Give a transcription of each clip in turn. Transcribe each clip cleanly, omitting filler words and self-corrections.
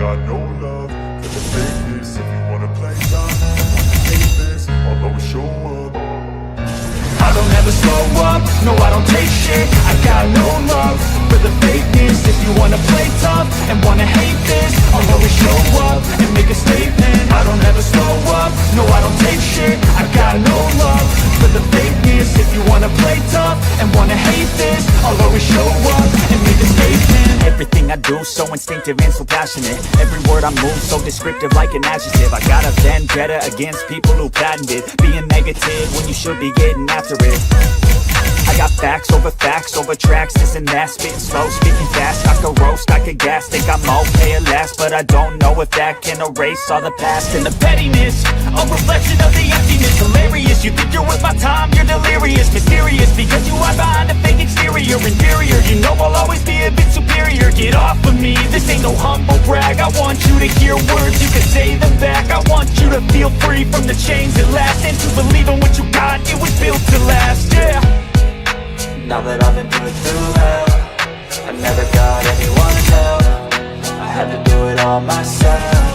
got no love for the fakeness. If you wanna play tough and wanna hate this, I'll always show up. I don't ever slow up, no I don't take shit. I got no love for the fakeness. If you wanna play tough and wanna hate this, I'll always show up and make a statement. I don't ever slow up, no I don't take shit. I got no love for the fakeness. If you wanna play tough and wanna hate this, I'll always show up and make a statement. Everything I do so instinctive and so passionate. Every word I move so descriptive like an adjective. I got a vendetta against people who patented being negative when you should be getting after it. I got facts over tracks, this and that. Spitting slow, speaking fast. I could roast, I could gas. Think I'm okay at last, but I don't know if that can erase all the past. And the pettiness, a reflection of the emptiness. Hilarious, you think you're worth my time, you're delirious. Mysterious, because you hide behind a fake exterior. Inferior, you know I'll always be a bit superior. Get off of me, this ain't no humble brag. I want you to hear words, you can say them back. I want you to feel free from the chains that last, and to believe in what you got, it was built to last, yeah. Now that I've been put through hell, I never got anyone's help. I had to do it all myself.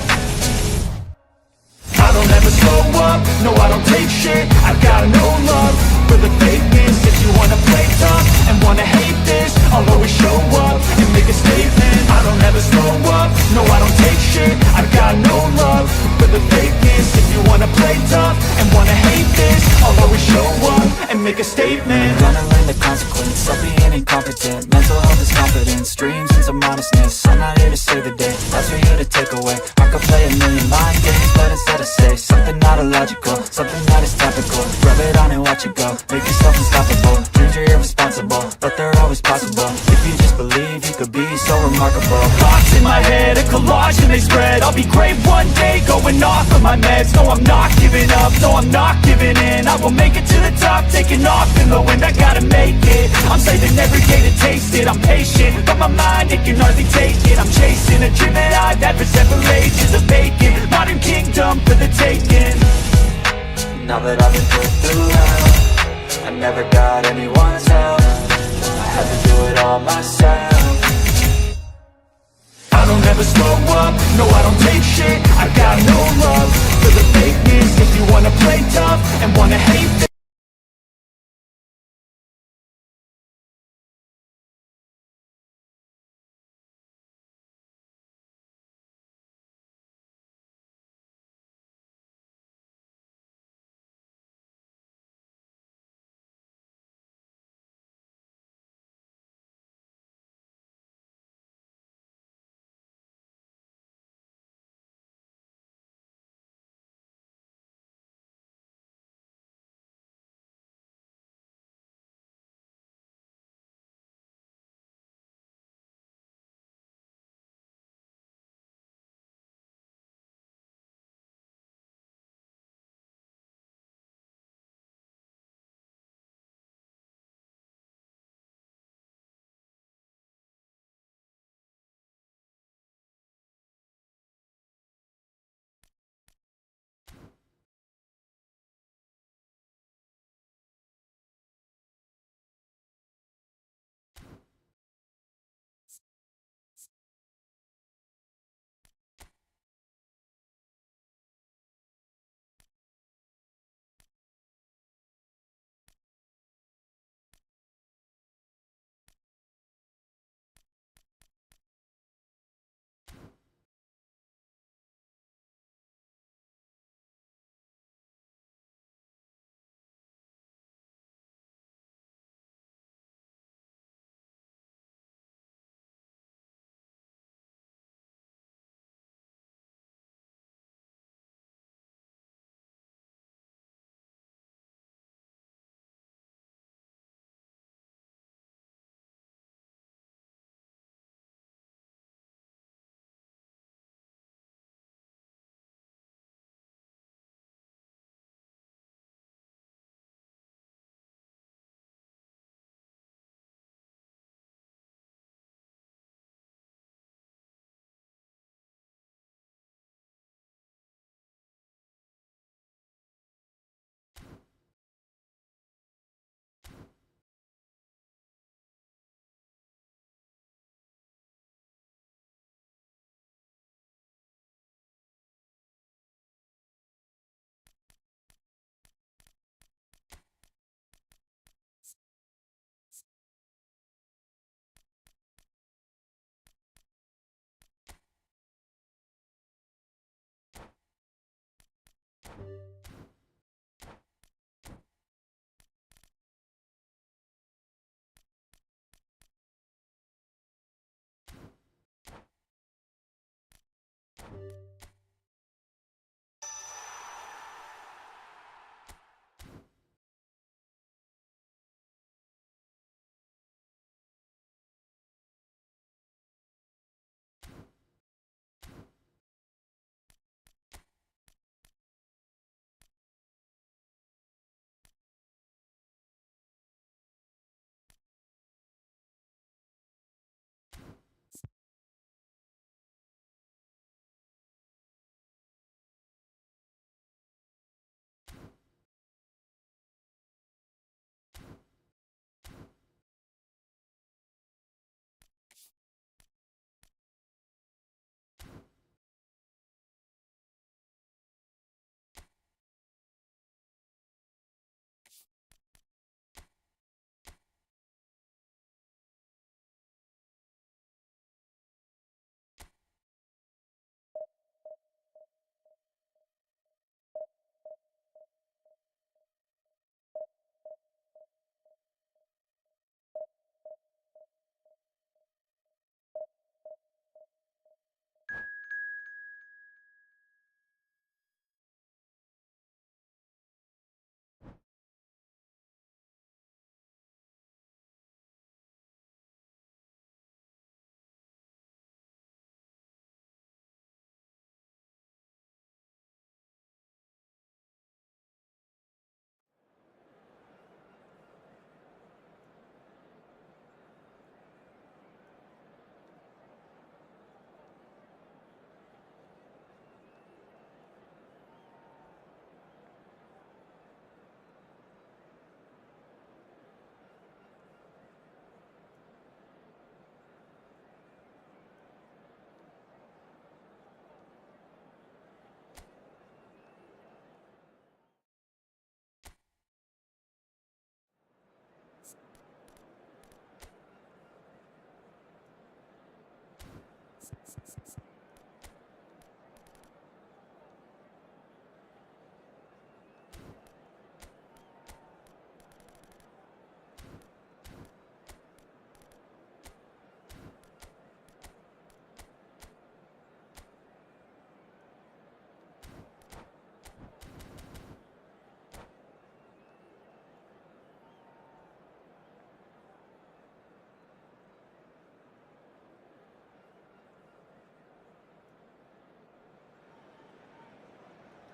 I don't ever slow up, no I don't take shit. I got no love for the fakeness. If you wanna play tough and wanna hate this, I'll always show up and make a statement. I don't ever slow up, no I don't take shit. I got no love for the fakeness. If you wanna play tough and wanna hate this, I'll always show up and make a statement. Gonna learn the consequence of being incompetent. Mental health is confidence, dreams and some honestness. I'm not here to save the day, that's for you to take away. I could play a million mind games, but instead I say something not illogical, something that is topical. Rub it on and watch it go, make yourself unstoppable. Dreams are irresponsible, but they're always possible. If you just believe, you could be so remarkable. Thoughts in my head, a collage and they spread. I'll be great one day, going off of my meds. No, I'm not giving up, no, I'm not giving in. I will make it to the top, taking off in the wind. I gotta make it, I'm saving every day to taste it. I'm patient, but my mind, it can hardly take it. I'm chasing a dream that I've had for several ages. A vacant, modern kingdom for the taking. Now that I've been put through hell, I never got anyone's help. I had to do it all myself. I don't ever slow up, no I don't take shit. I got no love for the fakeness. If you wanna play tough and wanna hate this,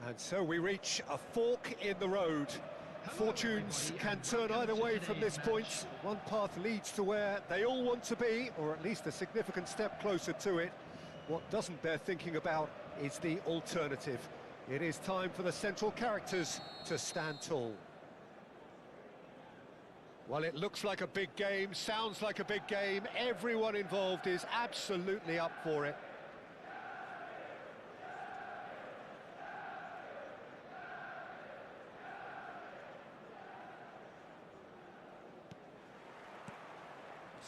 And so we reach a fork in the road. Fortunes can turn either way from this point. One path leads to where they all want to be, or at least a significant step closer to it. What doesn't bear thinking about is the alternative. It is time for the central characters to stand tall. Well, it looks like a big game, sounds like a big game. Everyone involved is absolutely up for it.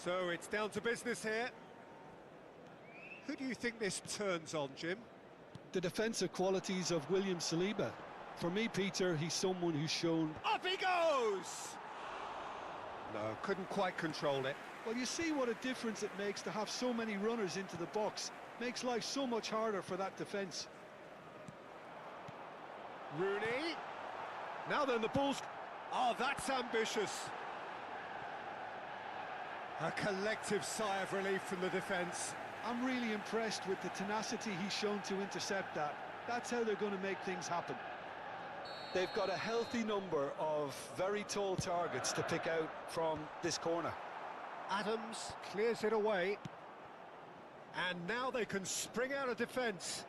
So it's down to business here. Who do you think this turns on, Jim? The defensive qualities of William Saliba. For me, Peter, he's someone who's shown... Up he goes! No, couldn't quite control it. Well, you see what a difference it makes to have so many runners into the box. Makes life so much harder for that defence. Rooney. Now then, the ball's... Oh, that's ambitious. A collective sigh of relief from the defence. I'm really impressed with the tenacity he's shown to intercept that. That's how they're going to make things happen. They've got a healthy number of very tall targets to pick out from this corner. Adams clears it away. And now they can spring out of defence.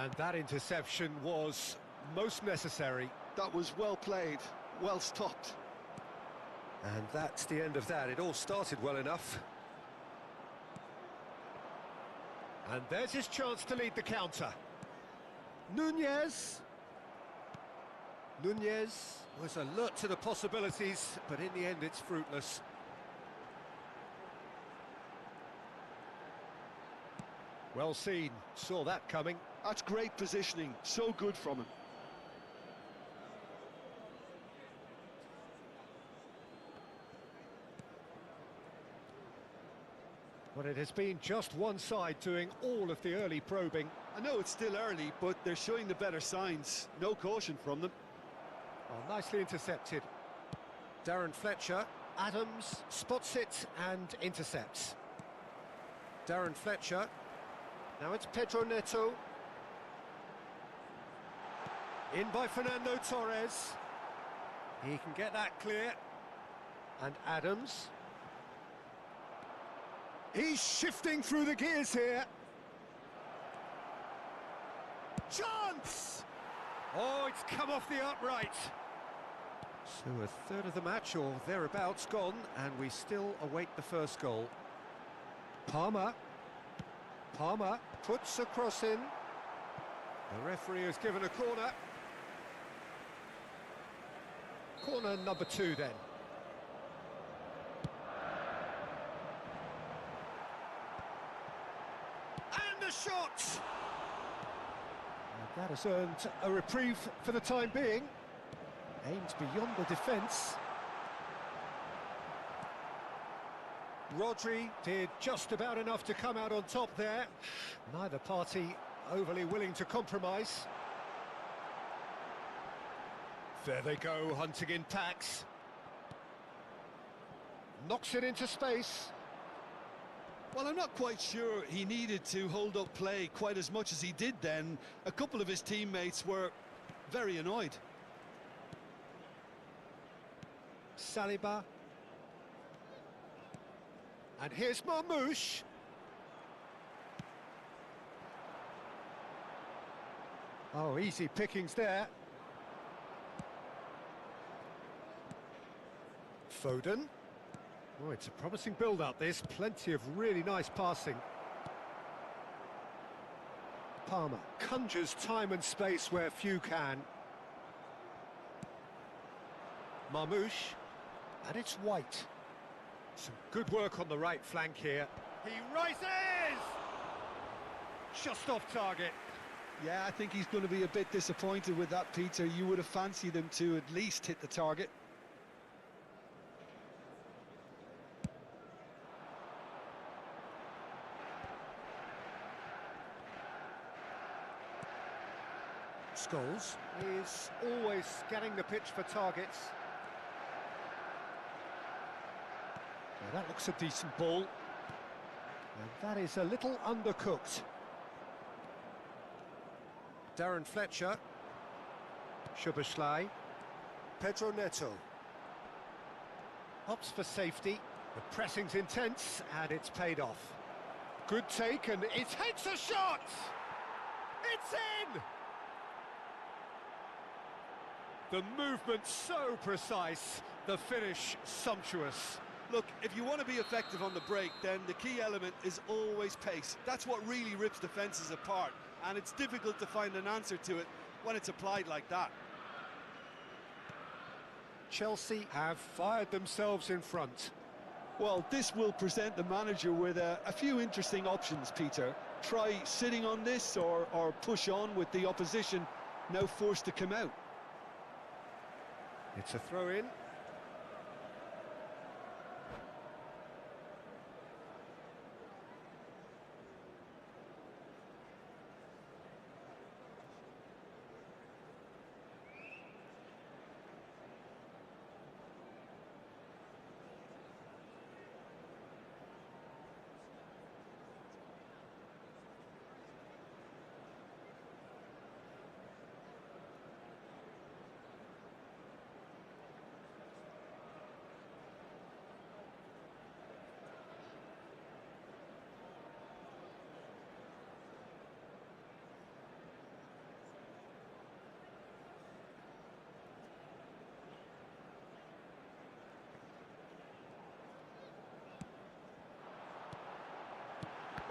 And that interception was most necessary. That was well played, well stopped. And that's the end of that. It all started well enough. And there's his chance to lead the counter. Nunez. Nunez was alert to the possibilities, but in the end it's fruitless. Well seen, saw that coming. That's great positioning, so good from him. But it has been just one side doing all of the early probing. I know it's still early, but they're showing the better signs. No caution from them. Oh, nicely intercepted. Darren Fletcher. Adams spots it and intercepts. Darren Fletcher. Now it's Pedro Neto. In by Fernando Torres. He can get that clear. And Adams. He's shifting through the gears here. Chance! Oh, it's come off the upright. So a third of the match, or thereabouts, gone, and we still await the first goal. Palmer. Palmer puts a cross in. The referee has given a corner. Corner number 2 then. Shot! And that has earned a reprieve for the time being. Aimed beyond the defence. Rodri did just about enough to come out on top there. Neither party overly willing to compromise. There they go, hunting in packs. Knocks it into space. Well, I'm not quite sure he needed to hold up play quite as much as he did then. A couple of his teammates were very annoyed. Saliba. And here's Marmoush. Oh, easy pickings there. Foden. Oh, it's a promising build-up, this. Plenty of really nice passing. Palmer conjures time and space where few can. Marmoush. And it's White. Some good work on the right flank here. He rises! Just off target. Yeah, I think he's going to be a bit disappointed with that, Peter. You would have fancied him to at least hit the target. Scholes is always scanning the pitch for targets. Now that looks a decent ball. And that is a little undercooked. Darren Fletcher. Szoboszlai. Pedro Neto. Opts for safety. The pressing's intense, and it's paid off. Good take, and it takes a shot! It's in! The movement so precise, the finish sumptuous. Look, if you want to be effective on the break, then the key element is always pace. That's what really rips defences apart, and it's difficult to find an answer to it when it's applied like that. Chelsea have fired themselves in front. Well, this will present the manager with a few interesting options, Peter. Try sitting on this or push on with the opposition now forced to come out. It's a throw-in.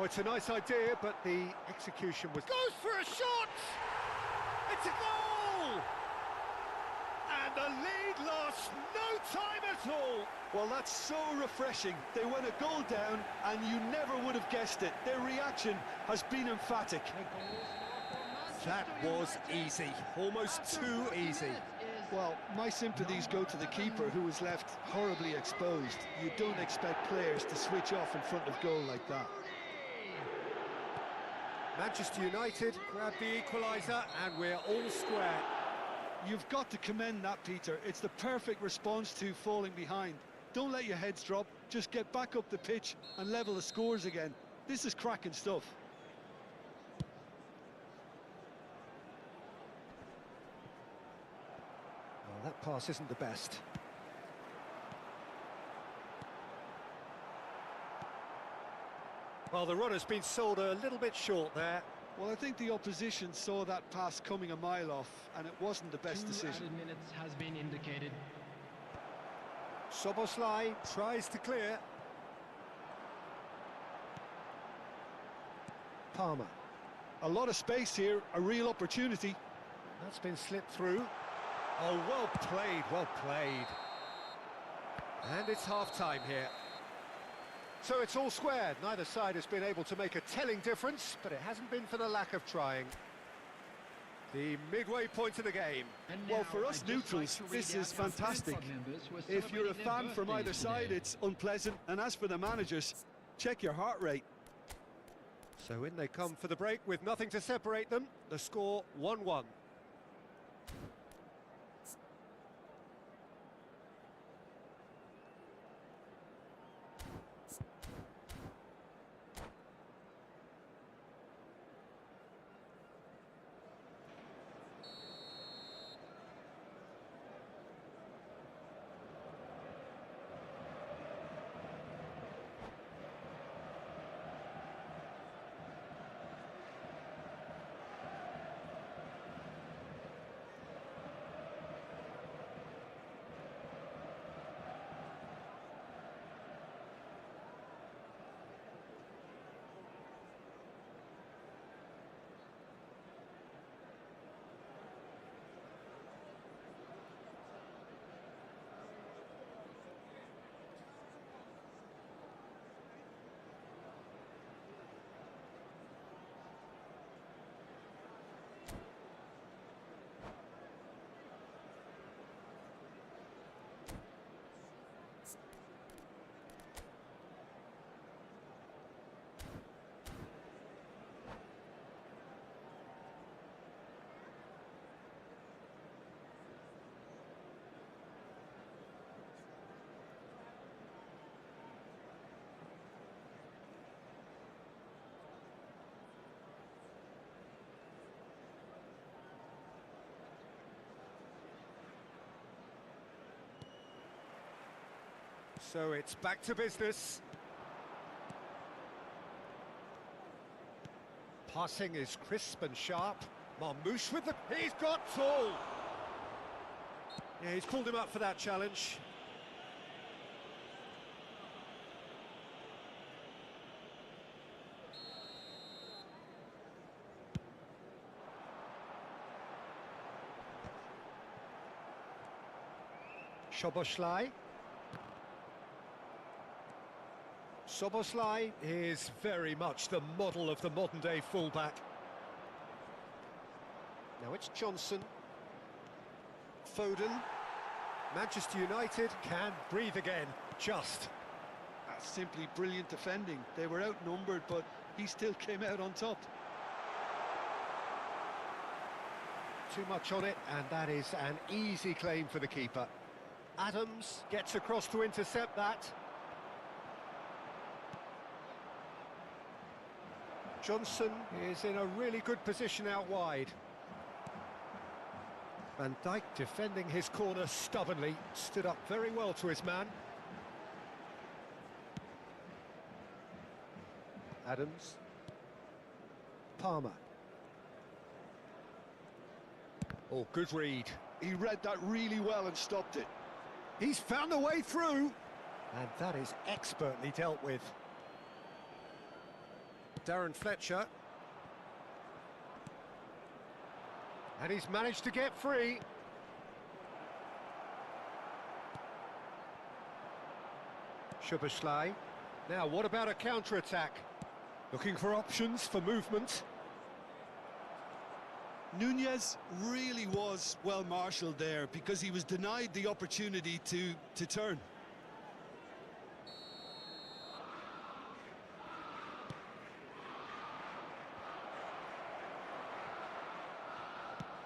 Oh, it's a nice idea, but the execution was... Goes for a shot! It's a goal! And the lead lost no time at all! Well, that's so refreshing. They went a goal down, and you never would have guessed it. Their reaction has been emphatic. That was easy, almost too easy. Well, my sympathies go to the keeper, who was left horribly exposed. You don't expect players to switch off in front of goal like that. Manchester United grab the equaliser, and we're all square. You've got to commend that, Peter. It's the perfect response to falling behind. Don't let your heads drop, just get back up the pitch and level the scores again. This is cracking stuff. Well, that pass isn't the best. Well, the runner's been sold a little bit short there. Well, I think the opposition saw that pass coming a mile off, and it wasn't the best decision. 2 added minutes has been indicated. Szoboszlai tries to clear. Palmer. A lot of space here, a real opportunity. That's been slipped through. Oh, well played, well played. And it's half-time here. So it's all squared. Neither side has been able to make a telling difference, but it hasn't been for the lack of trying. The midway point of the game. Well, for us neutrals, this is fantastic. If you're a fan from either side, it's unpleasant. And as for the managers, check your heart rate. So in they come for the break with nothing to separate them. The score 1-1. So it's back to business. Passing is crisp and sharp. Marmouche with the... He's got tall! Yeah, he's pulled him up for that challenge. Szoboszlai. Szoboszlai is very much the model of the modern-day fullback. Now it's Johnson. Foden. Manchester United can breathe again, just. That's simply brilliant defending. They were outnumbered, but he still came out on top. Too much on it, and that is an easy claim for the keeper. Adams gets across to intercept that. Johnson is in a really good position out wide. Van Dijk defending his corner stubbornly, stood up very well to his man. Adams. Palmer. Oh, good read. He read that really well and stopped it. He's found a way through, and that is expertly dealt with. Darren Fletcher. And he's managed to get free. Szoboszlai. Now, what about a counter-attack? Looking for options for movement. Nunez really was well marshalled there because he was denied the opportunity to turn.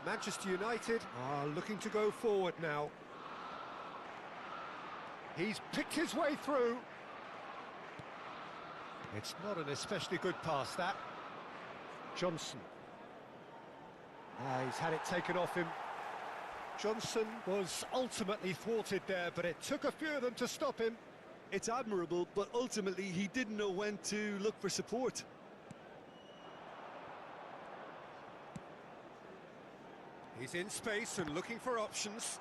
Manchester United are looking to go forward now. He's picked his way through. It's not an especially good pass, that. Johnson. He's had it taken off him. Johnson was ultimately thwarted there, but it took a few of them to stop him. It's admirable, but ultimately he didn't know when to look for support. He's in space and looking for options.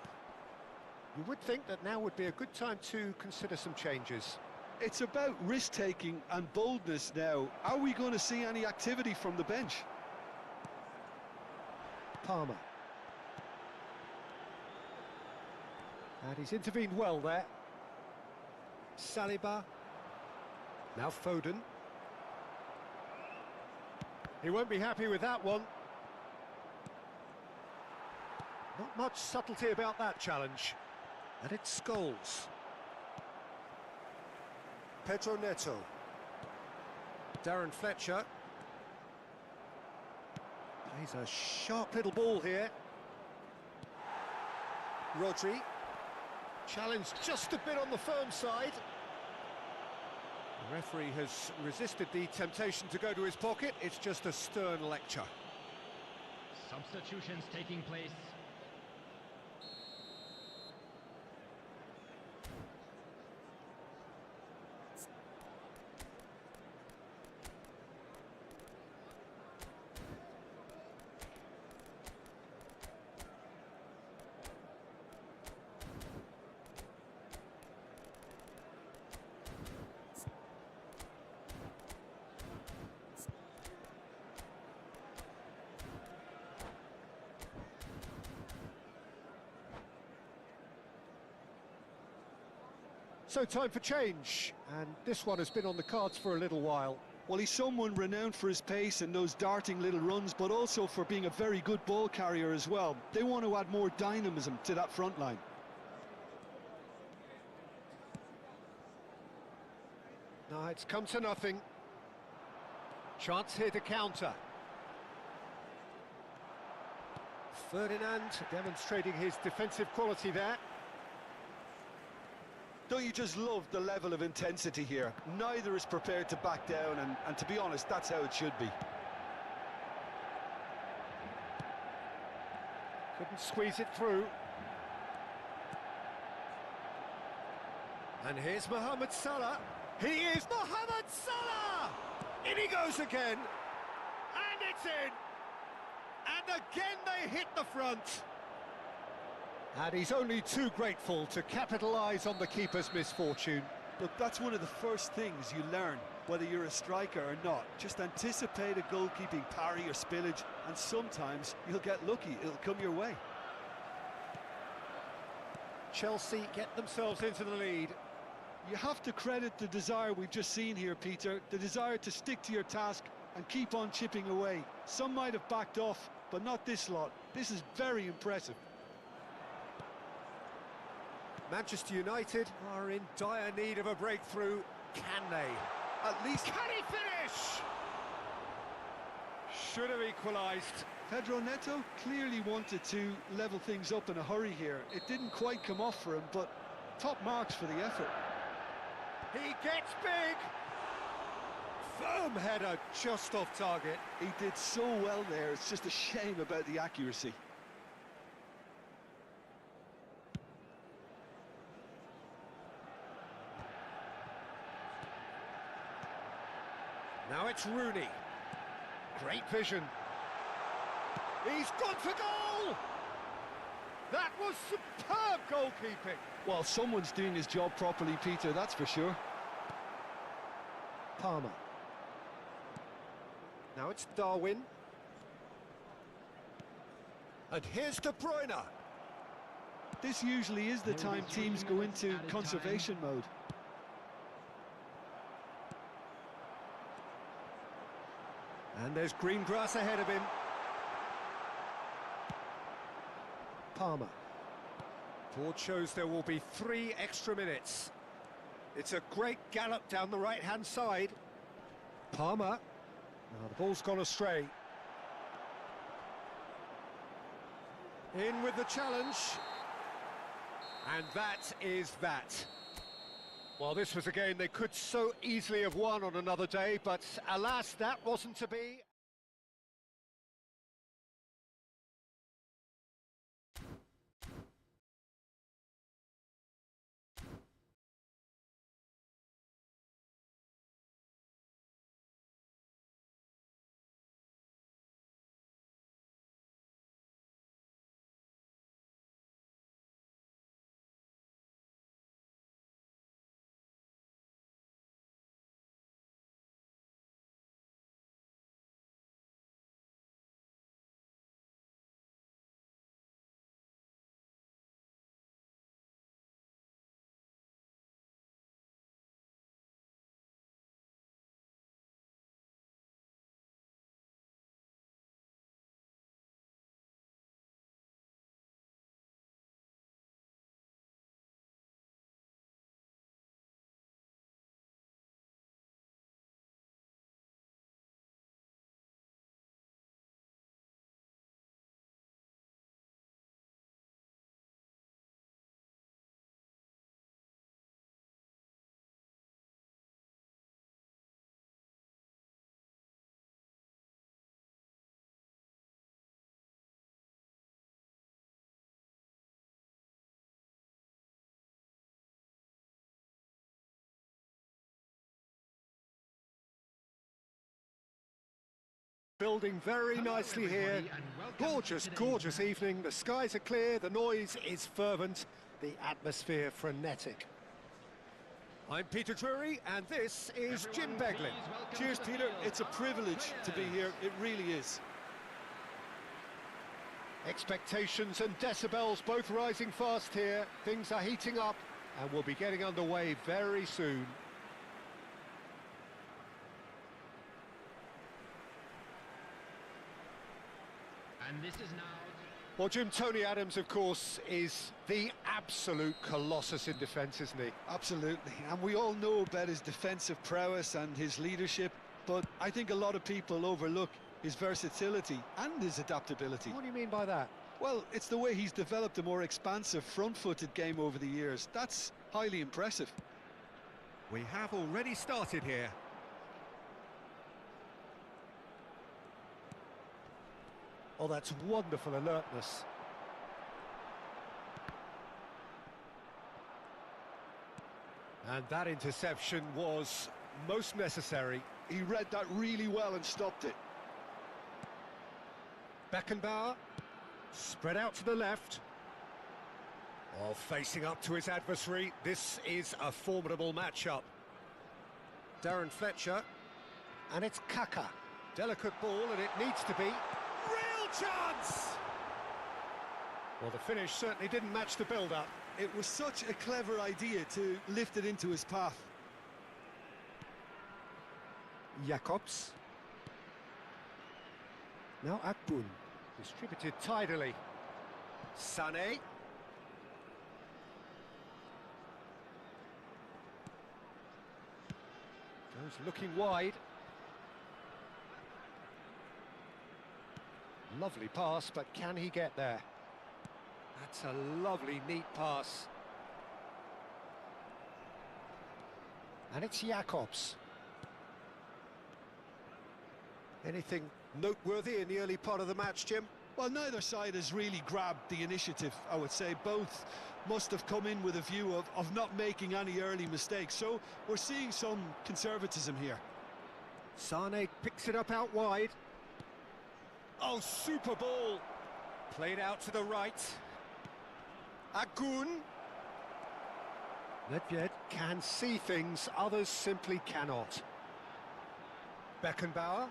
You would think that now would be a good time to consider some changes. It's about risk-taking and boldness now. Are we going to see any activity from the bench? Palmer. And he's intervened well there. Saliba. Now Foden. He won't be happy with that one. Not much subtlety about that challenge. And it's Scholes. Pedro Neto. Darren Fletcher. Plays a sharp little ball here. Rodri. Challenged just a bit on the firm side. The referee has resisted the temptation to go to his pocket. It's just a stern lecture. Substitutions taking place. So time for change, and this one has been on the cards for a little while. Well, he's someone renowned for his pace and those darting little runs, but also for being a very good ball carrier as well. They want to add more dynamism to that front line. No, it's come to nothing. Chance here to counter. Ferdinand demonstrating his defensive quality there. Don't you just love the level of intensity here? Neither is prepared to back down, and to be honest, that's how it should be. Couldn't squeeze it through. And here's Mohamed Salah. He is Mohamed Salah! In he goes again. And it's in. And again they hit the front. And he's only too grateful to capitalise on the keeper's misfortune. Look, that's one of the first things you learn, whether you're a striker or not. Just anticipate a goalkeeping parry or spillage, and sometimes you'll get lucky, it'll come your way. Chelsea get themselves into the lead. You have to credit the desire we've just seen here, Peter, the desire to stick to your task and keep on chipping away. Some might have backed off, but not this lot. This is very impressive. Manchester United are in dire need of a breakthrough. Can they? At least... Can he finish? Should have equalised. Pedro Neto clearly wanted to level things up in a hurry here. It didn't quite come off for him, but top marks for the effort. He gets big. Firm header, just off target. He did so well there, it's just a shame about the accuracy. Now it's Rooney. Great vision. He's gone for goal! That was superb goalkeeping. Well, someone's doing his job properly, Peter, that's for sure. Palmer. Now it's Darwin. And here's De Bruyne. This usually is the time teams go into conservation mode. And there's green grass ahead of him. Palmer. Board shows there will be 3 extra minutes. It's a great gallop down the right-hand side. Palmer. Now the ball's gone astray. In with the challenge. And that is that. Well, this was a game they could so easily have won on another day, but alas, that wasn't to be. Building very nicely here. Gorgeous, gorgeous evening. The skies are clear, the noise is fervent, the atmosphere frenetic. I'm Peter Drury, and this is Jim Beglin. Cheers, Peter. It's a privilege to be here. It really is. Expectations and decibels both rising fast here. Things are heating up, and we'll be getting underway very soon. And this is now... Well, Jim, Tony Adams, of course, is the absolute colossus in defence, isn't he? Absolutely, and we all know about his defensive prowess and his leadership, but I think a lot of people overlook his versatility and his adaptability. What do you mean by that? Well, it's the way he's developed a more expansive front-footed game over the years. That's highly impressive. We have already started here. Oh, that's wonderful alertness. And that interception was most necessary. He read that really well and stopped it. Beckenbauer, spread out to the left. Oh, facing up to his adversary, this is a formidable matchup. Darren Fletcher, and it's Kaka. Delicate ball, and it needs to be. Real chance! Well, the finish certainly didn't match the build-up. It was such a clever idea to lift it into his path. Jacobs. Now Akbun, distributed tidily. Sané. Goes looking wide. Lovely pass, but can he get there? That's a lovely, neat pass. And it's Jacobs. Anything noteworthy in the early part of the match, Jim? Well, neither side has really grabbed the initiative, I would say. Both must have come in with a view of not making any early mistakes. So we're seeing some conservatism here. Sané picks it up out wide. Oh, super ball. Played out to the right. Agun. Nedved can see things others simply cannot. Beckenbauer.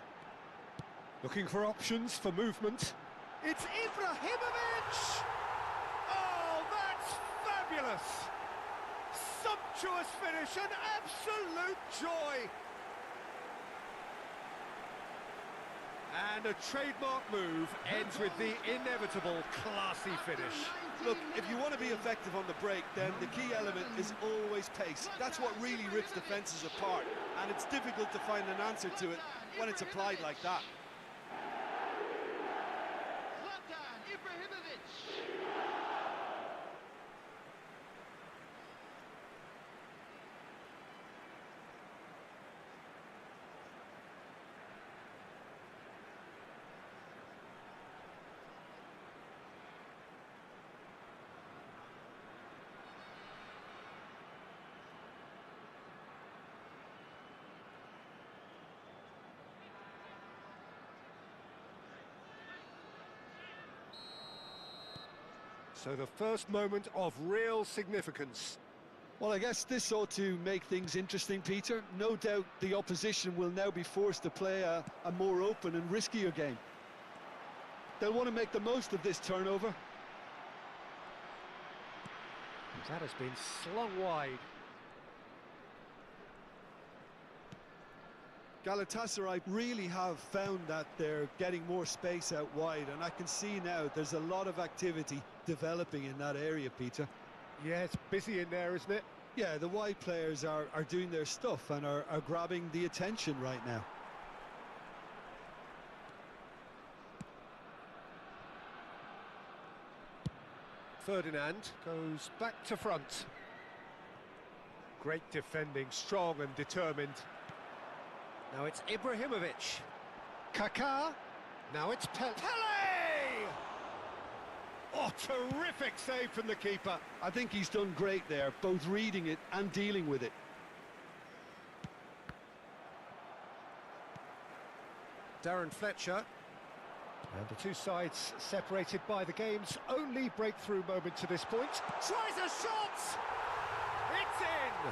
Looking for options for movement. It's Ibrahimovic! Oh, that's fabulous! Sumptuous finish, an absolute joy! And a trademark move ends with the inevitable classy finish. Look, if you want to be effective on the break, then the key element is always pace. That's what really rips defences apart, and it's difficult to find an answer to it when it's applied like that. So the first moment of real significance. Well, I guess this ought to make things interesting, Peter. No doubt the opposition will now be forced to play a more open and riskier game. They'll want to make the most of this turnover. That has been slung wide. Galatasaray really have found that they're getting more space out wide, and I can see now there's a lot of activity developing in that area, Peter. Yeah, it's busy in there, isn't it? Yeah, the wide players are doing their stuff and are grabbing the attention right now. Ferdinand goes back to front. Great defending, strong and determined. Now it's Ibrahimovic. Kaká. Now it's Pele. Oh, terrific save from the keeper. I think he's done great there, both reading it and dealing with it. Darren Fletcher. And the two sides separated by the game's only breakthrough moment to this point. Tries a shot! It's in!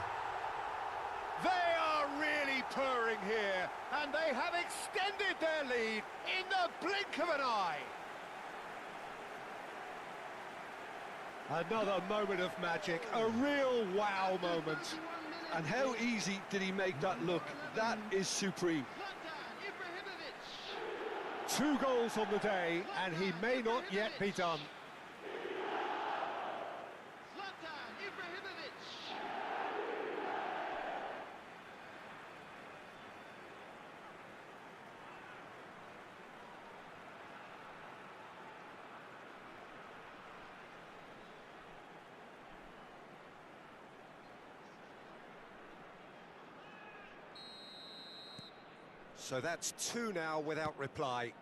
They are really purring here, and they have extended their lead in the blink of an eye. Another moment of magic, a real wow moment. And how easy did he make that look? That is supreme. 2 goals on the day, and he may not yet be done. So that's 2 now without reply.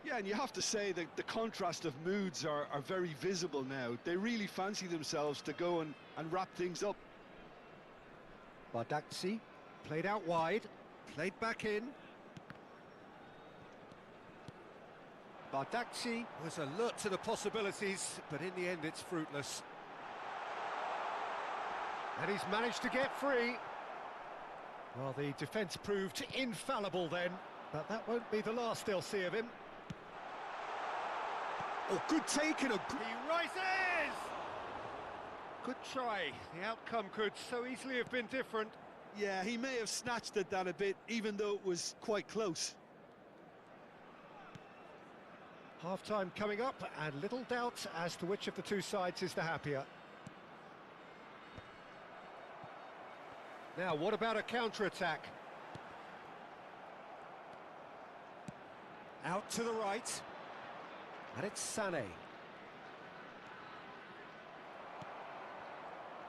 Yeah, and you have to say that the contrast of moods are very visible now. They really fancy themselves to go and wrap things up. Bardakci, played out wide, played back in. Bardakci was alert to the possibilities, but in the end it's fruitless. And he's managed to get free. Well, the defence proved infallible then, but that won't be the last they'll see of him. Oh, good take and he rises! Good try. The outcome could so easily have been different. Yeah, he may have snatched at that a bit, even though it was quite close. Half-time coming up, and little doubt as to which of the two sides is the happier. Now, what about a counter-attack? Out to the right. And it's Sané.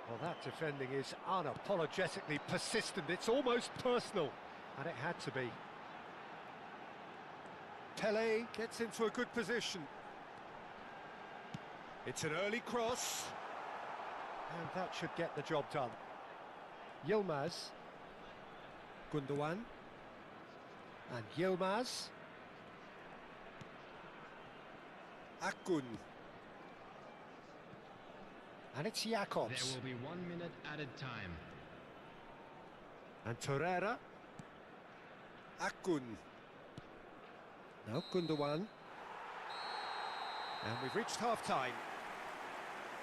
Well, that defending is unapologetically persistent. It's almost personal, and it had to be. Pelé gets into a good position. It's an early cross. And that should get the job done. Yilmaz. Gundogan. And Yilmaz. Akgun. And it's Jakobs. There will be 1 minute added time. And Torreira. Akgun. Now Gundogan. And we've reached half-time.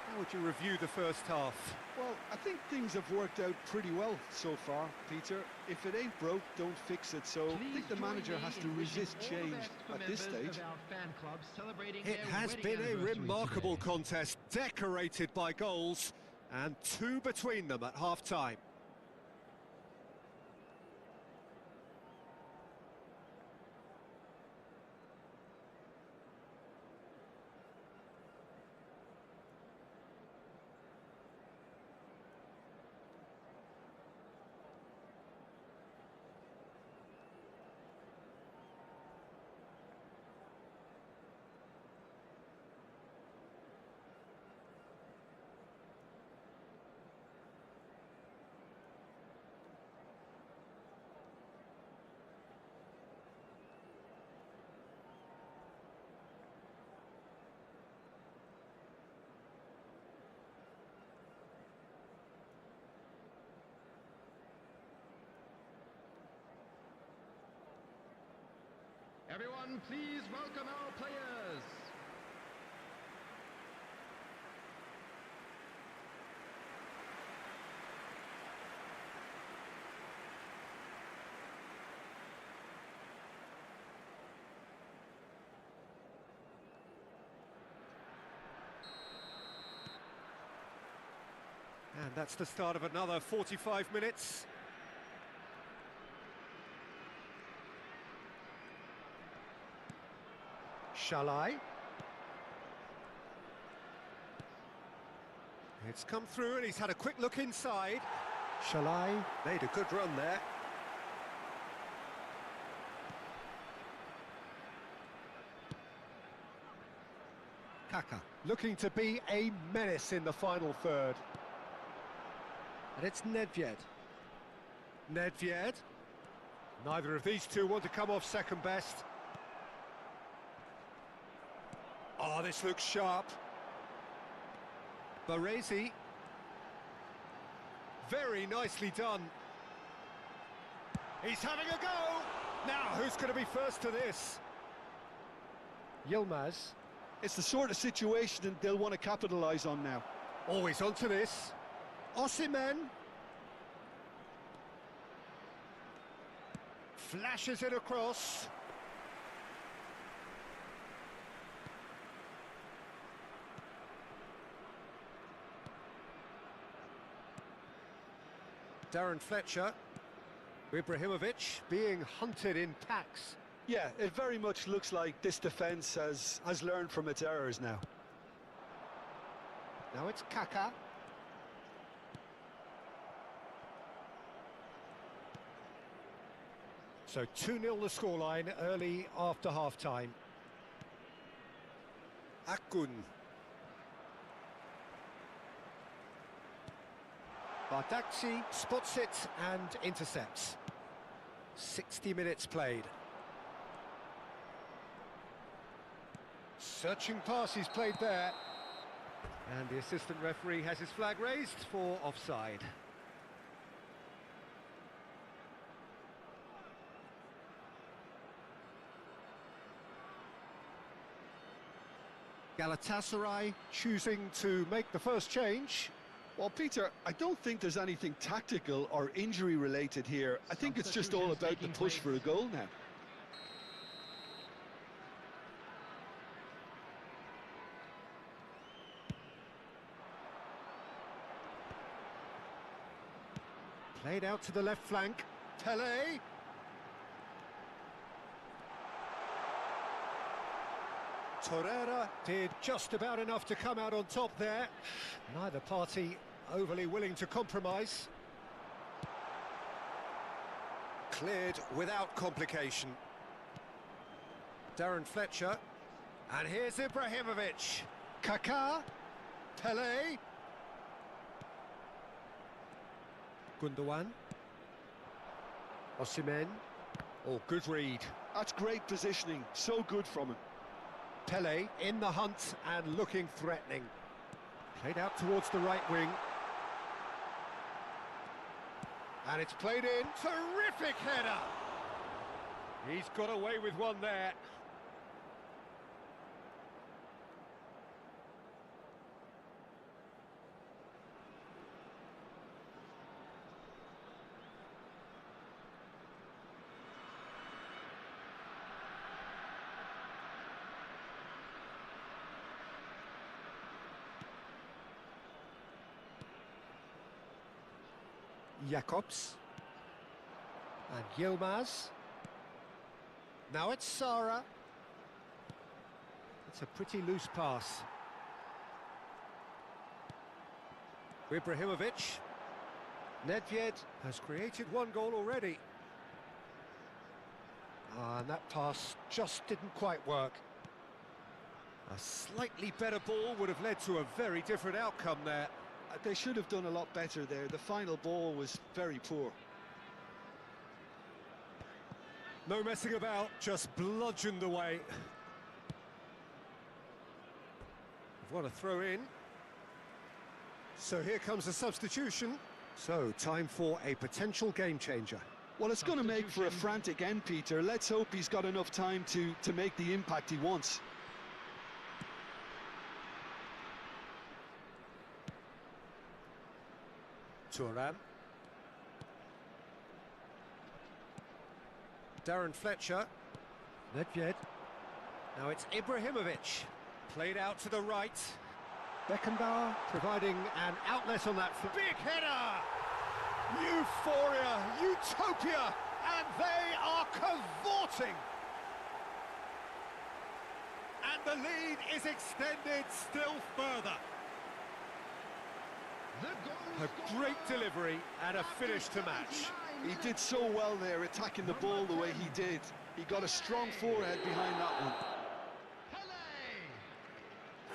How would you review the first half? Well, I think things have worked out pretty well so far, Peter. If it ain't broke, don't fix it. So I think the manager has to resist change at this stage. It has been a remarkable contest, decorated by goals, and two between them at half-time. Everyone, please welcome our players. And that's the start of another 45 minutes. Shalai. It's come through and he's had a quick look inside. Shalai made a good run there. Kaka looking to be a menace in the final third. And it's Nedved. Nedved. Neither of these two want to come off second best. Oh, this looks sharp. Baresi. Very nicely done. He's having a go! Now, who's going to be first to this? Yilmaz. It's the sort of situation that they'll want to capitalise on now. Always onto this. Osimhen. Flashes it across. Darren Fletcher. Ibrahimovic being hunted in packs. Yeah, it very much looks like this defence has learned from its errors now. Now it's Kaka. So 2-0 the scoreline early after half-time. Akgun. Bardakci spots it and intercepts. 60 minutes played. Searching pass is played there. And the assistant referee has his flag raised for offside. Galatasaray choosing to make the first change. Well, Peter, I don't think there's anything tactical or injury-related here. I think it's just all about the push for a goal now. Played out to the left flank. Tele. Torreira did just about enough to come out on top there. Neither party overly willing to compromise. Cleared without complication. Darren Fletcher. And here's Ibrahimovic. Kaká. Pele. Gundogan. Osimhen. Oh, good read. That's great positioning, so good from him. Pele in the hunt and looking threatening. Played out towards the right wing. And it's played in. Terrific header! He's got away with one there. Jakobs. And Yilmaz. Now it's Sara. It's a pretty loose pass. Ibrahimovic. Nedved has created one goal already. And that pass just didn't quite work. A slightly better ball would have led to a very different outcome there. They should have done a lot better there. The final ball was very poor. No messing about, just bludgeoned away. What a throw in. So here comes a substitution. So time for a potential game changer. Well, it's going to make for a frantic end, Peter. Let's hope he's got enough time to make the impact he wants. Thuram. Darren Fletcher. Nedved. Now it's Ibrahimovic. Played out to the right. Beckenbauer providing an outlet on that. Big header! Euphoria, utopia, and they are cavorting. And the lead is extended still further. A great delivery and a finish to match. He did so well there, attacking the ball the way he did. He got a strong forehead behind that one.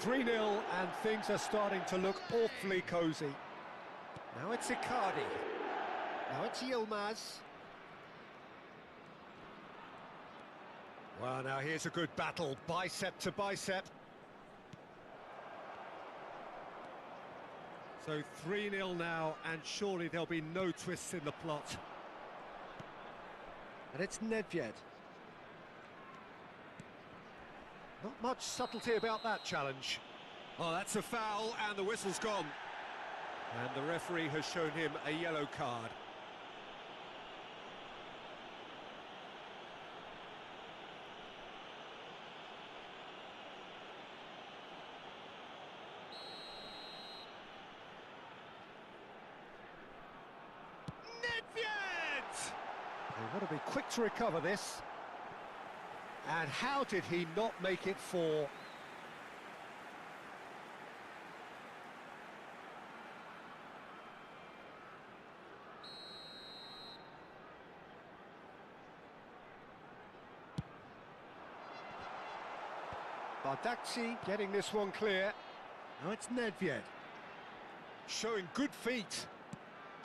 3-0 and things are starting to look awfully cosy. Now it's Icardi. Now it's Yilmaz. Well, now here's a good battle, bicep to bicep. So 3-0 now, and surely there'll be no twists in the plot. And it's Nedved. Not much subtlety about that challenge. Oh, that's a foul, and the whistle's gone. And the referee has shown him a yellow card. They want to be quick to recover this. And how did he not make it 4? Bardakci getting this one clear. Now it's Nedved. Showing good feet.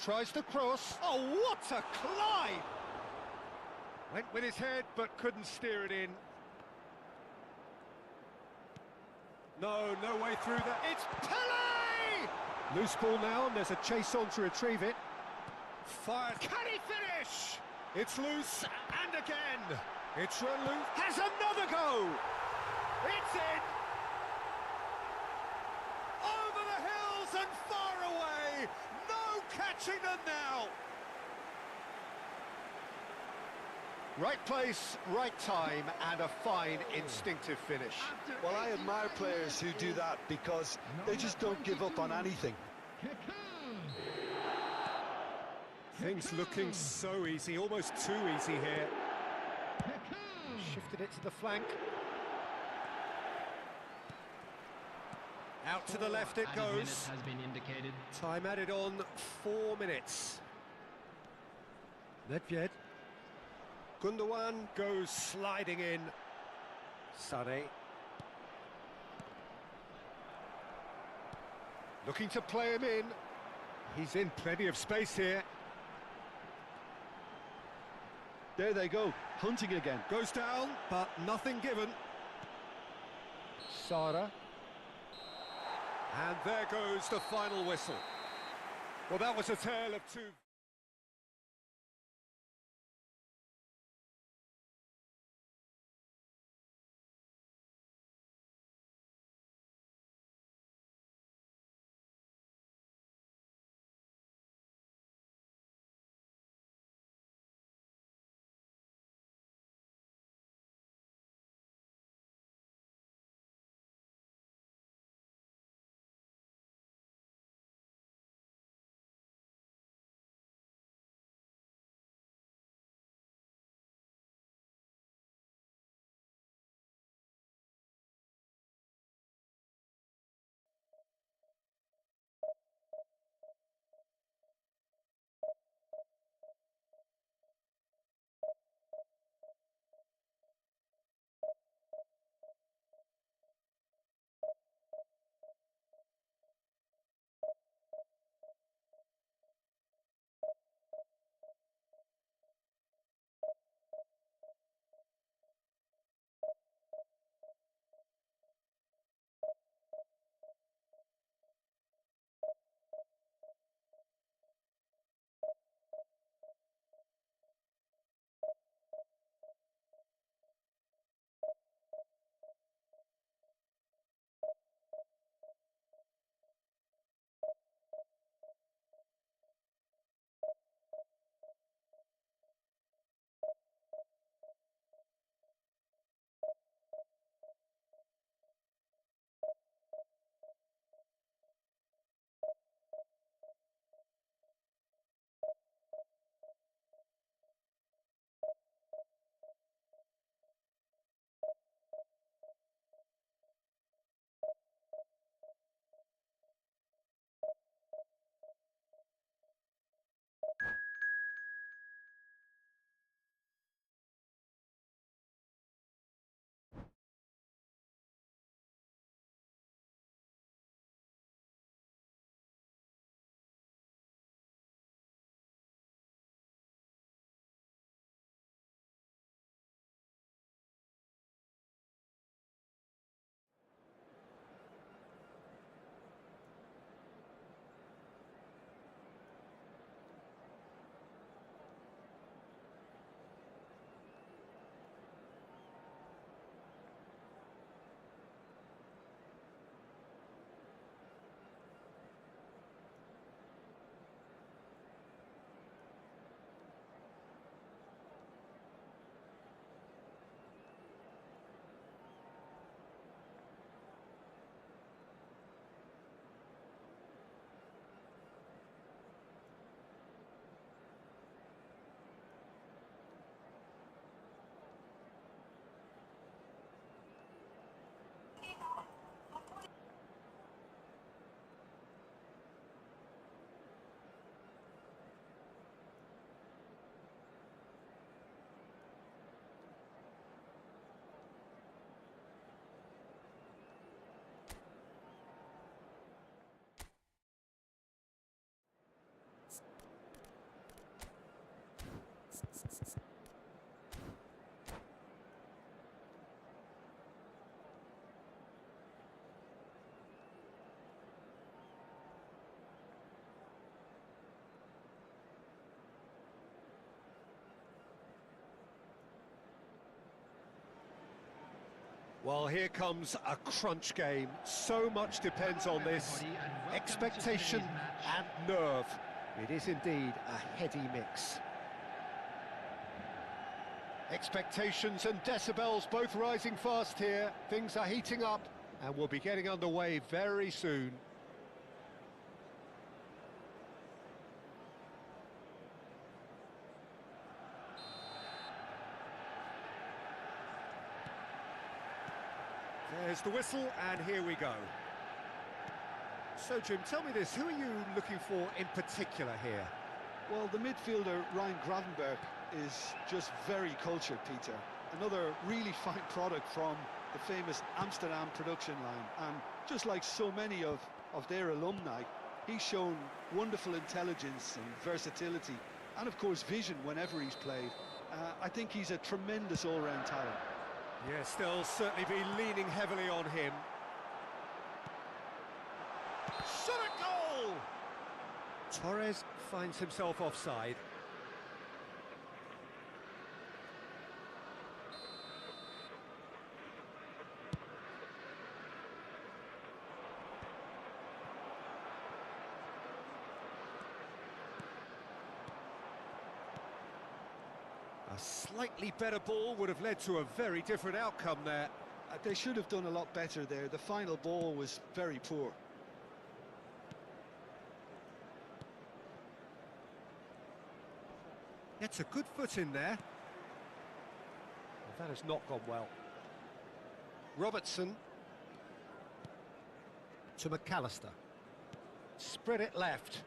Tries to cross. Oh, what a climb! Went with his head, but couldn't steer it in. No way through that. It's Pele! Loose ball now, and there's a chase on to retrieve it. Fired. Can he finish? It's loose, and again. It's run loose. Has another go! It's in! Over the hills and far away! No catching them now! Right place, right time, and a fine instinctive finish. Well, I admire players who do that because they just don't give up on anything. Things looking so easy, almost too easy here. Shifted it to the flank. Out to the left it goes. Has been indicated. Time added on 4 minutes. Nedved. Gundogan goes sliding in. Sane. Looking to play him in. He's in plenty of space here. There they go, hunting again. Goes down, but nothing given. Sara. And there goes the final whistle. Well, that was a tale of two... Well, here comes a crunch game. So much depends on this. Expectation and nerve. It is indeed a heady mix. Expectations and decibels both rising fast here. Things are heating up and we'll be getting underway very soon. There's the whistle, and here we go. So, Jim, tell me this, who are you looking for in particular here? Well, the midfielder, Ryan Gravenberch, is just very cultured, Peter. Another really fine product from the famous Amsterdam production line. And just like so many of their alumni, he's shown wonderful intelligence and versatility, and of course vision whenever he's played. I think he's a tremendous all-round talent. Yes, they'll certainly be leaning heavily on him. Shot a goal! Torres finds himself offside. A slightly better ball would have led to a very different outcome there. They should have done a lot better there. The final ball was very poor. Gets a good foot in there. Well, that has not gone well. Robertson to McAllister. Spread it left.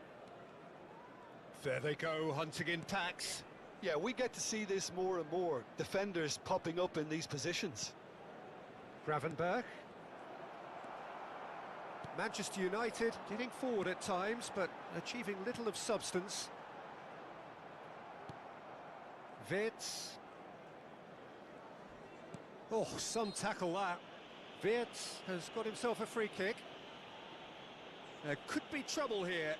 There they go, hunting in packs. Yeah, we get to see this more and more. Defenders popping up in these positions. Gravenberch. Manchester United getting forward at times, but achieving little of substance. Wirtz. Oh, some tackle that. Wirtz has got himself a free kick. There could be trouble here,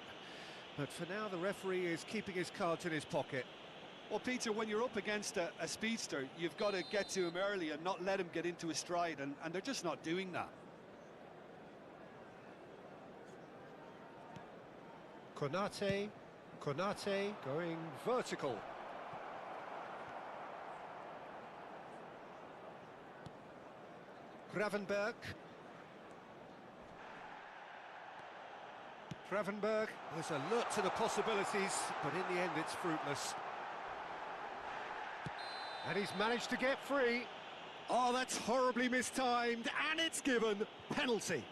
but for now the referee is keeping his cards in his pocket. Well, Peter, when you're up against a speedster, you've got to get to him early and not let him get into a stride, and they're just not doing that. Konate going vertical. Gravenberch was alert to the possibilities, but in the end it's fruitless. And he's managed to get free. Oh, that's horribly mistimed, and it's given penalty.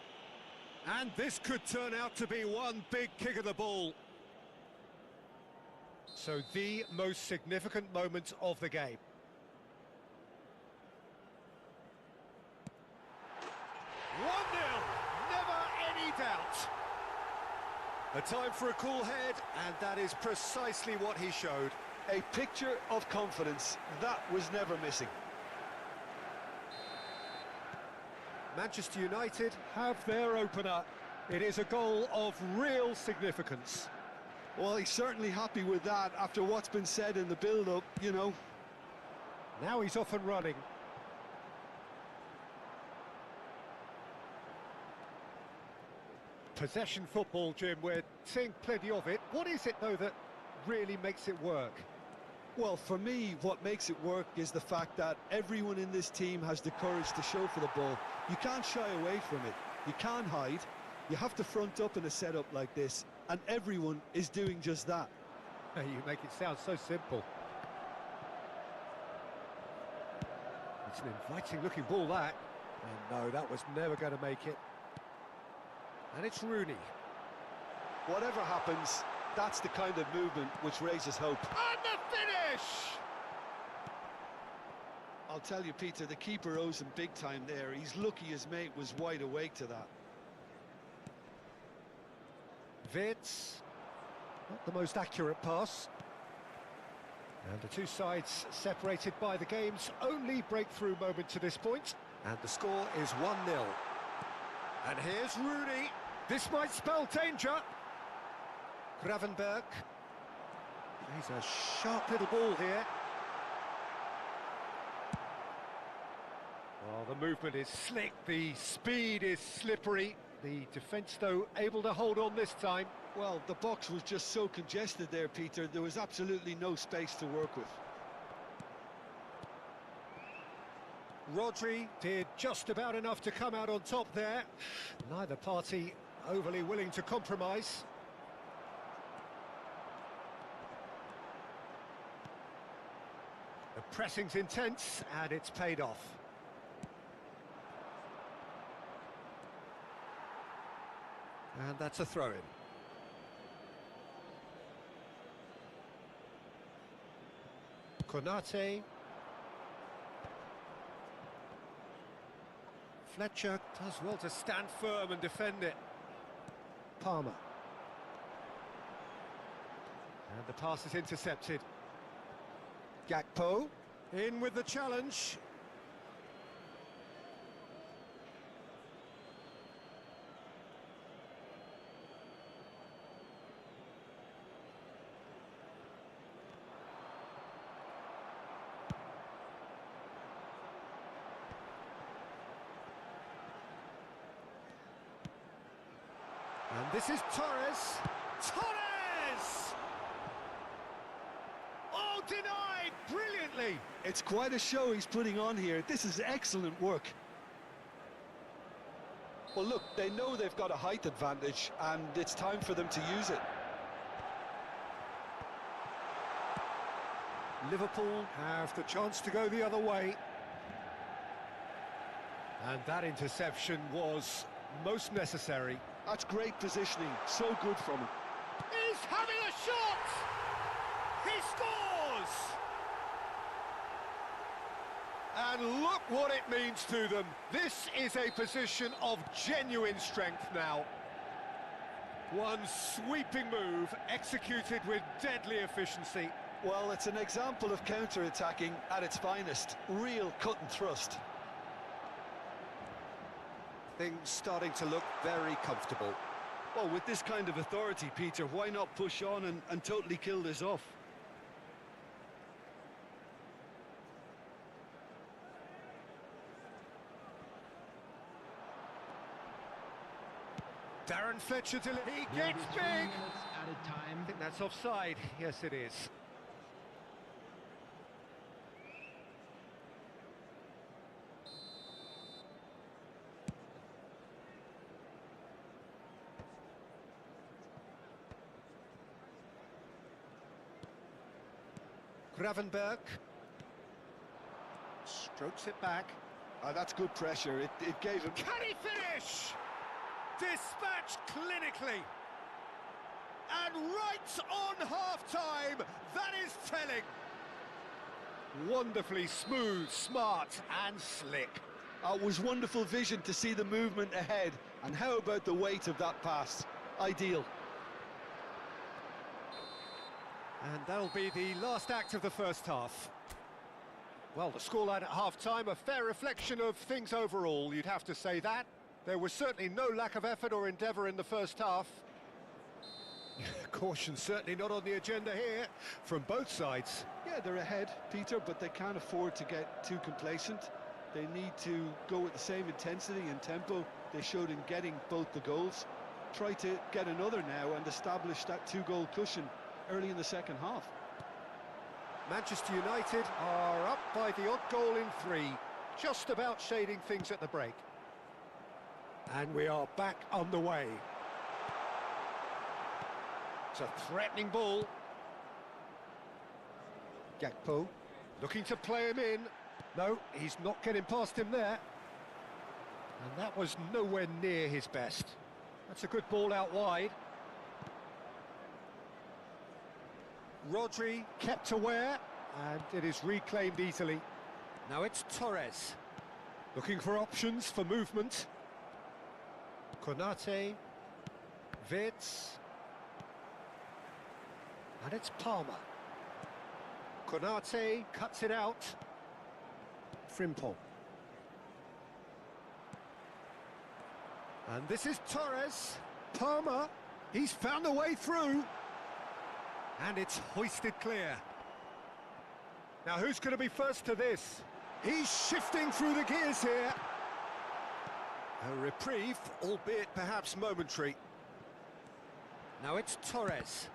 And this could turn out to be one big kick of the ball. So the most significant moment of the game. Never any doubt. A time for a cool head, and that is precisely what he showed. A picture of confidence, that was never missing. Manchester United have their opener. It is a goal of real significance. Well, he's certainly happy with that after what's been said in the build-up, you know. Now he's off and running. Possession football, Jim, we're seeing plenty of it. What is it, though, that really makes it work? Well, for me, what makes it work is the fact that everyone in this team has the courage to show for the ball. You can't shy away from it. You can't hide. You have to front up in a setup like this, and everyone is doing just that. You make it sound so simple. It's an inviting-looking ball, that. And no, that was never going to make it. And it's Rooney. Whatever happens, that's the kind of movement which raises hope. And the finish! I'll tell you, Peter, the keeper owes him big time there. He's lucky his mate was wide awake to that. Wirtz, not the most accurate pass. And the two sides separated by the game's only breakthrough moment to this point. And the score is 1-0. And here's Rooney. This might spell danger. Gravenberch. He's a sharp little ball here. Well, the movement is slick, the speed is slippery. The defence, though, able to hold on this time. Well, the box was just so congested there, Peter. There was absolutely no space to work with. Rodri did just about enough to come out on top there. Neither party overly willing to compromise. The pressing's intense, and it's paid off. And that's a throw-in. Konate. Fletcher does well to stand firm and defend it. Palmer. And the pass is intercepted. Gakpo in with the challenge. And this is Torres. Torres! Oh, denied brilliantly. It's quite a show he's putting on here. This is excellent work. Well, look, they know they've got a height advantage, and it's time for them to use it. Liverpool have the chance to go the other way. And that interception was most necessary. That's great positioning. So good from him. He's having a shot! He scores! And look what it means to them. This is a position of genuine strength now. One sweeping move executed with deadly efficiency. Well, it's an example of counter-attacking at its finest. Real cut and thrust. Things starting to look very comfortable. Well, with this kind of authority, Peter, why not push on and totally kill this off? Darren Fletcher, he gets big! I think that's offside. Yes, it is. Gravenberg strokes it back. That's good pressure. It gave him... Can he finish? Dispatched clinically. And right on half-time, that is telling. Wonderfully smooth, smart and slick. It was wonderful vision to see the movement ahead. And how about the weight of that pass? Ideal. And that'll be the last act of the first half. Well, the scoreline at half-time, a fair reflection of things overall, you'd have to say that. There was certainly no lack of effort or endeavour in the first half. Caution certainly not on the agenda here, from both sides. Yeah, they're ahead, Peter, but they can't afford to get too complacent. They need to go with the same intensity and tempo they showed in getting both the goals. Try to get another now and establish that two-goal cushion early in the second half. Manchester United are up by the odd goal in 3, just about shading things at the break. And we are back on the way. It's a threatening ball. Gakpo looking to play him in. No, he's not getting past him there. And that was nowhere near his best. That's a good ball out wide. Rodri kept aware, and it is reclaimed easily. Now it's Torres, looking for options for movement. Konate, Wirtz, and it's Palmer. Konate cuts it out. Frimpong. And this is Torres. Palmer, he's found a way through. And it's hoisted clear. Now, who's going to be first to this? He's shifting through the gears here. A reprieve, albeit perhaps momentary. Now it's Torres.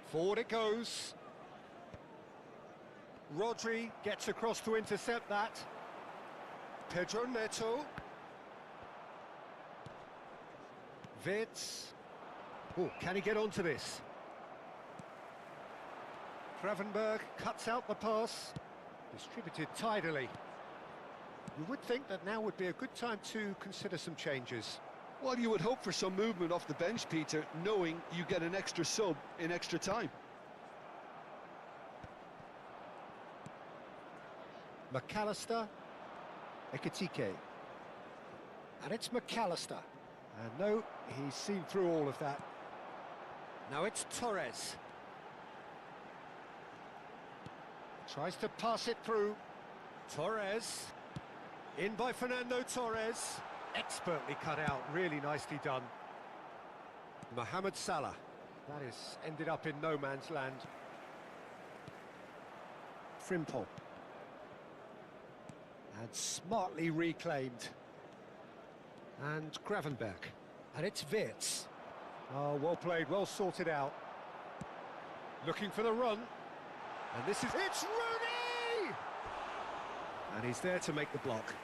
Forward it goes. Rodri gets across to intercept that. Pedro Neto. Vitz. Oh, can he get onto this? Gravenberg cuts out the pass. Distributed tidily. You would think that now would be a good time to consider some changes. Well, you would hope for some movement off the bench, Peter, knowing you get an extra sub in extra time. McAllister. Ekitike. And it's McAllister. And no, he's seen through all of that. Now it's Torres. Tries to pass it through. Torres. In by Fernando Torres. Expertly cut out, really nicely done. Mohamed Salah. That is ended up in no man's land. Frimpong. And smartly reclaimed. And Gravenberg. And it's Wirtz. Oh, well played, well sorted out. Looking for the run. And this is... It's Rooney! And he's there to make the block.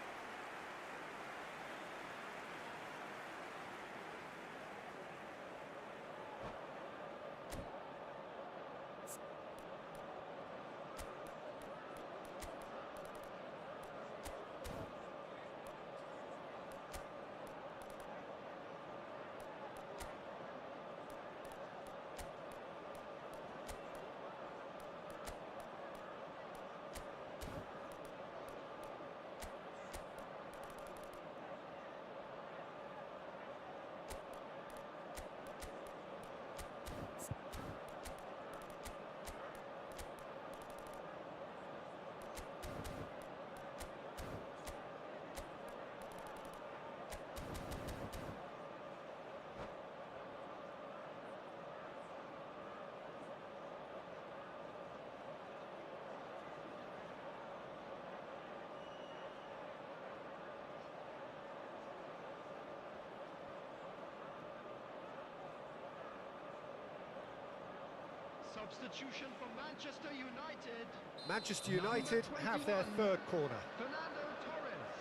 Substitution from Manchester United. Manchester United have their third corner. Fernando Torres.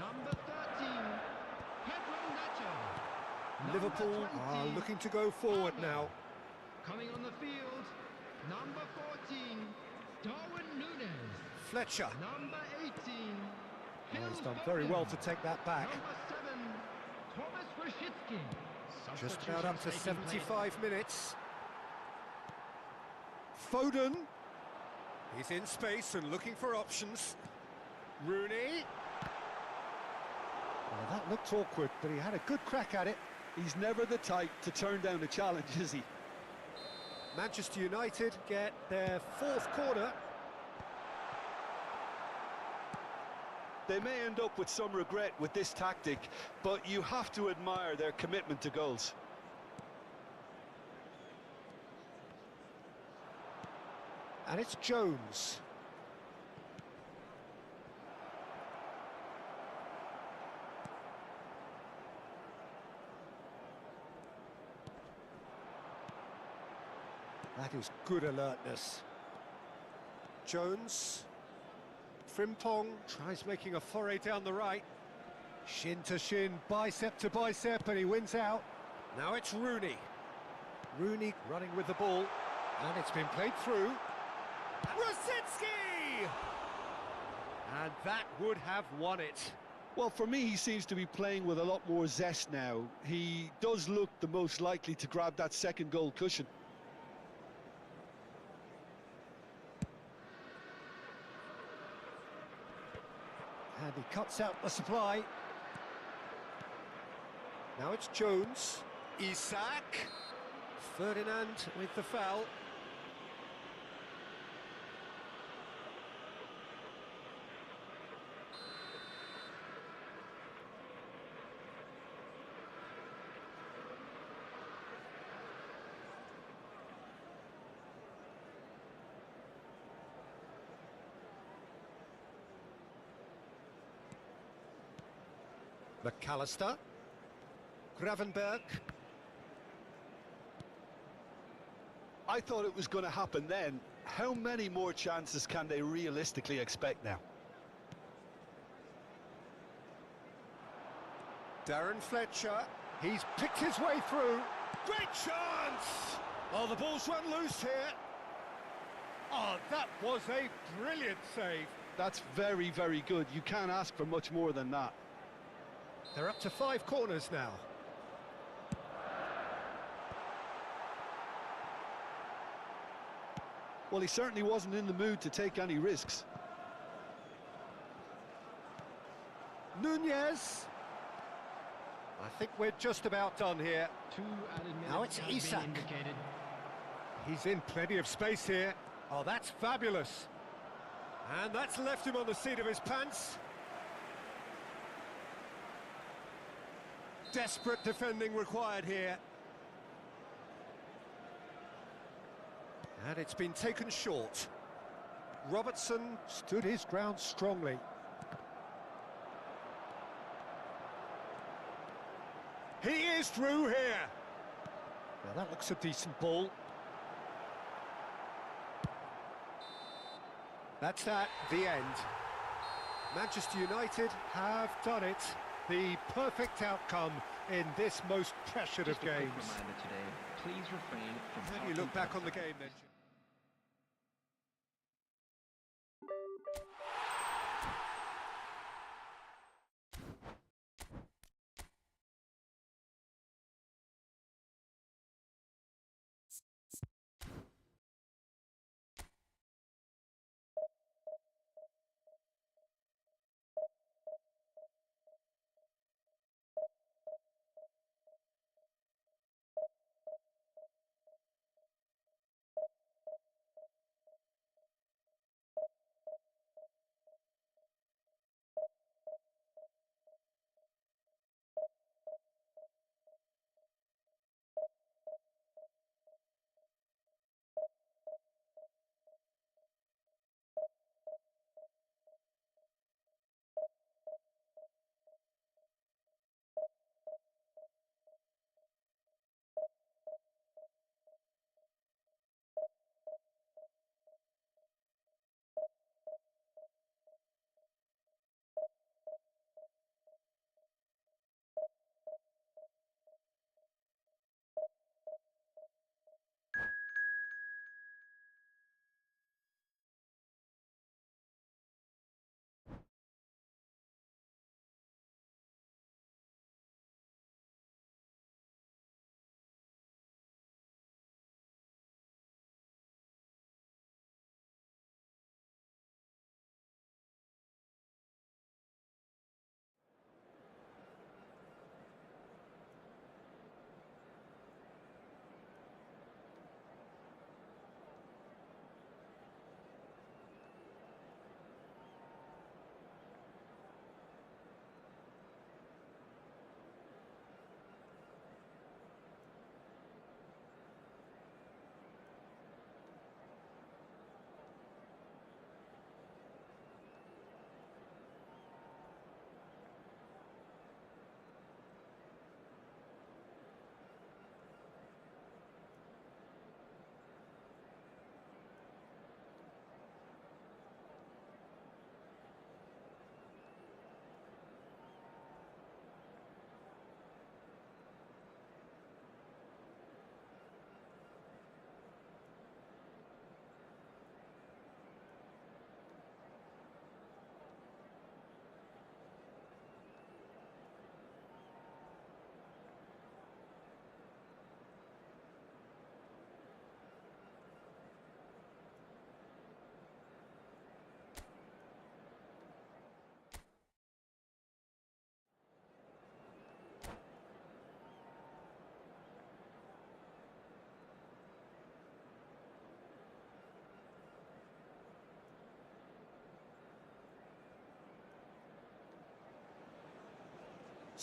Number 13, Pedro Neto. Liverpool are looking to go forward now. Coming on the field, number 14, Darwin Núñez. Fletcher. Number 18, Oh, he's Phil done very Foden. well to take that back. Number 7, Thomas Rashitsky. Just about up to Substitution taking 75 minutes. Foden. He's in space and looking for options. Rooney. Well, that looked awkward, but he had a good crack at it. He's never the type to turn down a challenge, is he? Manchester United get their fourth corner. They may end up with some regret with this tactic, but you have to admire their commitment to goals. And it's Jones. That is good alertness. Jones. Frimpong tries making a foray down the right. Shin to shin, bicep to bicep, and he wins out. Now it's Rooney. Rooney running with the ball. And it's been played through. Rosicki! And that would have won it. Well, for me, he seems to be playing with a lot more zest now. He does look the most likely to grab that second goal cushion. And he cuts out the supply. Now it's Jones. Isak. Ferdinand with the foul. McAllister. Gravenberg. I thought it was going to happen then. How many more chances can they realistically expect now? Darren Fletcher. He's picked his way through. Great chance! Oh, the ball's run loose here. Oh, that was a brilliant save. That's very, very good. You can't ask for much more than that. They're up to 5 corners now. Well, he certainly wasn't in the mood to take any risks. Nunez. I think we're just about done here. 2 added minutes Now it's have been Isak. indicated. He's in plenty of space here. Oh, that's fabulous. And that's left him on the seat of his pants. Desperate defending required here. And it's been taken short. Robertson stood his ground strongly. He is through here. Now that looks a decent ball. That's that, the end. Manchester United have done it. The perfect outcome in this most pressured of Just a quick games. reminder today, please refrain from How do you look back on the game then?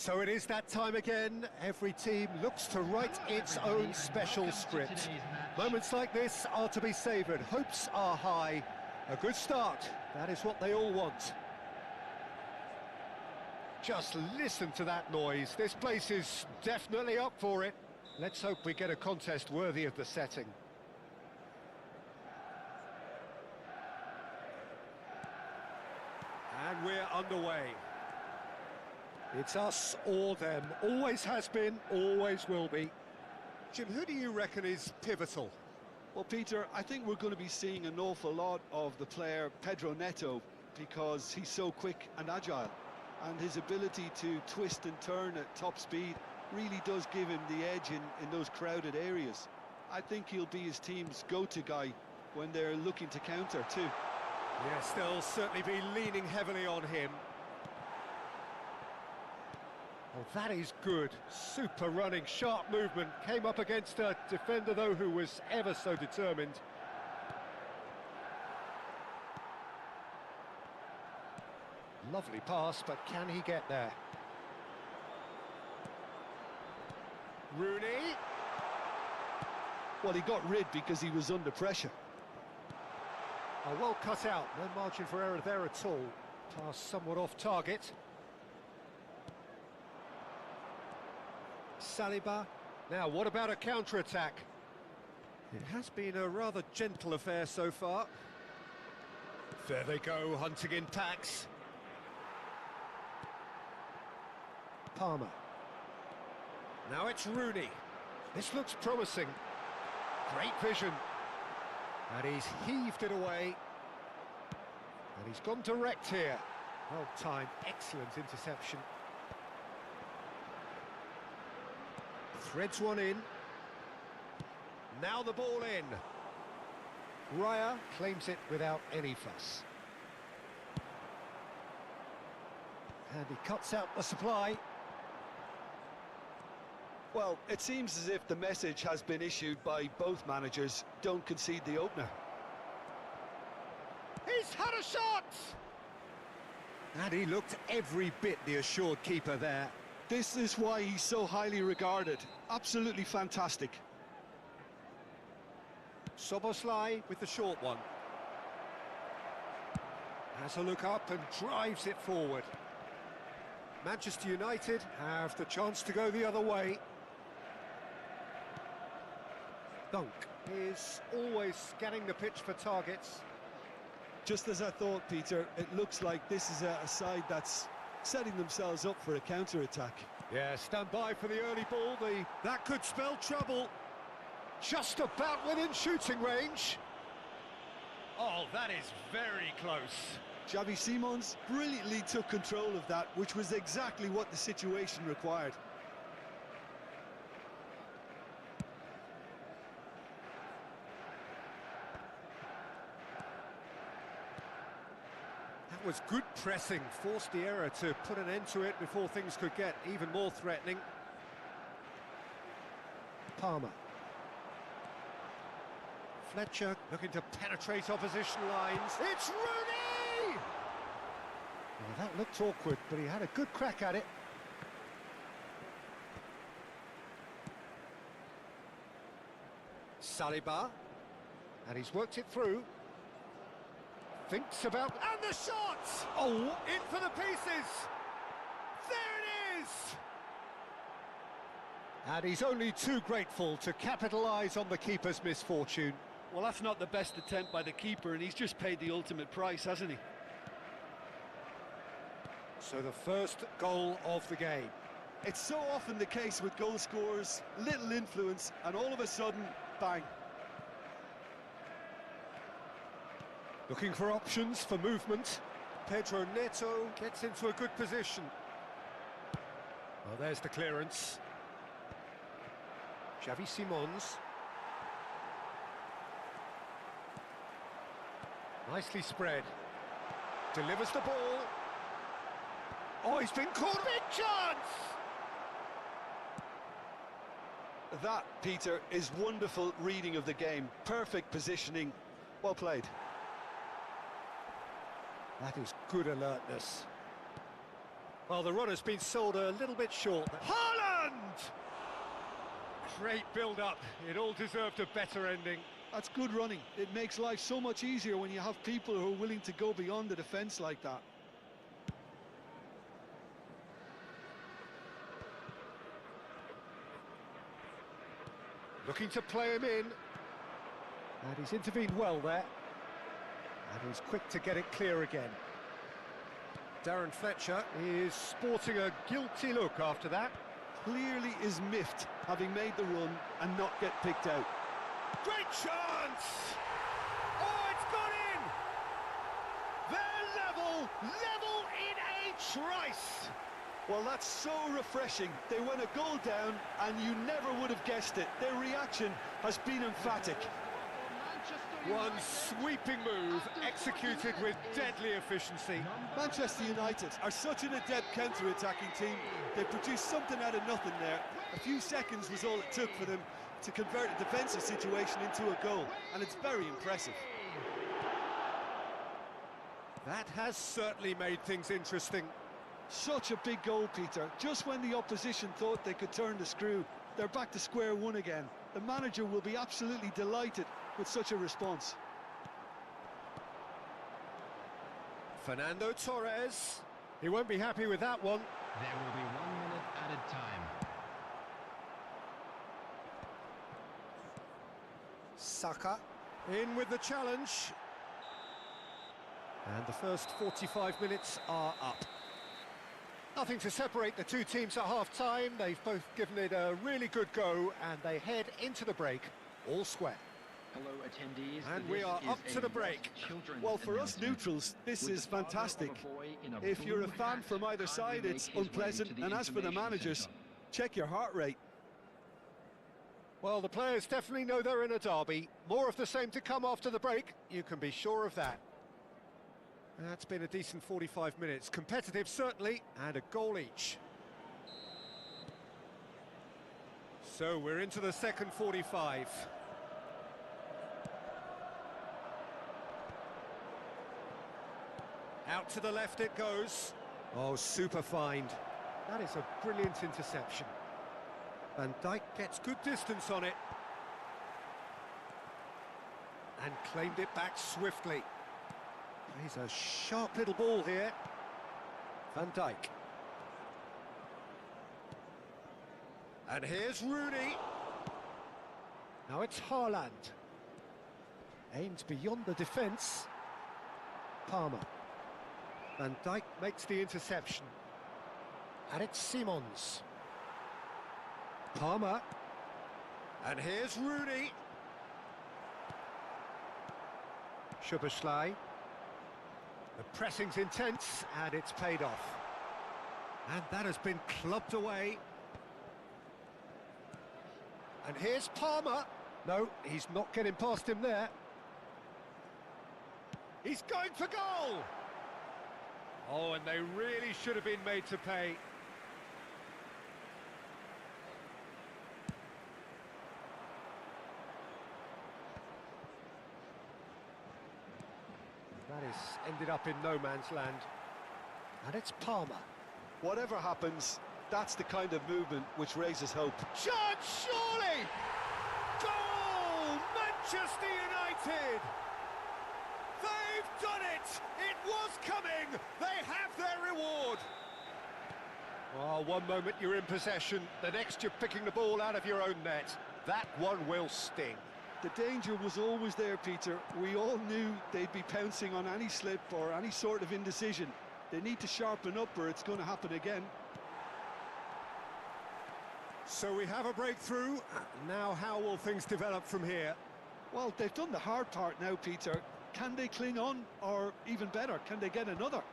So it is that time again. Every team looks to write its own special script. Moments like this are to be savoured. Hopes are high. A good start. That is what they all want. Just listen to that noise. This place is definitely up for it. Let's hope we get a contest worthy of the setting. And we're underway. It's us or them. Always has been, always will be. Jim, who do you reckon is pivotal? Well, Peter, I think we're going to be seeing an awful lot of the player Pedro Neto because he's so quick and agile, and his ability to twist and turn at top speed really does give him the edge in those crowded areas. I think he'll be his team's go-to guy when they're looking to counter too. Yes, they'll certainly be leaning heavily on him. Oh, that is good. Super running, sharp movement. Came up against a defender, though, who was ever so determined. Lovely pass, but can he get there? Rooney. Well, he got rid because he was under pressure. Oh, well cut out. No margin for error there at all. Pass somewhat off target. Saliba. Now, what about a counter-attack? It has been a rather gentle affair so far. There they go, hunting in packs. Palmer. Now it's Rooney. This looks promising. Great vision. And he's heaved it away. And he's gone direct here. Well timed, excellent interception. Threads one in. Now the ball in. Raya claims it without any fuss. And he cuts out the supply. Well, it seems as if the message has been issued by both managers: don't concede the opener. He's had a shot! And he looked every bit the assured keeper there. This is why he's so highly regarded. Absolutely fantastic. Soboslai with the short one. Has a look up and drives it forward. Manchester United have the chance to go the other way. Dunk is always scanning the pitch for targets. Just as I thought, Peter, it looks like this is a side that's setting themselves up for a counter-attack. Yeah, stand by for the early ball. That could spell trouble. Just about within shooting range. Oh, that is very close. Xavi Simons brilliantly took control of that, which was exactly what the situation required. That was good pressing, forced the error to put an end to it before things could get even more threatening. Palmer. Fletcher looking to penetrate opposition lines. It's Rooney! Well, that looked awkward, but he had a good crack at it. Saliba. And he's worked it through. Thinks about... And the shot! Oh, in for the pieces! There it is! And he's only too grateful to capitalise on the keeper's misfortune. Well, that's not the best attempt by the keeper, and he's just paid the ultimate price, hasn't he? So the first goal of the game. It's so often the case with goal scorers, little influence, and all of a sudden, bang. Looking for options for movement. Pedro Neto gets into a good position. Well, there's the clearance. Xavi Simons. Nicely spread. Delivers the ball. Oh, he's been caught. Big chance! That, Peter, is wonderful reading of the game. Perfect positioning. Well played. That is good alertness. Well, the runner's been sold a little bit short. Haaland! Great build-up. It all deserved a better ending. That's good running. It makes life so much easier when you have people who are willing to go beyond the defence like that. Looking to play him in. And he's intervened well there. And he's quick to get it clear again. Darren Fletcher is sporting a guilty look after that. Clearly is miffed, having made the run and not get picked out. Great chance! Oh, it's gone in! They're level in a trice! Well, that's so refreshing. They went a goal down and you never would have guessed it. Their reaction has been emphatic. One sweeping move executed with deadly efficiency. Manchester United are such an adept counter-attacking team. They produced something out of nothing there. A few seconds was all it took for them to convert a defensive situation into a goal, and it's very impressive. That has certainly made things interesting. Such a big goal, Peter. Just when the opposition thought they could turn the screw, they're back to square one again. The manager will be absolutely delighted with such a response. Fernando Torres. He won't be happy with that one. There will be 1 minute added time. Saka in with the challenge. And the first 45 minutes are up. Nothing to separate the two teams at half-time. They've both given it a really good go, and they head into the break all square. Hello, attendees. And we are up to the break. Well, for us neutrals, this is fantastic. If you're a fan from either side, it's unpleasant. And as for the managers, check your heart rate. Well, the players definitely know they're in a derby. More of the same to come after the break, you can be sure of that. That's been a decent 45 minutes. Competitive, certainly, and a goal each. So we're into the second 45. Out to the left it goes. Oh, super find. That is a brilliant interception. Van Dijk gets good distance on it. And claimed it back swiftly. He's a sharp little ball here. Van Dijk. And here's Rooney. Now it's Haaland. Aims beyond the defence. Palmer. Van Dijk makes the interception. And it's Simons. Palmer. And here's Rooney. Szoboszlai. The pressing's intense, and it's paid off. And that has been clubbed away. And here's Palmer. No, he's not getting past him there. He's going for goal! Oh, and they really should have been made to pay. That is ended up in no man's land. And it's Palmer. Whatever happens, that's the kind of movement which raises hope. Chance, surely! Goal! Manchester United! They've done it! It was coming! They have their reward! Oh, one moment you're in possession, the next you're picking the ball out of your own net. That one will sting. The danger was always there, Peter. We all knew they'd be pouncing on any slip or any sort of indecision. They need to sharpen up or it's going to happen again. So we have a breakthrough. Now how will things develop from here? Well, they've done the hard part now, Peter. Can they cling on? Or even better, can they get another?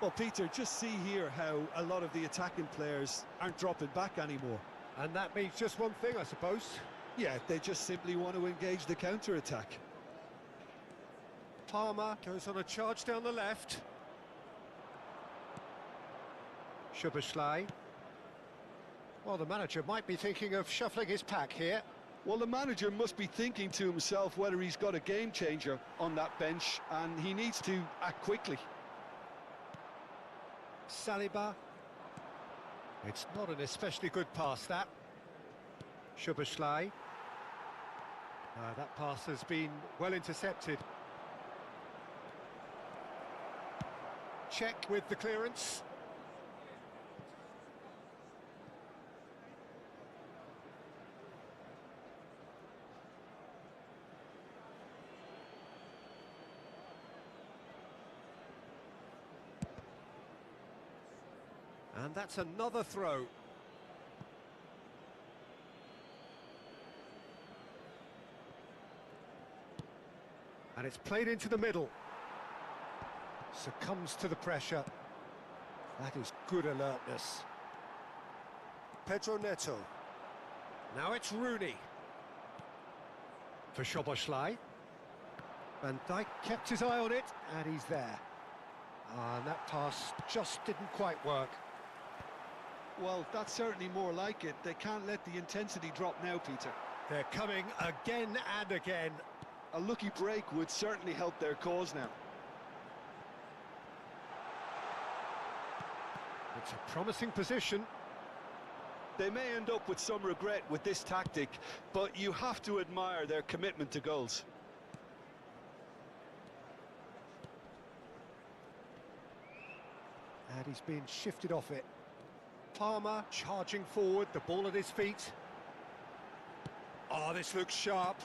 Well, Peter, just see here how a lot of the attacking players aren't dropping back anymore. And that means just one thing, I suppose. Yeah, they just simply want to engage the counter-attack. Palmer goes on a charge down the left. Szoboszlai. Well, the manager might be thinking of shuffling his pack here. Well, the manager must be thinking to himself whether he's got a game-changer on that bench, and he needs to act quickly. Saliba. It's not an especially good pass, that. Szoboszlai. That pass has been well intercepted. Check with the clearance. And that's another throw. And it's played into the middle. Succumbs to the pressure. That is good alertness. Pedro Neto. Now it's Rooney. For Szoboszlai. Van Dijk kept his eye on it, and he's there. And that pass just didn't quite work. Well, that's certainly more like it. They can't let the intensity drop now, Peter. They're coming again and again. A lucky break would certainly help their cause now. It's a promising position. They may end up with some regret with this tactic, but you have to admire their commitment to goals. And he's being shifted off it. Palmer charging forward, the ball at his feet. Oh, this looks sharp.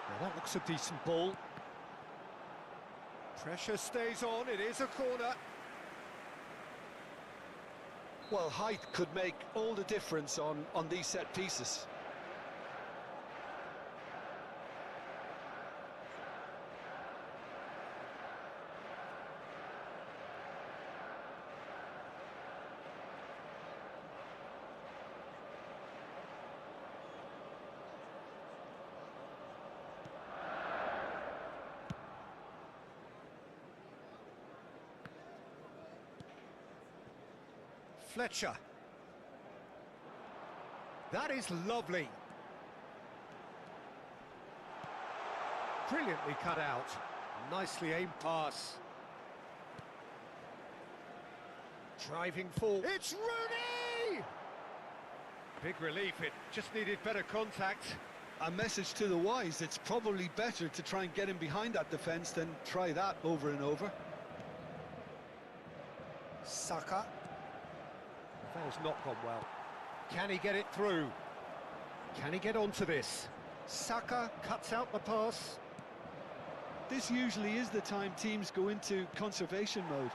Now that looks a decent ball. Pressure stays on, it is a corner. Well, height could make all the difference on these set pieces. Fletcher. That is lovely. Brilliantly cut out. Nicely aimed pass. Driving forward. It's Rooney! Big relief, it just needed better contact. A message to the wise, it's probably better to try and get him behind that defence than try that over and over. Saka. That has not gone well. Can he get it through? Can he get onto this? Saka cuts out the pass. This usually is the time teams go into conservation mode.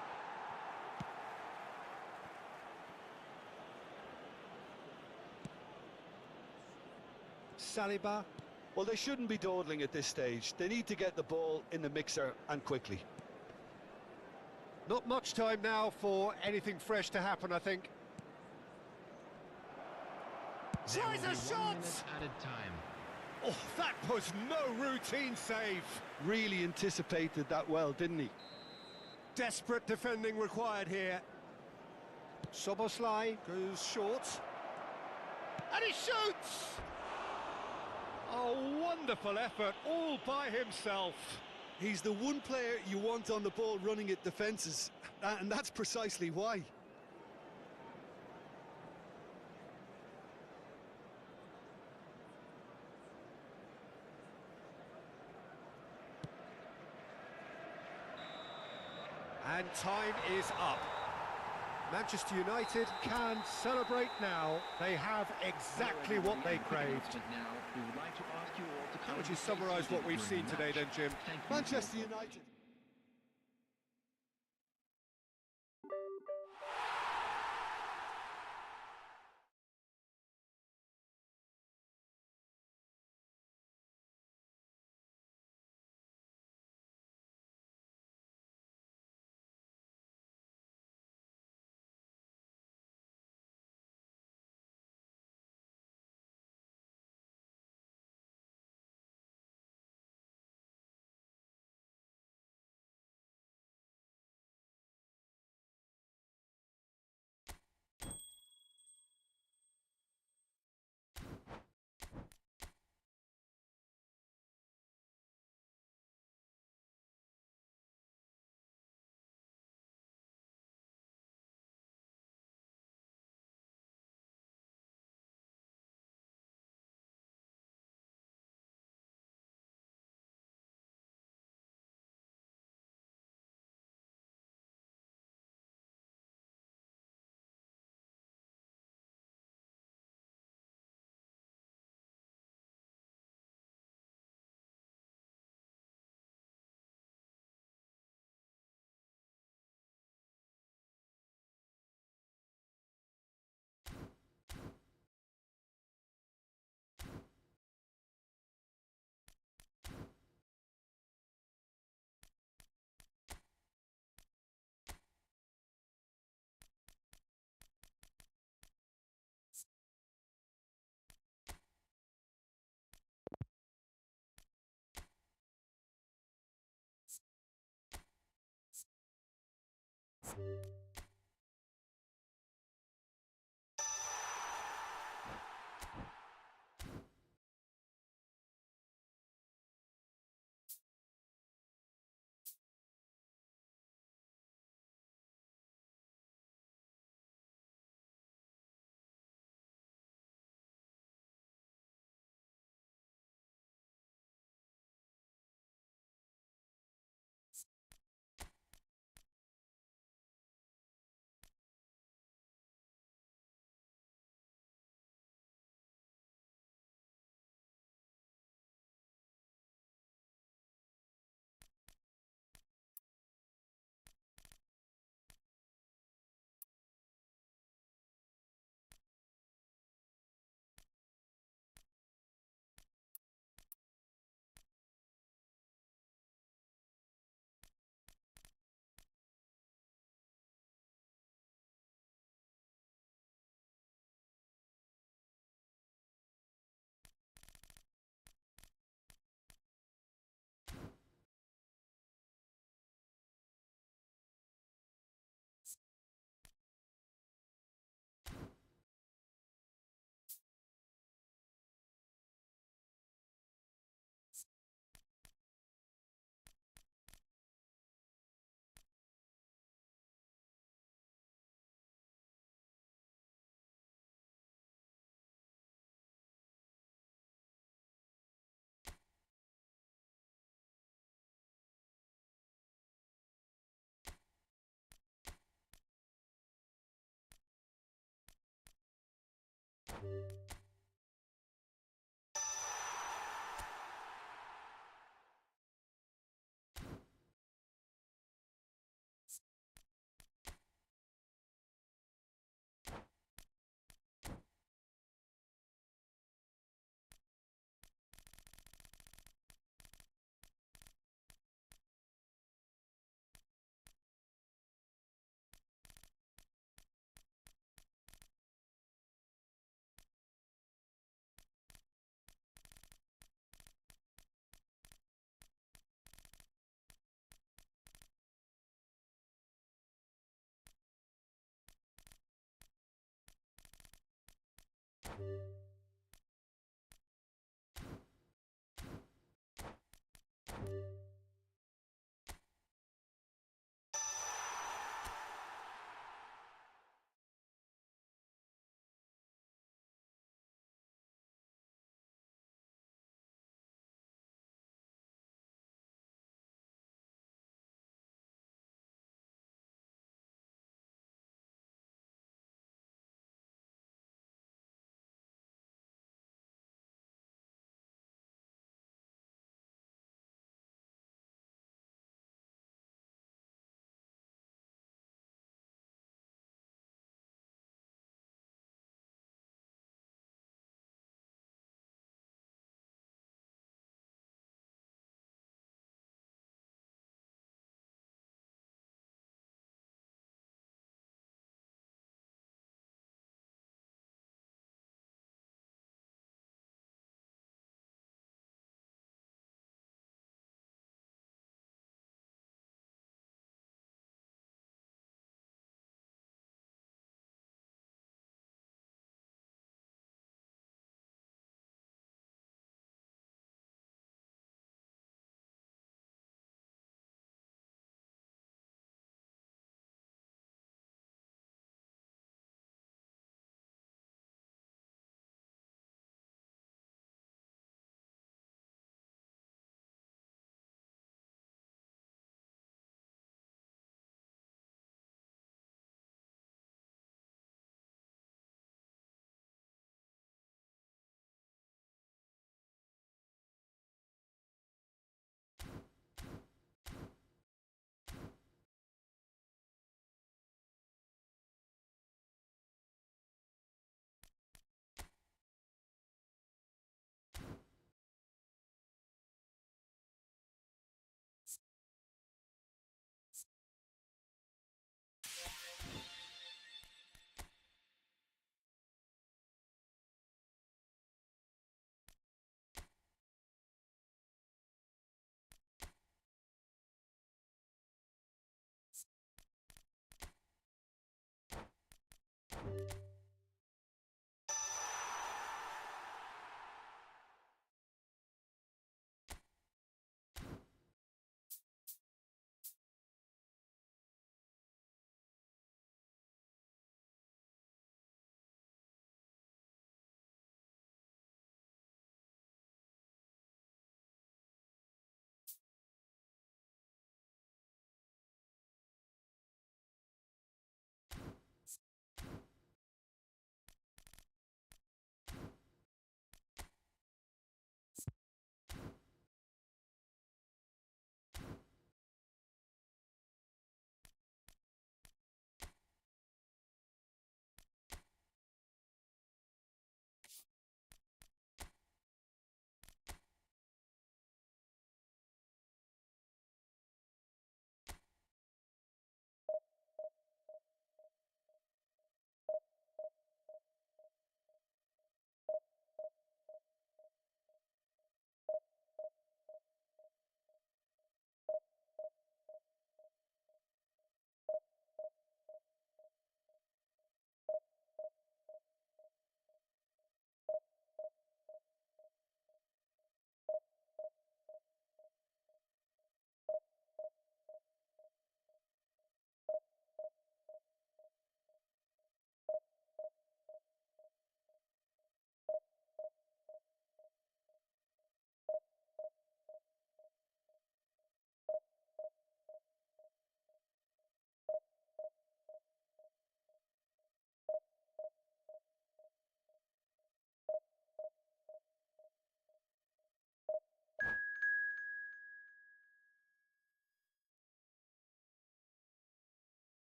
Saliba. Well, they shouldn't be dawdling at this stage. They need to get the ball in the mixer and quickly. Not much time now for anything fresh to happen, I think. There will Tries be a 1 shot! minute added time. Oh, that was no routine save. Really anticipated that well, didn't he? Desperate defending required here. Szoboszlai goes short. And he shoots! A wonderful effort, all by himself. He's the one player you want on the ball running at defences, and that's precisely why. And time is up. Manchester United can celebrate now. They have exactly what they craved. Now, we would like to ask you all to How come would you and summarise what we've seen today then, Jim? Thank you. Manchester United.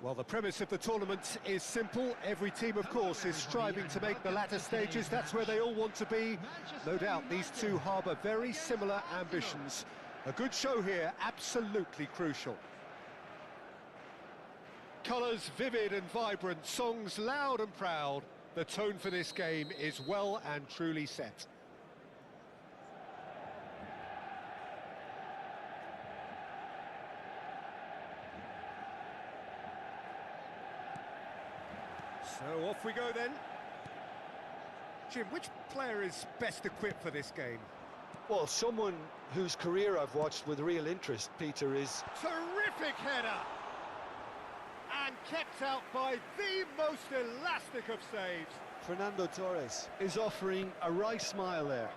Well, the premise of the tournament is simple. Every team, of course, is striving to make the latter stages. That's where they all want to be. No doubt these two harbour very similar ambitions. A good show here, absolutely crucial. Colours vivid and vibrant, songs loud and proud. The tone for this game is well and truly set. So off we go then. Jim, which player is best equipped for this game? Well, someone whose career I've watched with real interest, Peter, is... Terrific header! And kept out by the most elastic of saves. Fernando Torres is offering a wry smile there.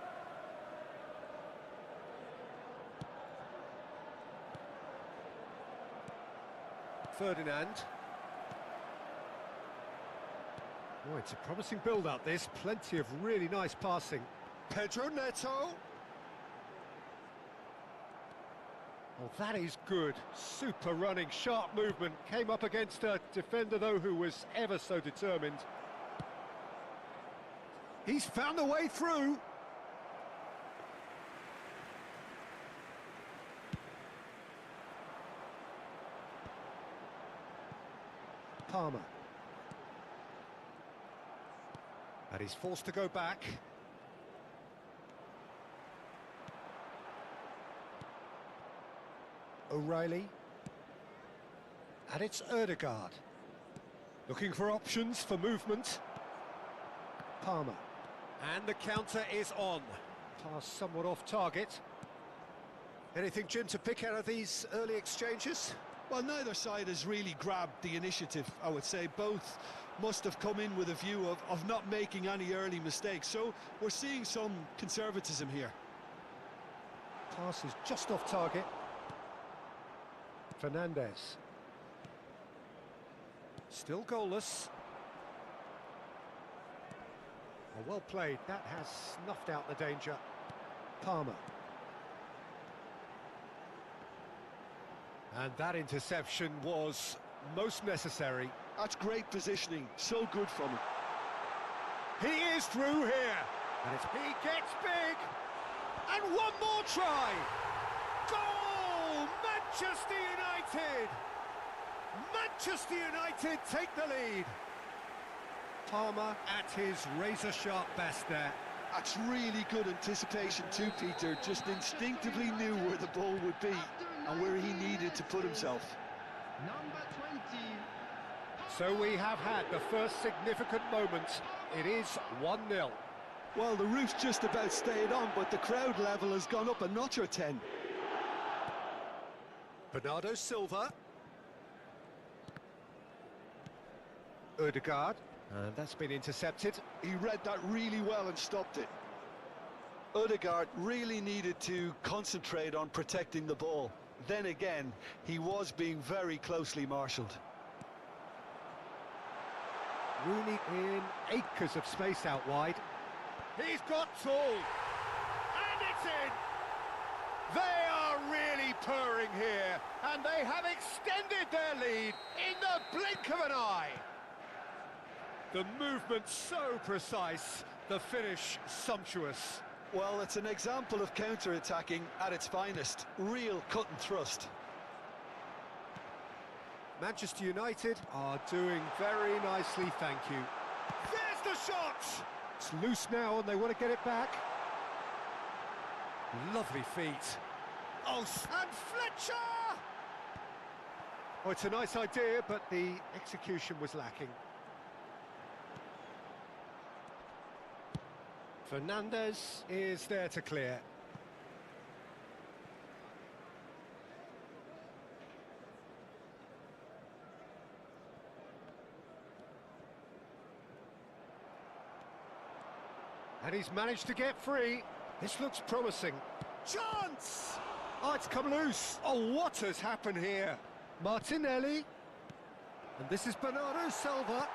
Ferdinand. Oh, it's a promising build-up, this. Plenty of really nice passing. Pedro Neto. Oh, that is good. Super running, sharp movement. Came up against a defender, though, who was ever so determined. He's found a way through. Palmer. And he's forced to go back. O'Reilly. And it's Ødegaard. Looking for options for movement. Palmer. And the counter is on. Pass somewhat off target. Anything, Jim, to pick out of these early exchanges? Well, neither side has really grabbed the initiative, I would say. Both must have come in with a view of not making any early mistakes. So we're seeing some conservatism here. Pass is just off target. Fernandez. Still goalless. Oh, well played. That has snuffed out the danger. Palmer. And that interception was most necessary. That's great positioning. So good from him. He is through here. And he gets big. And one more try. Goal! Manchester United! Manchester United take the lead. Palmer at his razor-sharp best there. That's really good anticipation too, Peter. Just instinctively knew where the ball would be and where he needed to put himself. Number 20. So we have had the first significant moment. It is 1-0. Well, the roof's just about stayed on, but the crowd level has gone up a notch or 10. Bernardo Silva. Ødegaard. And that's been intercepted. He read that really well and stopped it. Ødegaard really needed to concentrate on protecting the ball. Then again, he was being very closely marshalled. Rooney in acres of space out wide. He's got tall. And it's in. They are really purring here. And they have extended their lead in the blink of an eye. The movement so precise, the finish sumptuous. Well, it's an example of counter-attacking at its finest. Real cut and thrust. Manchester United are doing very nicely, thank you. There's the shot! It's loose now and they want to get it back. Lovely feet. Oh, and Fletcher! Oh, it's a nice idea, but the execution was lacking. Fernandez is there to clear. And he's managed to get free. This looks promising. Chance! Oh, it's come loose. Oh, what has happened here? Martinelli. And this is Bernardo Silva.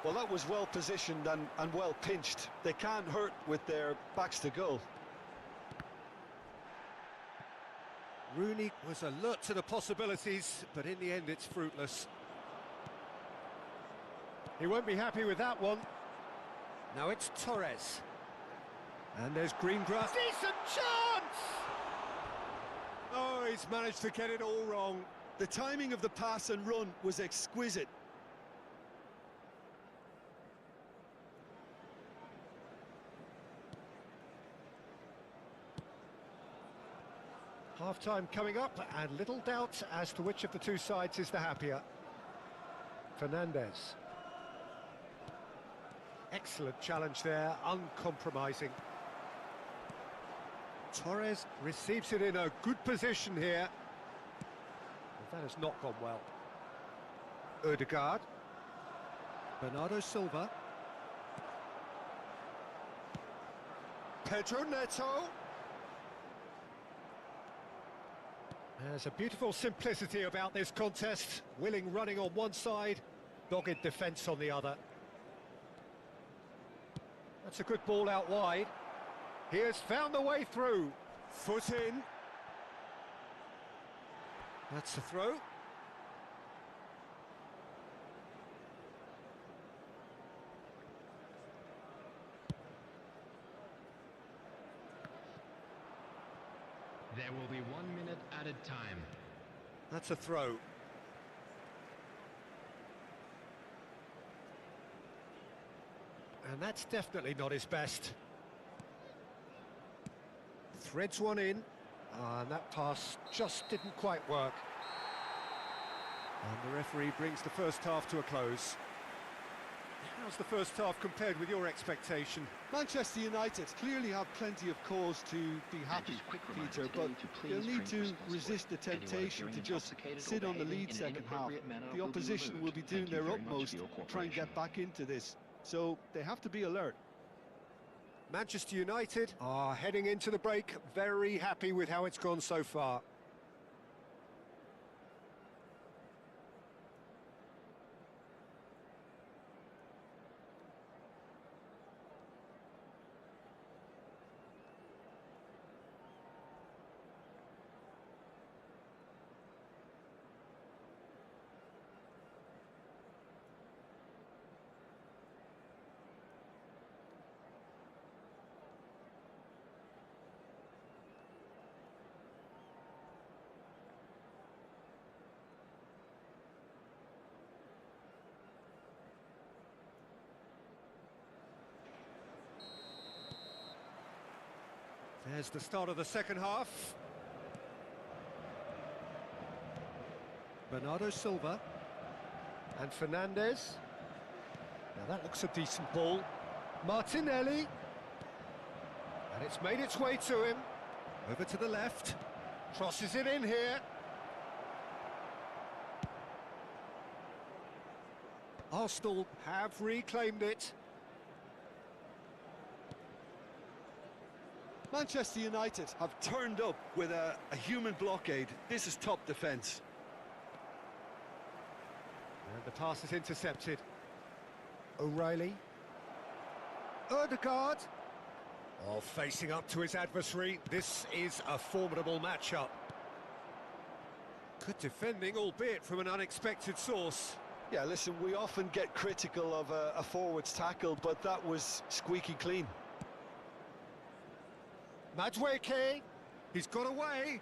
Well, that was well positioned and well pinched. They can't hurt with their backs to goal. Rooney was alert to the possibilities, but in the end it's fruitless. He won't be happy with that one. Now it's Torres. And there's green grass. Decent chance! Oh, he's managed to get it all wrong. The timing of the pass and run was exquisite. Half-time coming up, and little doubt as to which of the two sides is the happier. Fernandez. Excellent challenge there, uncompromising. Torres receives it in a good position here. Well, that has not gone well. Ødegaard. Bernardo Silva. Pedro Neto. There's a beautiful simplicity about this contest. Willing running on one side, dogged defence on the other. That's a good ball out wide. He has found the way through. Foot in. That's a throw. There will be 1 minute added time. That's a throw. And that's definitely not his best. Threads one in, and that pass just didn't quite work. And the referee brings the first half to a close. How's the first half compared with your expectation? Manchester United clearly have plenty of cause to be happy, Peter, but they'll need to resist the temptation to just sit on the lead second half. The opposition will be doing their utmost to try and get back into this, so they have to be alert. Manchester United are heading into the break very happy with how it's gone so far. There's the start of the second half. Bernardo Silva and Fernandez. Now that looks a decent ball. Martinelli. And it's made its way to him. Over to the left. Crosses it in here. Arsenal have reclaimed it. Manchester United have turned up with a human blockade. This is top defence. And the pass is intercepted. O'Reilly. Ødegaard. Oh, facing up to his adversary. This is a formidable matchup. Good defending, albeit from an unexpected source. Yeah, listen, we often get critical of a forward's tackle, but that was squeaky clean. Madueke, he's got away.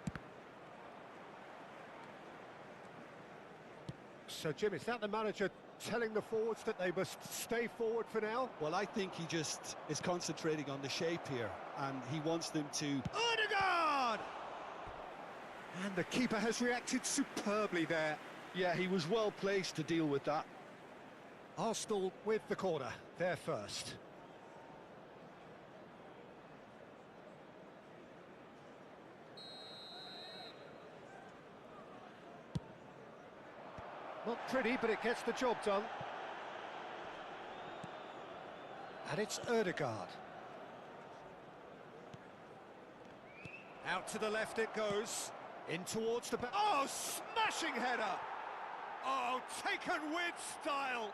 So, Jim, is that the manager telling the forwards that they must stay forward for now? Well, I think he just is concentrating on the shape here, and he wants them to... Odegaard! And the keeper has reacted superbly there. Yeah, he was well placed to deal with that. Arsenal with the corner, they're first. Not pretty, but it gets the job done. And it's Odegaard. Out to the left it goes. In towards the back. Oh, smashing header! Oh, taken with style!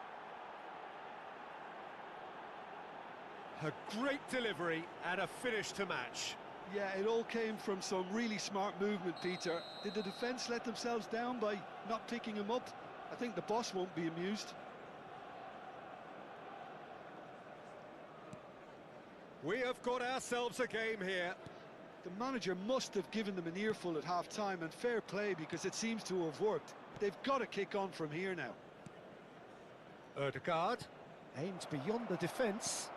A great delivery and a finish to match. Yeah, it all came from some really smart movement, Peter. Did the defence let themselves down by not picking him up? I think the boss won't be amused. We have got ourselves a game here. The manager must have given them an earful at half-time, and fair play because it seems to have worked. They've got to kick on from here now. Odegaard aims beyond the defence.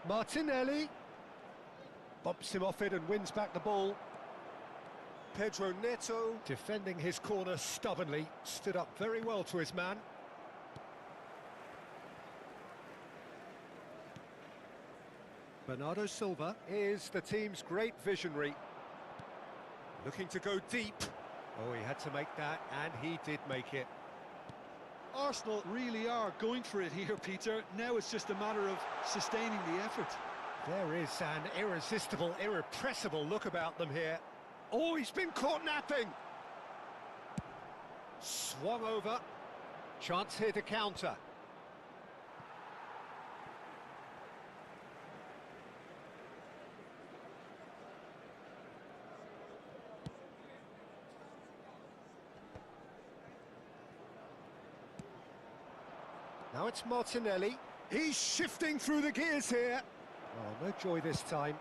Martinelli bumps him off it and wins back the ball. Pedro Neto, defending his corner stubbornly, stood up very well to his man. Bernardo Silva is the team's great visionary. Looking to go deep. Oh, he had to make that, and he did make it. Arsenal really are going for it here, Peter. Now it's just a matter of sustaining the effort. There is an irresistible, irrepressible look about them here. Oh, he's been caught napping. Swung over. Chance here to counter. Now it's Martinelli. He's shifting through the gears here. Oh, no joy this time.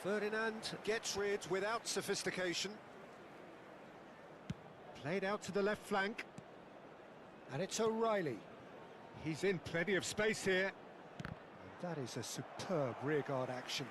Ferdinand gets rid without sophistication. Played out to the left flank. And it's O'Reilly. He's in plenty of space here. And that is a superb rearguard action.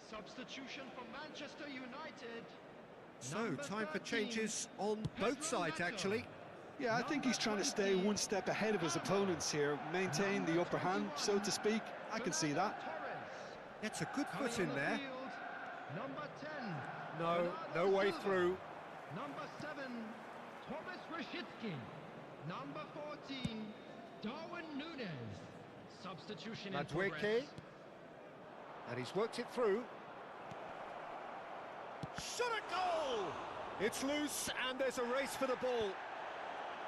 Substitution for Manchester United. So, time for changes on both sides, actually. Yeah, I think he's trying to stay one step ahead of his opponents here, maintain the upper hand, so to speak. I can see that. It's a good foot in there. Number 10. No way through. Number 7, Thomas Rashitsky. Number 14, Darwin Núñez. Substitution in progress. Madwicke. And he's worked it through. Shot a goal! It's loose and there's a race for the ball.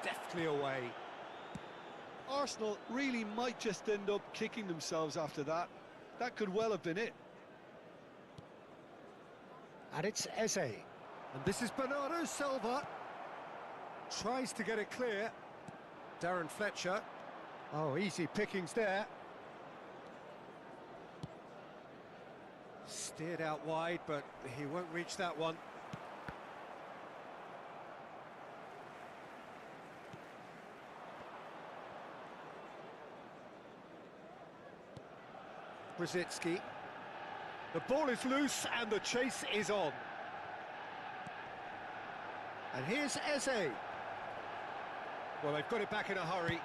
Deftly away. Arsenal really might just end up kicking themselves after that. That could well have been it. And it's Eze. And this is Bernardo Silva. Tries to get it clear. Darren Fletcher. Oh, easy pickings there. Steered out wide, but he won't reach that one. Brzezinski. The ball is loose and the chase is on. And here's Eze. Well, they've got it back in a hurry.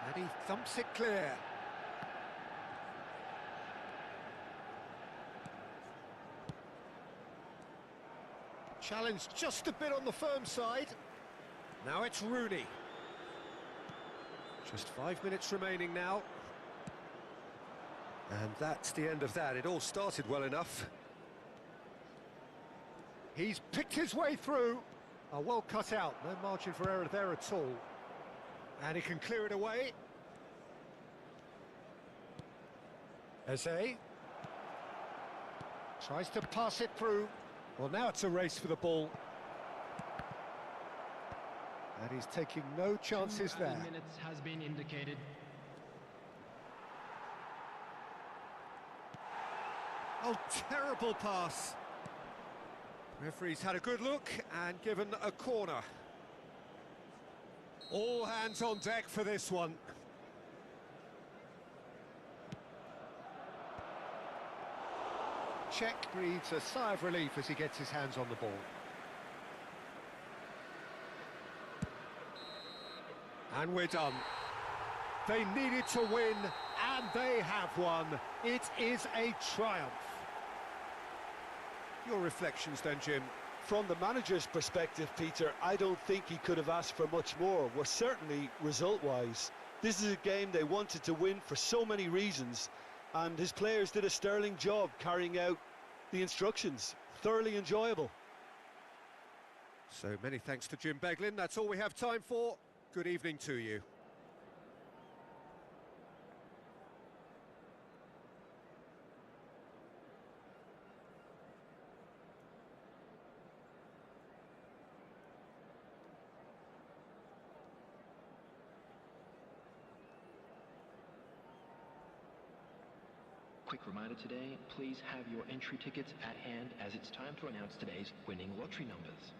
And he thumps it clear. Challenge just a bit on the firm side. Now it's Rooney. Just 5 minutes remaining now. And that's the end of that. It all started well enough. He's picked his way through. Oh, well cut out. No margin for error there at all. And he can clear it away. Eze. Tries to pass it through. Well, now it's a race for the ball. And he's taking no chances 2 there. minutes has been indicated. Oh, terrible pass. Referee's had a good look and given a corner. All hands on deck for this one. Czech breathes a sigh of relief as he gets his hands on the ball. And we're done. They needed to win, and they have won. It is a triumph. Your reflections then, Jim? From the manager's perspective, Peter, I don't think he could have asked for much more. Well, certainly result-wise. This is a game they wanted to win for so many reasons, and his players did a sterling job carrying out the instructions. Thoroughly enjoyable. So many thanks to Jim Beglin. That's all we have time for. Good evening to you. Quick reminder today, please have your entry tickets at hand as it's time to announce today's winning lottery numbers.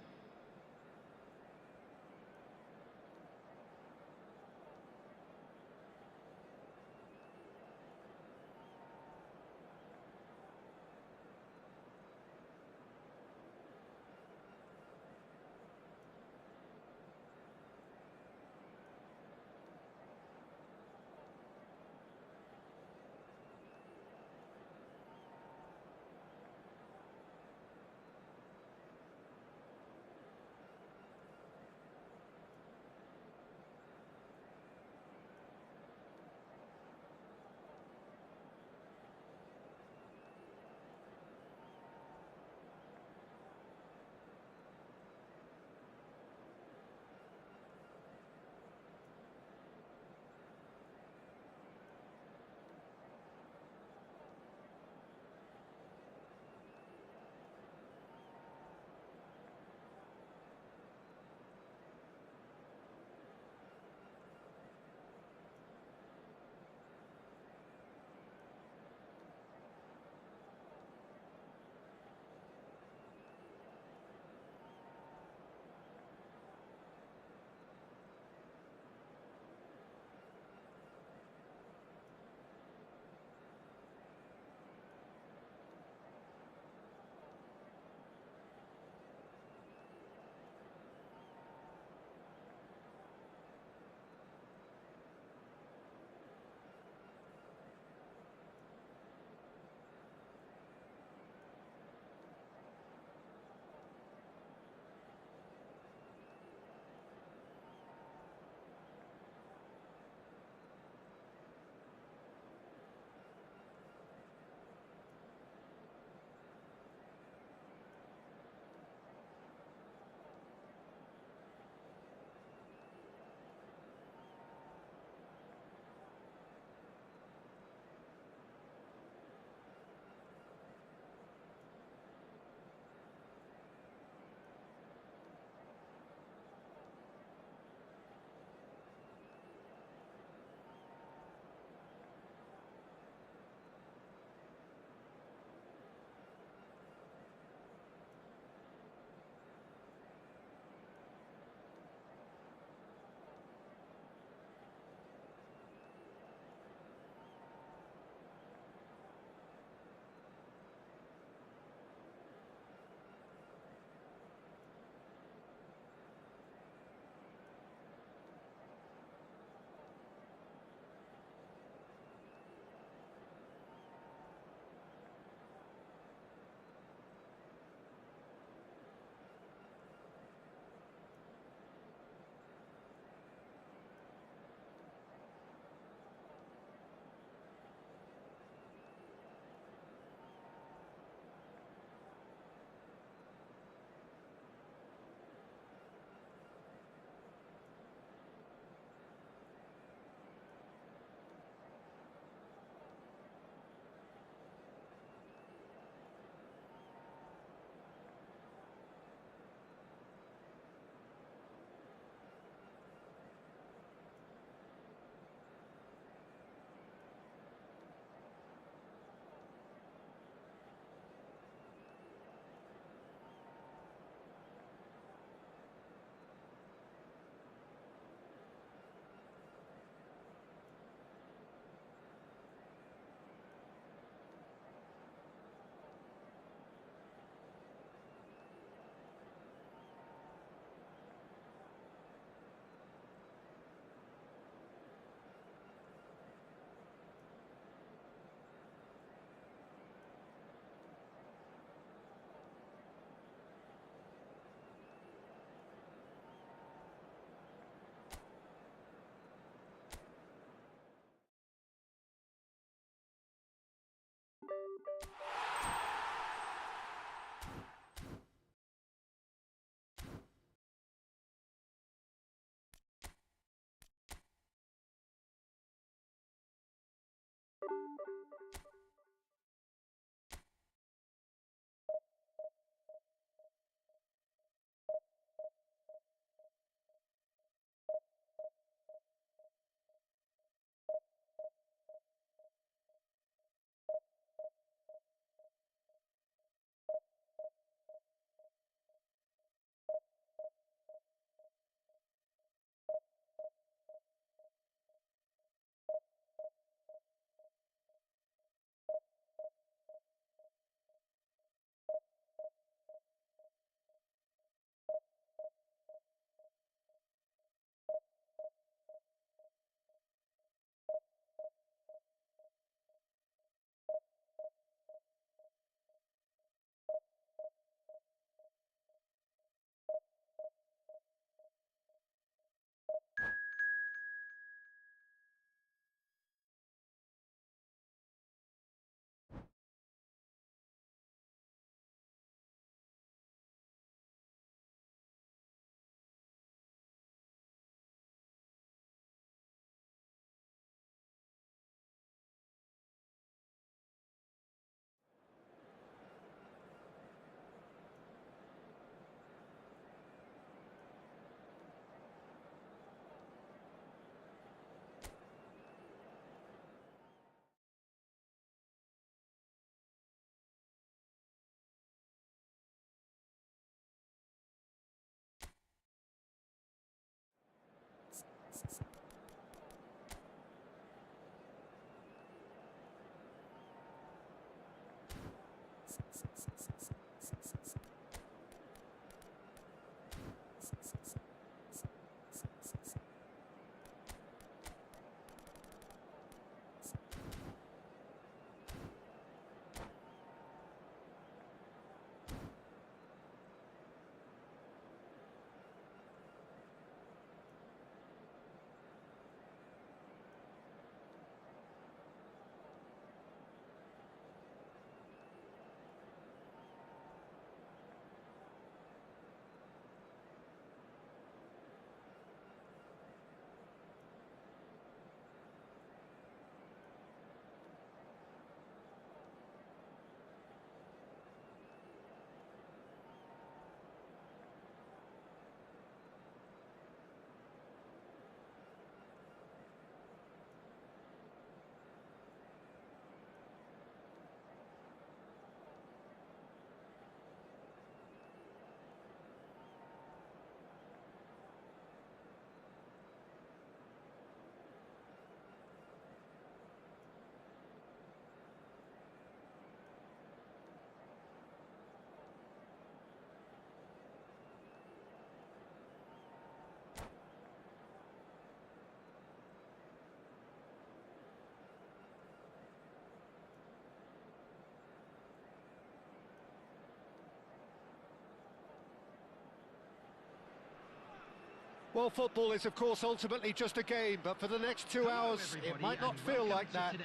Well, football is, of course, ultimately just a game, but for the next 2 hours, it might not feel like that.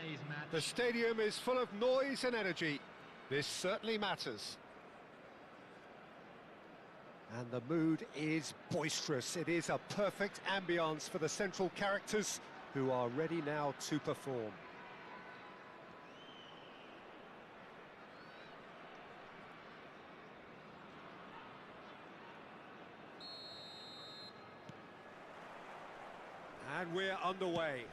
The stadium is full of noise and energy. This certainly matters. And the mood is boisterous. It is a perfect ambience for the central characters who are ready now to perform. And we're underway.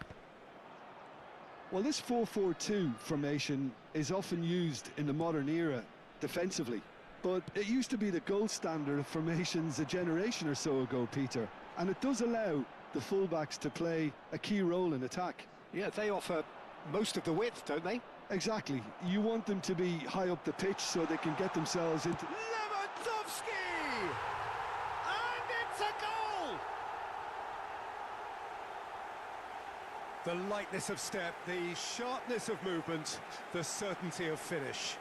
Well, this 4-4-2 formation is often used in the modern era defensively, but it used to be the gold standard of formations a generation or so ago, Peter, and it does allow the fullbacks to play a key role in attack. Yeah, they offer most of the width, don't they? Exactly. You want them to be high up the pitch so they can get themselves into... Lewandowski! And it's a goal! The lightness of step, the sharpness of movement, the certainty of finish.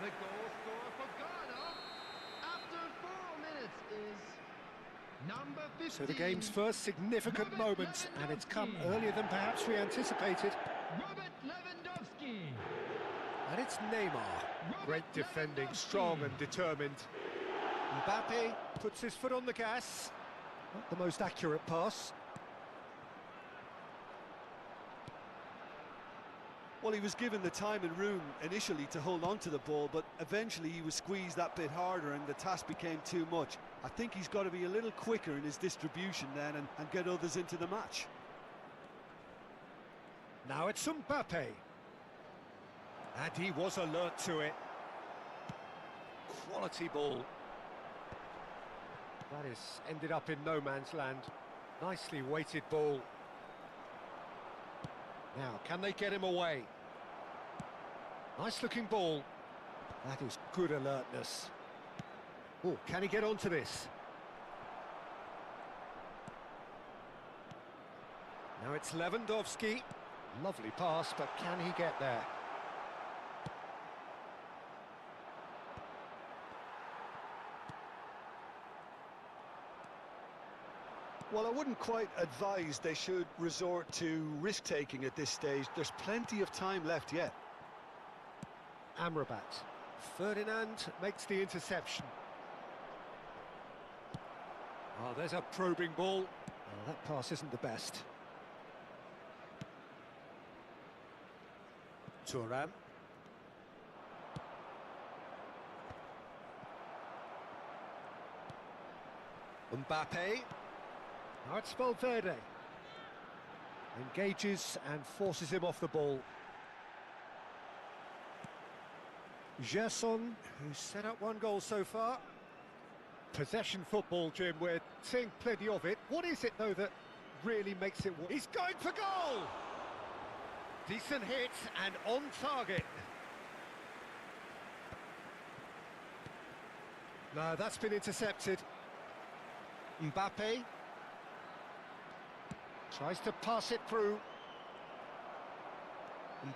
The goal scorer for Ghana after 4 minutes is number 15. So the game's first significant moment, and it's come earlier than perhaps we anticipated. Robert Lewandowski. And it's Neymar. Great defending, strong and determined. Mbappe puts his foot on the gas. Not the most accurate pass. Well, he was given the time and room initially to hold on to the ball, but eventually he was squeezed that bit harder and the task became too much. I think he's got to be a little quicker in his distribution then and get others into the match. Now it's Mbappe. And he was alert to it. Quality ball. That is ended up in no man's land. Nicely weighted ball. Now, can they get him away? Nice looking ball. That is good alertness. Oh, can he get onto this? Now it's Lewandowski. Lovely pass, but can he get there? Well, I wouldn't quite advise they should resort to risk-taking at this stage. There's plenty of time left yet. Amrabat. Ferdinand makes the interception. Oh, there's a probing ball. Oh, that pass isn't the best. Thuram. Mbappe. Now it's Valverde. Engages and forces him off the ball. Gerson, who's set up one goal so far. Possession football, Jim, we're seeing plenty of it. What is it, though, that really makes it work? He's going for goal! Decent hit and on target. No, that's been intercepted. Mbappe tries to pass it through.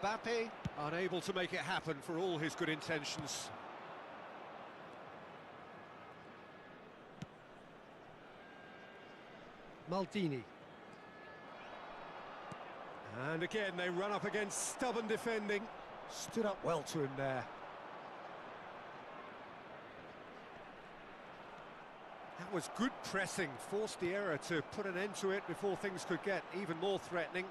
Mbappe unable to make it happen for all his good intentions. Maldini. And again they run up against stubborn defending. Stood up well to him there. That was good pressing, forced the error to put an end to it before things could get even more threatening.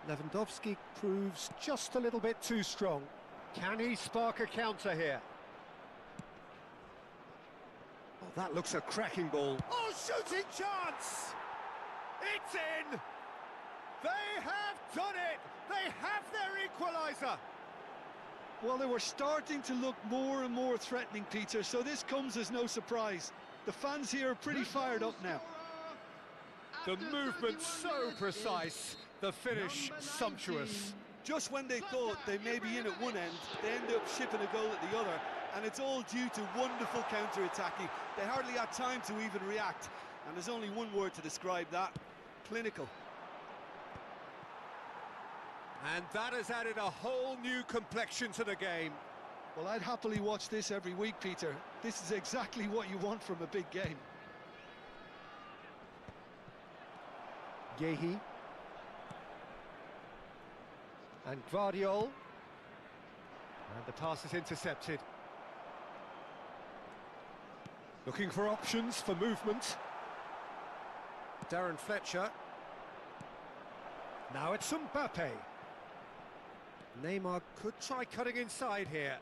Lewandowski proves just a little bit too strong. Can he spark a counter here? Oh, that looks a cracking ball. Oh, shooting chance! It's in! They have done it! They have their equaliser! Well, they were starting to look more and more threatening, Peter, so this comes as no surprise. The fans here are pretty fired up now. The movement so precise, the finish sumptuous. Just when they thought they may be in at one end, they end up shipping a goal at the other, and it's all due to wonderful counter-attacking. They hardly had time to even react, and there's only one word to describe that: clinical. And that has added a whole new complexion to the game. Well, I'd happily watch this every week, Peter. This is exactly what you want from a big game. Yehi. And Guardiol. And the pass is intercepted. Looking for options for movement. Darren Fletcher. Now it's Mbappe. Neymar could try cutting inside here.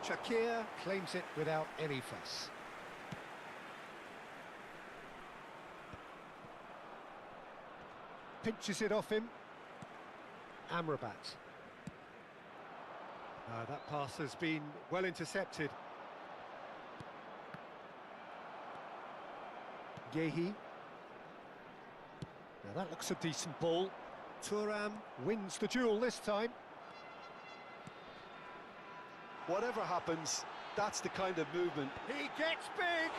Shakir claims it without any fuss. Pinches it off him. Amrabat. That pass has been well intercepted. Yehi. Now that looks a decent ball. Thuram wins the duel this time. Whatever happens, that's the kind of movement. He gets big!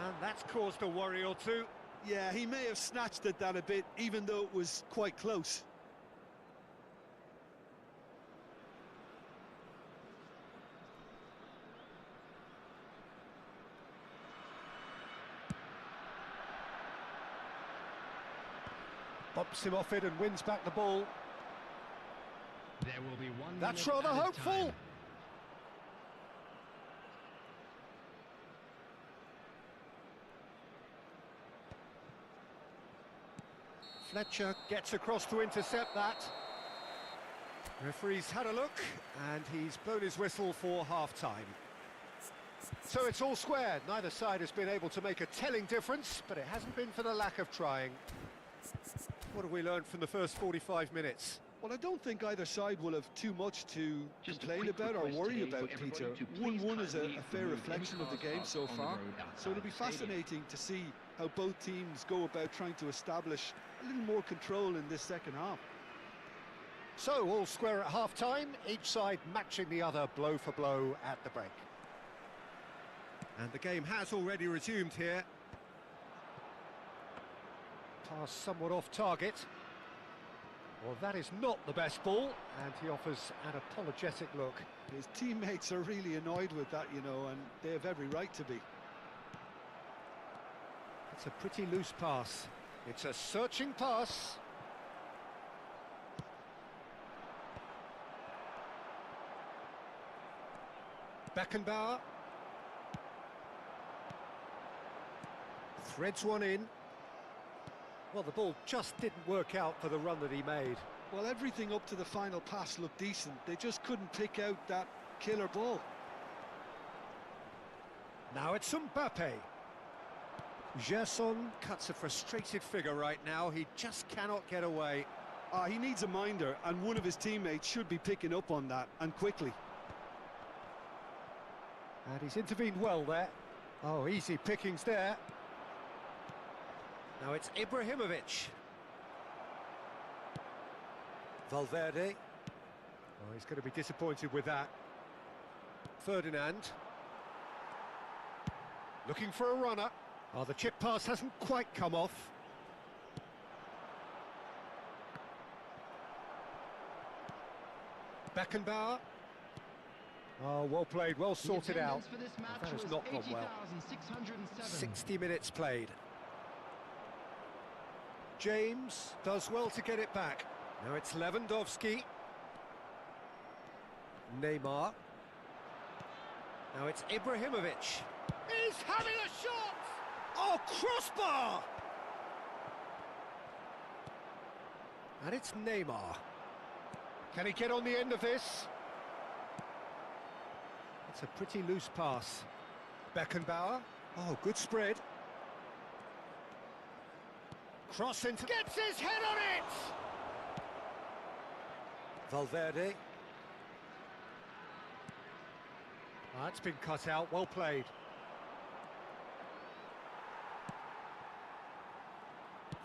And that's caused a worry or two. Yeah, he may have snatched at that a bit, even though it was quite close. Bumps him off it and wins back the ball. There will be 1 That's minute rather added hopeful. time. Fletcher gets across to intercept that. Referee's had a look and he's blown his whistle for half-time. So it's all square. Neither side has been able to make a telling difference, but it hasn't been for the lack of trying. What have we learned from the first 45 minutes? Well, I don't think either side will have too much to Just a complain quick about or request worry today for about, everybody Peter. to please 1-1 is a kindly fair remove reflection any of the cars game so parked on far, the road outside so it'll be the stadium. fascinating to see how both teams go about trying to establish a little more control in this second half. So all square at half-time, each side matching the other blow for blow at the break. And the game has already resumed here. Pass somewhat off target. Well, that is not the best ball, and he offers an apologetic look. His teammates are really annoyed with that, you know, and they have every right to be. It's a pretty loose pass. It's a searching pass. Beckenbauer. Threads one in. Well, the ball just didn't work out for the run that he made. Well, everything up to the final pass looked decent. They just couldn't pick out that killer ball. Now it's Mbappe. Gerson cuts a frustrated figure right now. He just cannot get away. He needs a minder, and one of his teammates should be picking up on that, and quickly. And he's intervened well there. Oh, easy pickings there. Now it's Ibrahimovic. Valverde. Oh, he's going to be disappointed with that. Ferdinand. Looking for a runner. Oh, the chip pass hasn't quite come off. Beckenbauer. Oh, well played, well sorted out. For this match That has was not gone well. 80,607. 60 minutes played. James does well to get it back. Now it's Lewandowski. Neymar. Now it's Ibrahimovic. He's having a shot! Oh, crossbar! And it's Neymar. Can he get on the end of this? It's a pretty loose pass. Beckenbauer. Oh, good spread. Cross into... Gets his head on it! Valverde. Ah, it's been cut out, well played.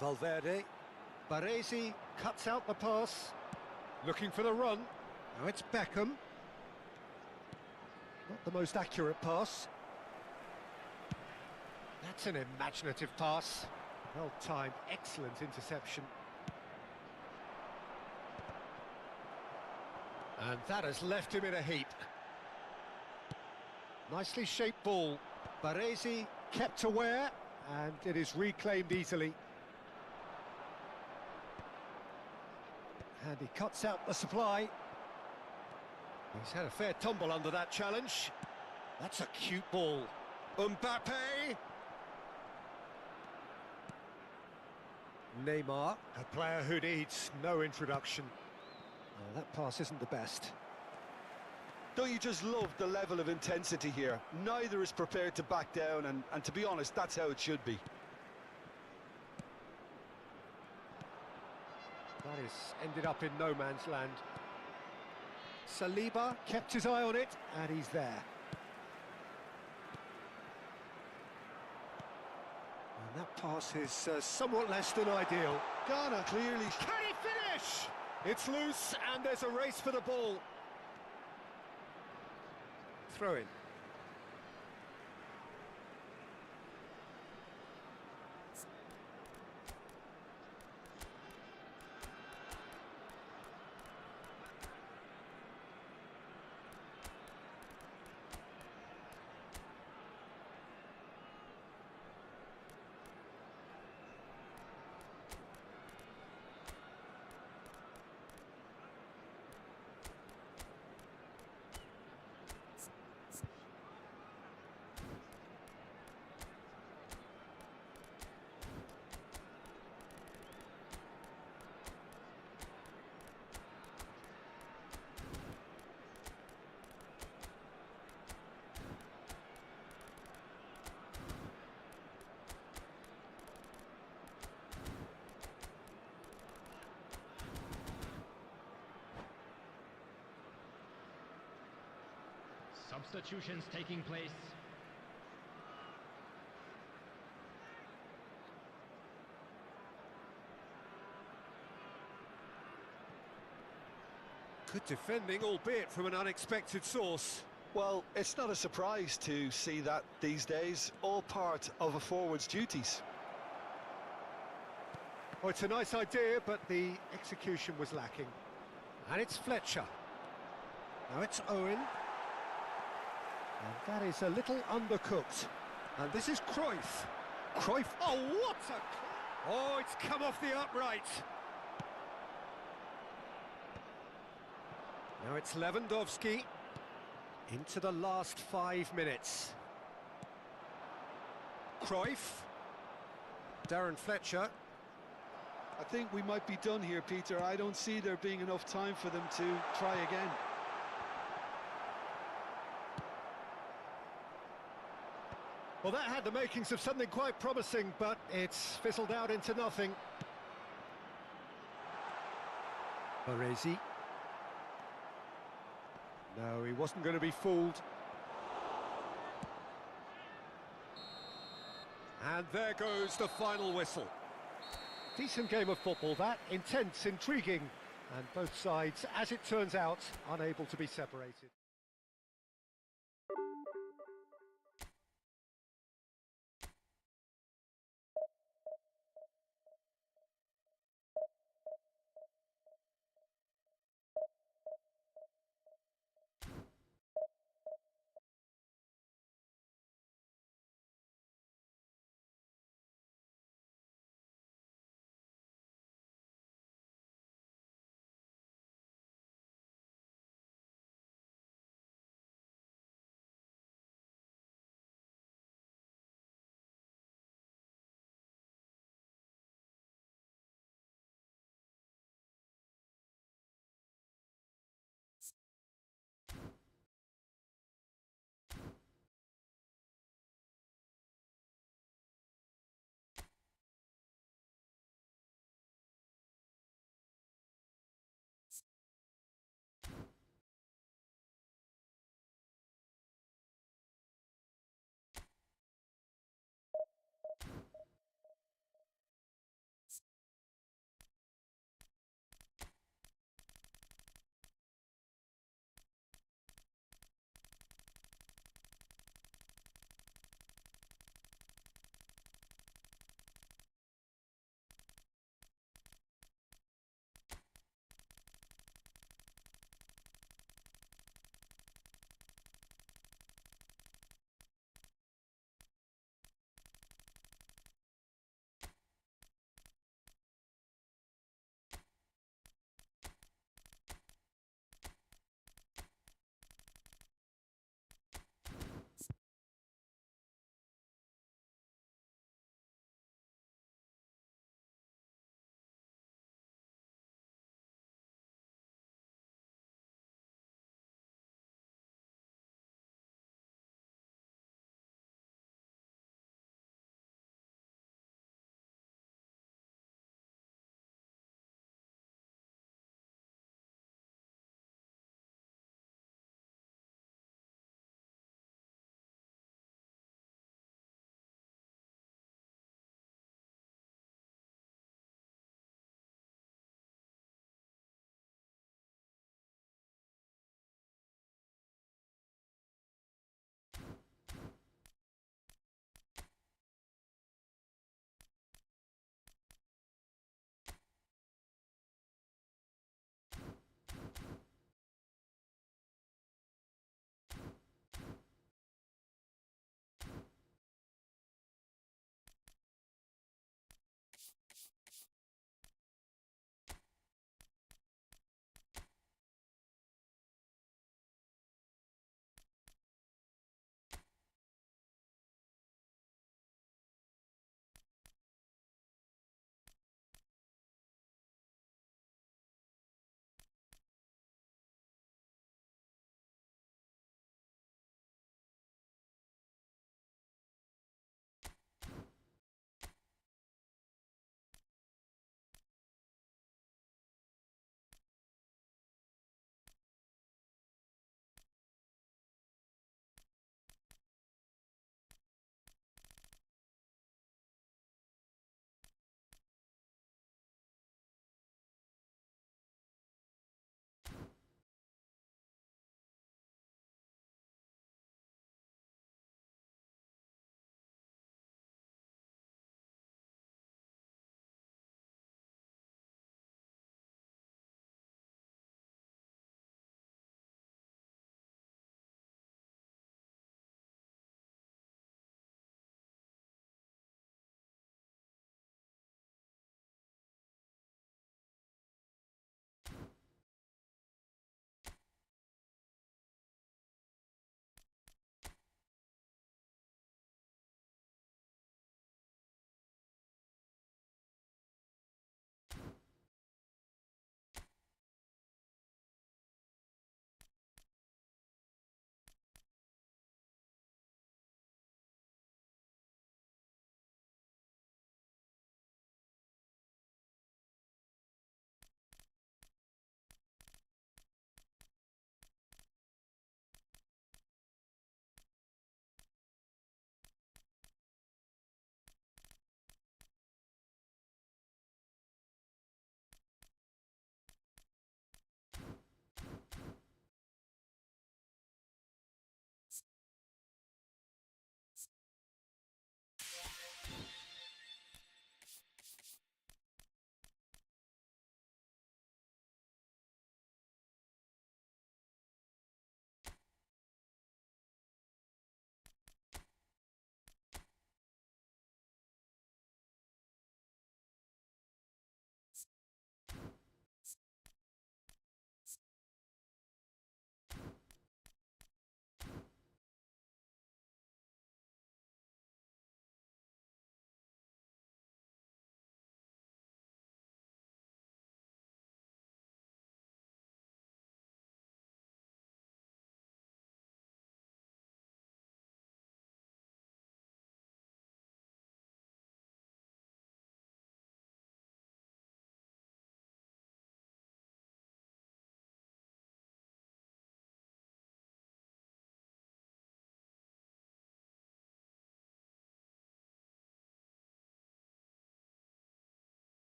Valverde. Baresi cuts out the pass. Looking for the run. Now it's Beckham. Not the most accurate pass. That's an imaginative pass. Well timed, excellent interception. And that has left him in a heap. Nicely shaped ball. Baresi kept aware, and it is reclaimed easily. And he cuts out the supply. He's had a fair tumble under that challenge. That's a cute ball. Mbappe! Neymar, a player who needs no introduction. Oh, that pass isn't the best. Don't you just love the level of intensity here? Neither is prepared to back down, and to be honest, that's how it should be. That is ended up in no man's land. Saliba kept his eye on it, and he's there. And that pass is somewhat less than ideal. Ghana clearly... Can he finish? It's loose, and there's a race for the ball. Throw in. Substitutions taking place. Good defending, albeit from an unexpected source. Well, it's not a surprise to see that these days, all part of a forward's duties. Oh, it's a nice idea, but the execution was lacking. And it's Fletcher. Now it's Owen. And that is a little undercooked. And this is Cruyff. Cruyff, oh, what a... Oh, it's come off the upright. Now it's Lewandowski. Into the last 5 minutes. Cruyff. Darren Fletcher. I think we might be done here, Peter. I don't see there being enough time for them to try again. Well, that had the makings of something quite promising, but it's fizzled out into nothing. Baresi. No, he wasn't going to be fooled. And there goes the final whistle. Decent game of football, that. Intense, intriguing, and both sides, as it turns out, unable to be separated.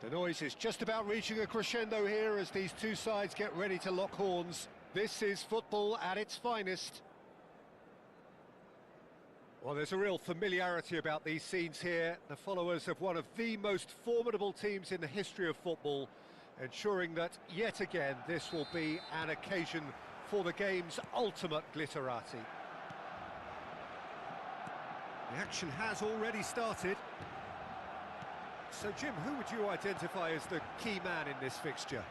The noise is just about reaching a crescendo here as these two sides get ready to lock horns. This is football at its finest. Well, there's a real familiarity about these scenes here. The followers of one of the most formidable teams in the history of football, ensuring that, yet again, this will be an occasion for the game's ultimate glitterati. The action has already started. So, Jim, who would you identify as the key man in this fixture?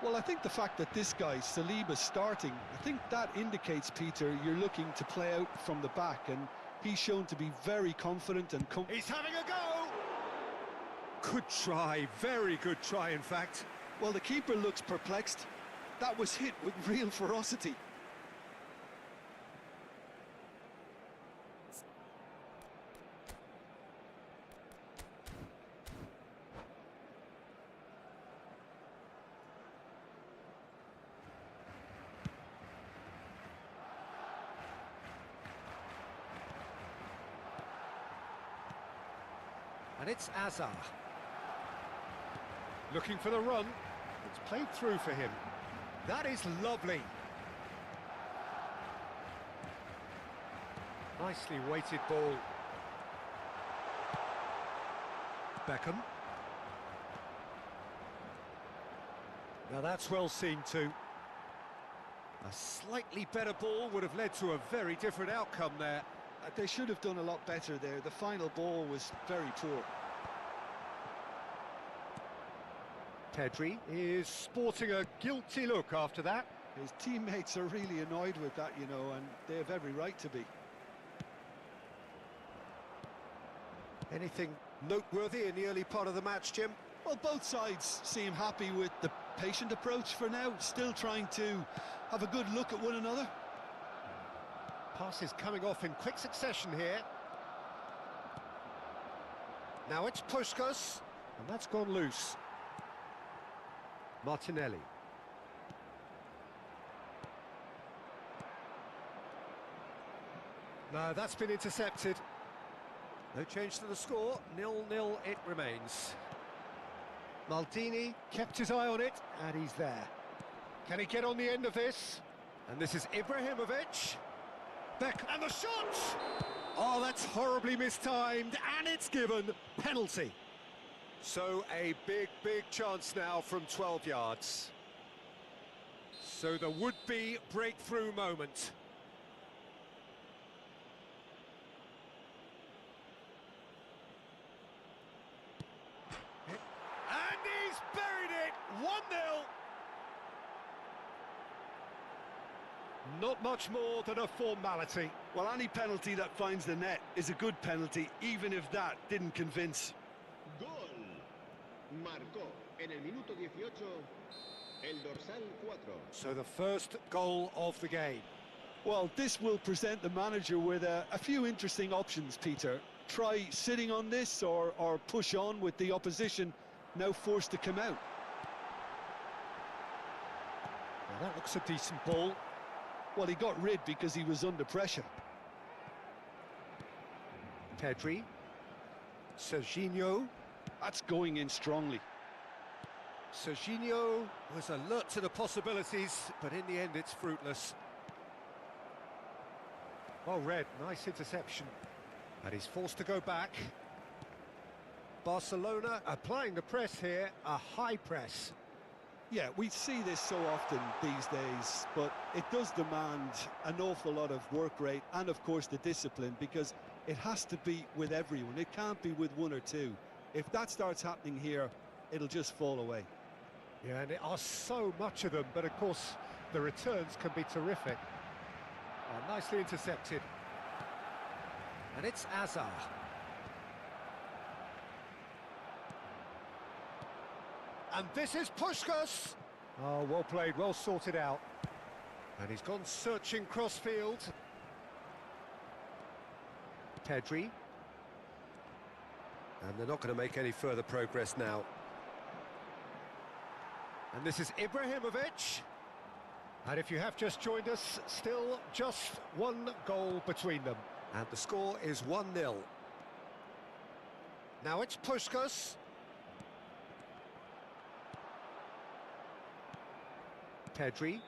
Well, I think the fact that this guy, Saliba's starting, I think that indicates, Peter, you're looking to play out from the back, and he's shown to be very confident and He's having a go! Good try, very good try, in fact. Well, the keeper looks perplexed. That was hit with real ferocity. And it's Azar. Looking for the run. It's played through for him. That is lovely. Nicely weighted ball. Beckham. Now that's well seen too. A slightly better ball would have led to a very different outcome there. They should have done a lot better there. The final ball was very poor. Pedri is sporting a guilty look after that. His teammates are really annoyed with that, you know, and they have every right to be. Anything noteworthy in the early part of the match, Jim? Well, both sides seem happy with the patient approach for now, still trying to have a good look at one another. Passes coming off in quick succession here. Now it's Puskas, and that's gone loose. Martinelli. No, that's been intercepted. No change to the score, 0-0 it remains. Maldini kept his eye on it, and he's there. Can he get on the end of this? And this is Ibrahimovic. Beck, and the shot! Oh, that's horribly mistimed, and it's given penalty. So a big chance now from 12 yards. So the would-be breakthrough moment. And he's buried it, 1-0. Not much more than a formality. Well, any penalty that finds the net is a good penalty, even if that didn't convince. Gol. Marcó en el minuto 18 el dorsal 4. So the first goal of the game. Well, this will present the manager with a few interesting options, Peter. Try sitting on this or push on with the opposition now forced to come out. Well, that looks a decent ball. Well, he got rid because he was under pressure. Pedri. Serginho. That's going in strongly. Serginho was alert to the possibilities, but in the end it's fruitless. Well read, nice interception. And he's forced to go back. Barcelona applying the press here, a high press. Yeah, we see this so often these days, but it does demand an awful lot of work rate and, of course, the discipline, because it has to be with everyone. It can't be with one or two. If that starts happening here, it'll just fall away. Yeah, and there are so much of them, but of course the returns can be terrific. Oh, nicely intercepted. And it's Hazard. And this is Puskás. Oh, well played, well sorted out. And he's gone searching crossfield. Pedri. And they're not going to make any further progress now. And this is Ibrahimovic. And if you have just joined us, still just one goal between them. And the score is 1-0. Now it's Puskás. Pedri.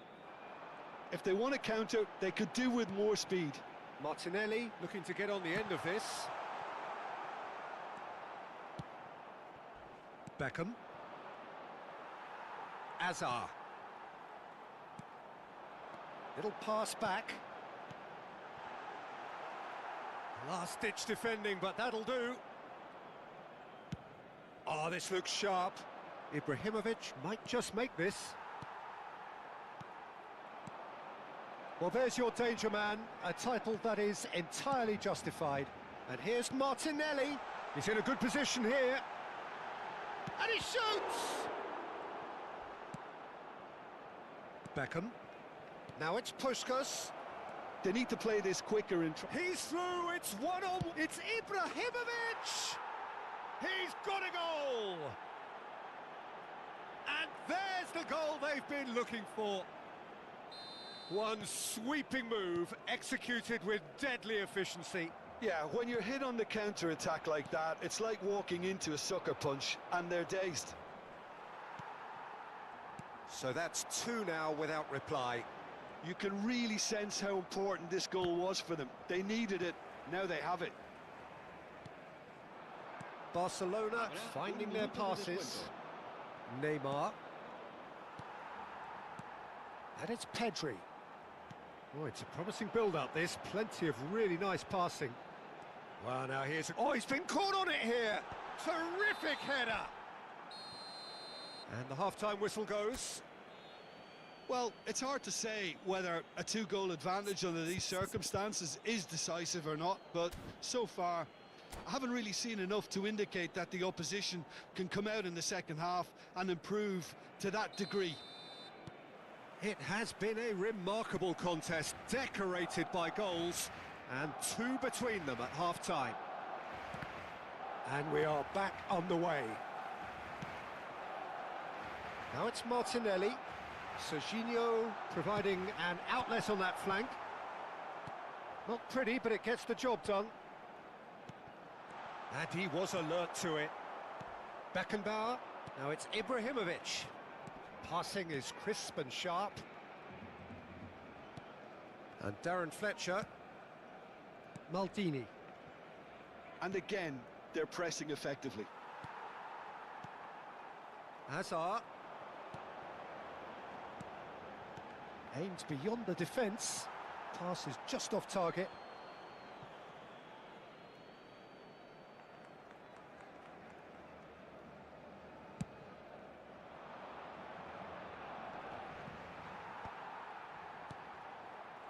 If they want to counter, they could do with more speed. Martinelli looking to get on the end of this. Beckham. Hazard. Little pass back. Last-ditch defending, but that'll do. Oh, this looks sharp. Ibrahimovic might just make this. Well, there's your danger man, a title that is entirely justified. And here's Martinelli. He's in a good position here. And he shoots! Beckham. Now it's Puskás. They need to play this quicker and... He's through, it's 1-on. It's Ibrahimovic! He's got a goal! And there's the goal they've been looking for. One sweeping move, executed with deadly efficiency. Yeah, when you're hit on the counter-attack like that, it's like walking into a sucker punch, and they're dazed. So that's 2 now without reply. You can really sense how important this goal was for them. They needed it, now they have it. Barcelona finding their passes. Neymar. And it's Pedri. Oh, it's a promising build-up, this. Plenty of really nice passing. Well, now here's... Oh, he's been caught on it here! Terrific header! And the half-time whistle goes. Well, it's hard to say whether a 2-goal advantage under these circumstances is decisive or not, but so far, I haven't really seen enough to indicate that the opposition can come out in the second half and improve to that degree. It has been a remarkable contest, decorated by goals, and 2 between them at half-time. And we are back on the way. Now it's Martinelli. Serginho providing an outlet on that flank. Not pretty, but it gets the job done. And he was alert to it. Beckenbauer. Now it's Ibrahimovic. Passing is crisp and sharp. And Darren Fletcher. Maldini. And again, they're pressing effectively. Hazard. Aimed beyond the defence. Pass is just off target.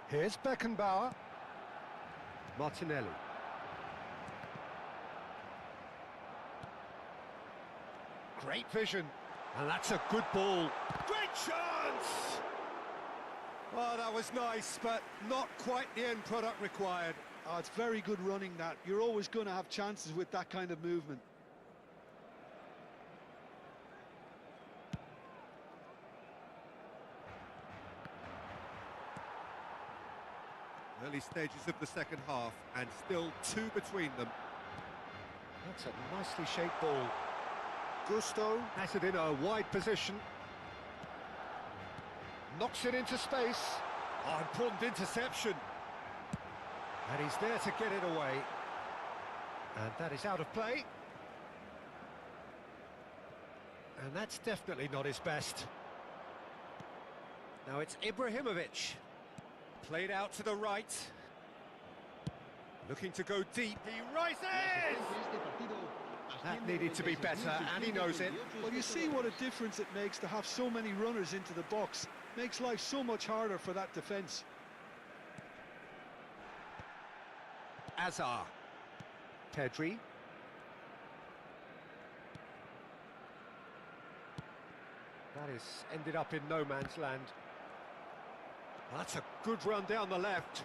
Here's Beckenbauer. Martinelli. Great vision. And that's a good ball. Great chance! Oh, that was nice, but not quite the end product required. Oh, it's very good running that. You're always going to have chances with that kind of movement. Early stages of the second half, and still 2 between them. That's a nicely shaped ball. Gusto has it in a wide position. Knocks it into space. Oh, important interception. And he's there to get it away. And that is out of play. And that's definitely not his best. Now it's Ibrahimovic. Played out to the right. Looking to go deep. He rises! That needed to be better, and he knows it. Well, you see what a difference it makes to have so many runners into the box. Makes life so much harder for that defence. Azar. Pedri. That is ended up in no man's land. That's a good run down the left.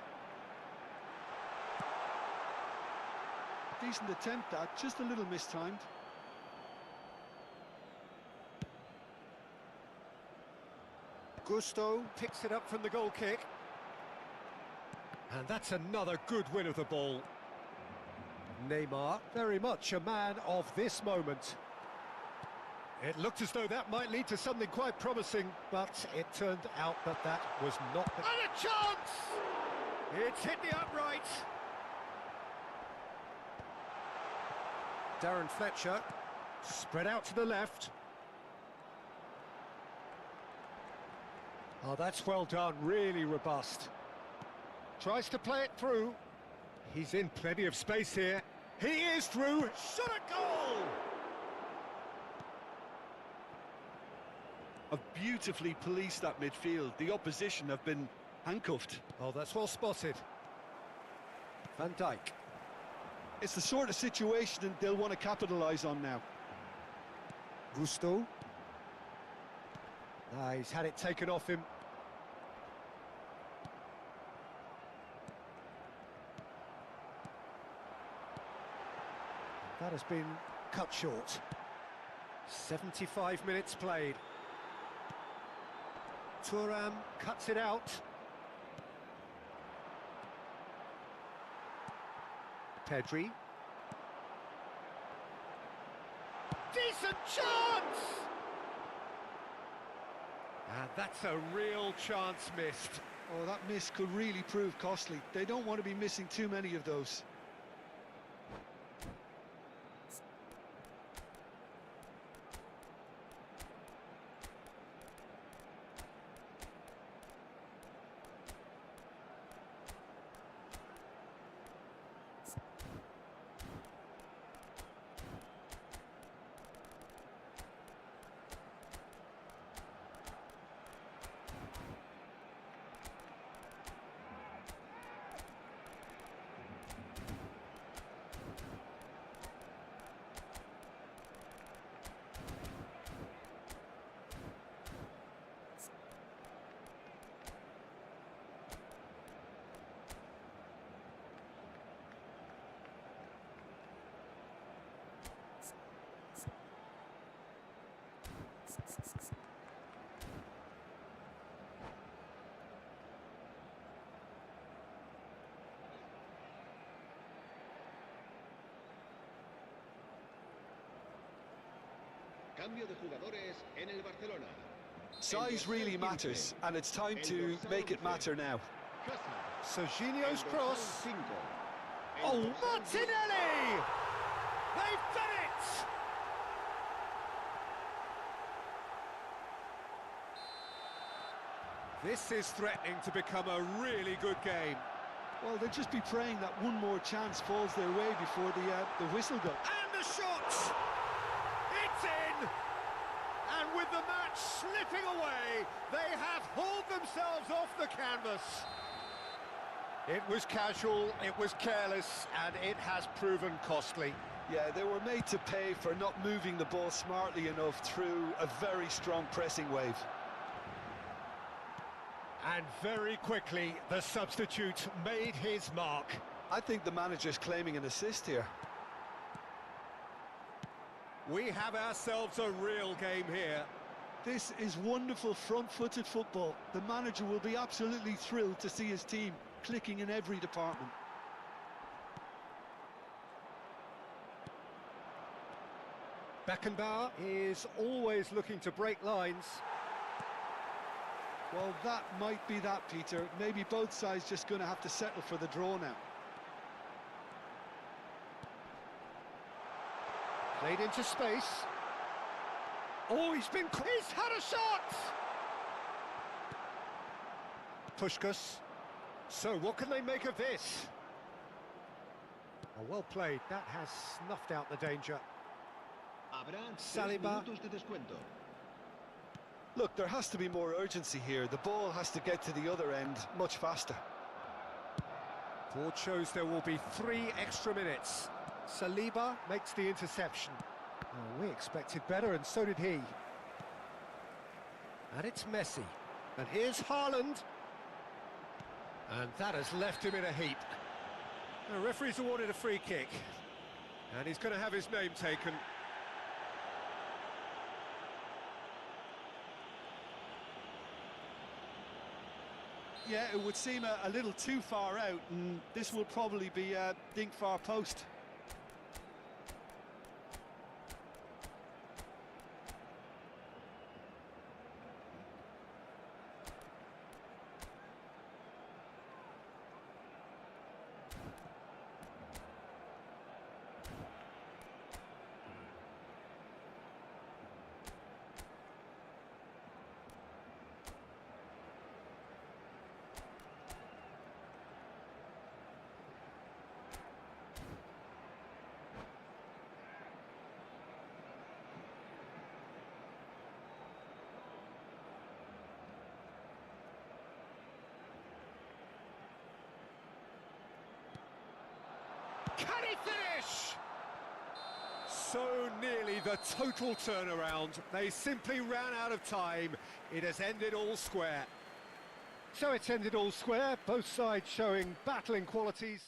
Decent attempt that, just a little mistimed. Gusto picks it up from the goal kick. And that's another good win of the ball. Neymar, very much a man of this moment. It looked as though that might lead to something quite promising, but it turned out that that was not the... And a chance! It's hit the upright. Darren Fletcher, spread out to the left. Oh, that's well done, really robust. Tries to play it through. He's in plenty of space here. He is through, shot a goal! Have beautifully policed that midfield. The opposition have been handcuffed. Oh, that's well spotted. Van Dijk. It's the sort of situation they'll want to capitalise on now. Gusto. He's had it taken off him. That has been cut short. 75 minutes played. Thuram cuts it out. Pedri. Decent chance! And that's a real chance missed. Oh, that miss could really prove costly. They don't want to be missing too many of those. Cambio de jugadores en el Barcelona. Size really matters, and it's time to make it matter now. Serginho's cross. Oh, Martinelli! They've done it! This is threatening to become a really good game. Well, they'll just be praying that one more chance falls their way before the whistle goes. And the shot! It's in! And with the match slipping away, they have hauled themselves off the canvas. It was casual, it was careless, and it has proven costly. Yeah, they were made to pay for not moving the ball smartly enough through a very strong pressing wave. And very quickly, the substitute made his mark. I think the manager's claiming an assist here. We have ourselves a real game here. This is wonderful front-footed football. The manager will be absolutely thrilled to see his team clicking in every department. Beckenbauer is always looking to break lines. Well, that might be that, Peter. Maybe both sides just going to have to settle for the draw now. Played into space. Oh, he's had a shot! Puskás. So, what can they make of this? Oh, well played. That has snuffed out the danger. Saliba. Look, there has to be more urgency here. The ball has to get to the other end much faster. Board shows there will be 3 extra minutes. Saliba makes the interception. Oh, we expected better, and so did he. And it's Messi. And here's Haaland. And that has left him in a heap. The referee's awarded a free kick. And he's going to have his name taken. Yeah, it would seem a little too far out, and this will probably be a dink far post. Can he finish? So nearly the total turnaround. They simply ran out of time. It has ended all square. So it's ended all square, both sides showing battling qualities.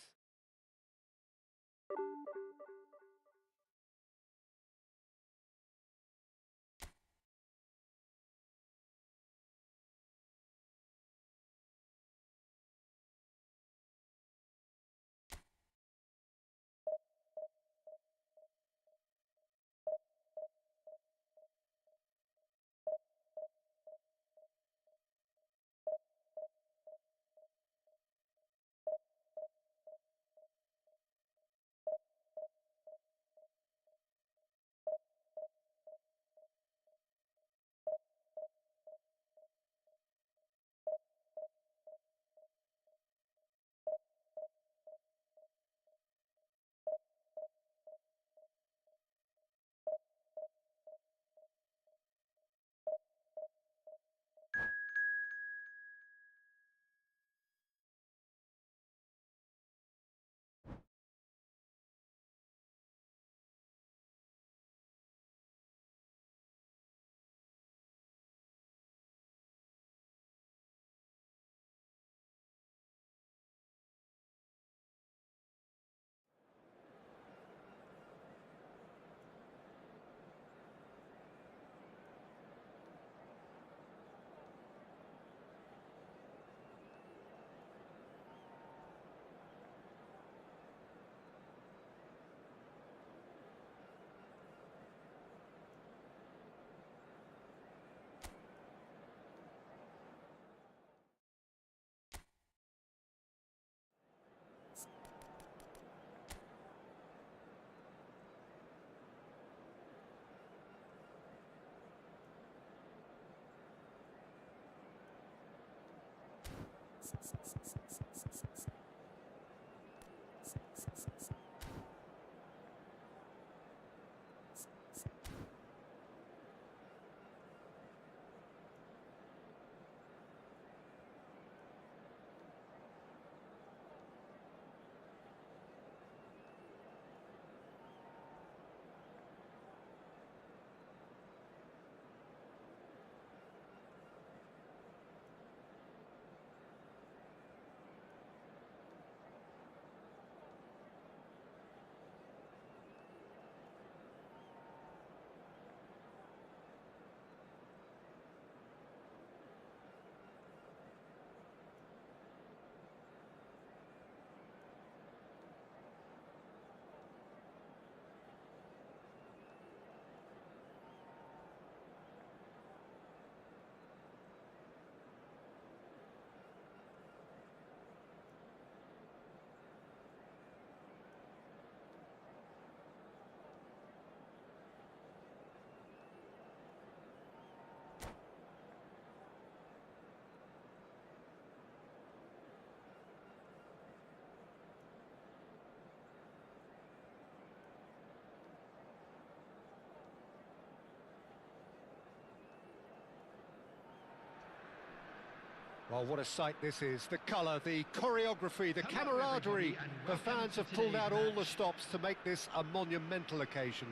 Well, what a sight this is. The colour, the choreography, the camaraderie. The fans have pulled out all the stops to make this a monumental occasion.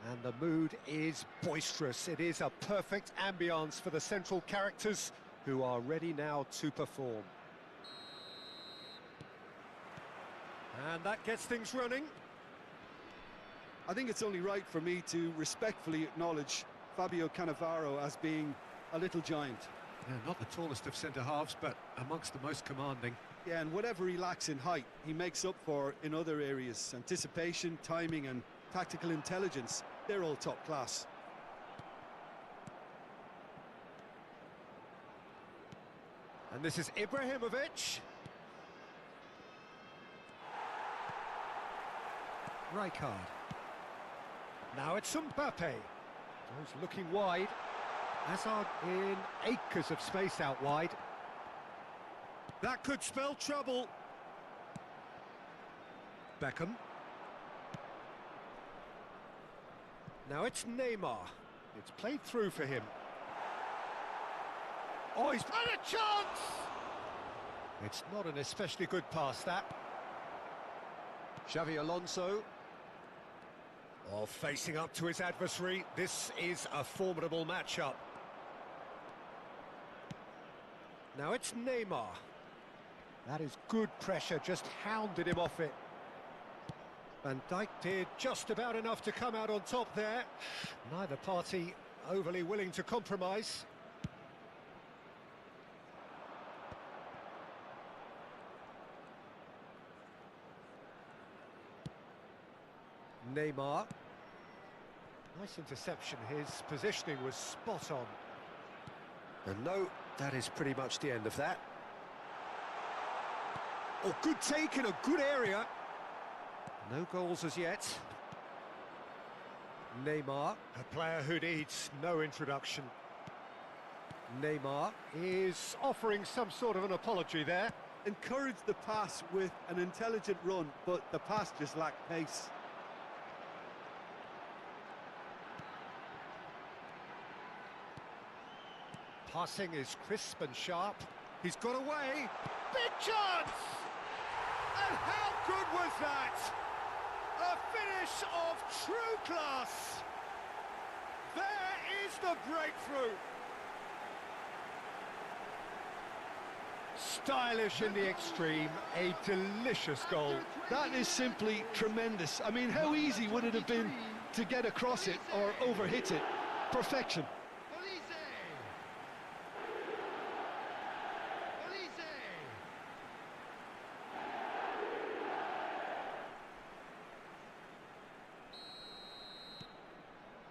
And the mood is boisterous. It is a perfect ambience for the central characters who are ready now to perform. And that gets things running. I think it's only right for me to respectfully acknowledge Fabio Cannavaro as being a little giant. Yeah, not the tallest of centre-halves, but amongst the most commanding. Yeah, and whatever he lacks in height, he makes up for in other areas. Anticipation, timing and tactical intelligence, they're all top class. And this is Ibrahimovic. Rijkaard. Now it's Mbappe. He's looking wide. Hazard in acres of space out wide. That could spell trouble. Beckham. Now it's Neymar. It's played through for him. Oh, he's had a chance! It's not an especially good pass, that. Xavi Alonso. Oh, facing up to his adversary. This is a formidable matchup. Now it's Neymar. That is good pressure, just hounded him off it. Van Dijk did just about enough to come out on top there. Neither party overly willing to compromise. Neymar. Nice interception, his positioning was spot on. And no, that is pretty much the end of that. Oh, good take in a good area. No goals as yet. Neymar, a player who needs no introduction. Neymar is offering some sort of an apology there. Encouraged the pass with an intelligent run, but the pass just lacked pace. Passing is crisp and sharp. He's got away. Big chance! And how good was that? A finish of true class. There is the breakthrough. Stylish in the extreme, a delicious goal. That is simply tremendous. I mean, how easy would it have been to get across it or overhit it? Perfection.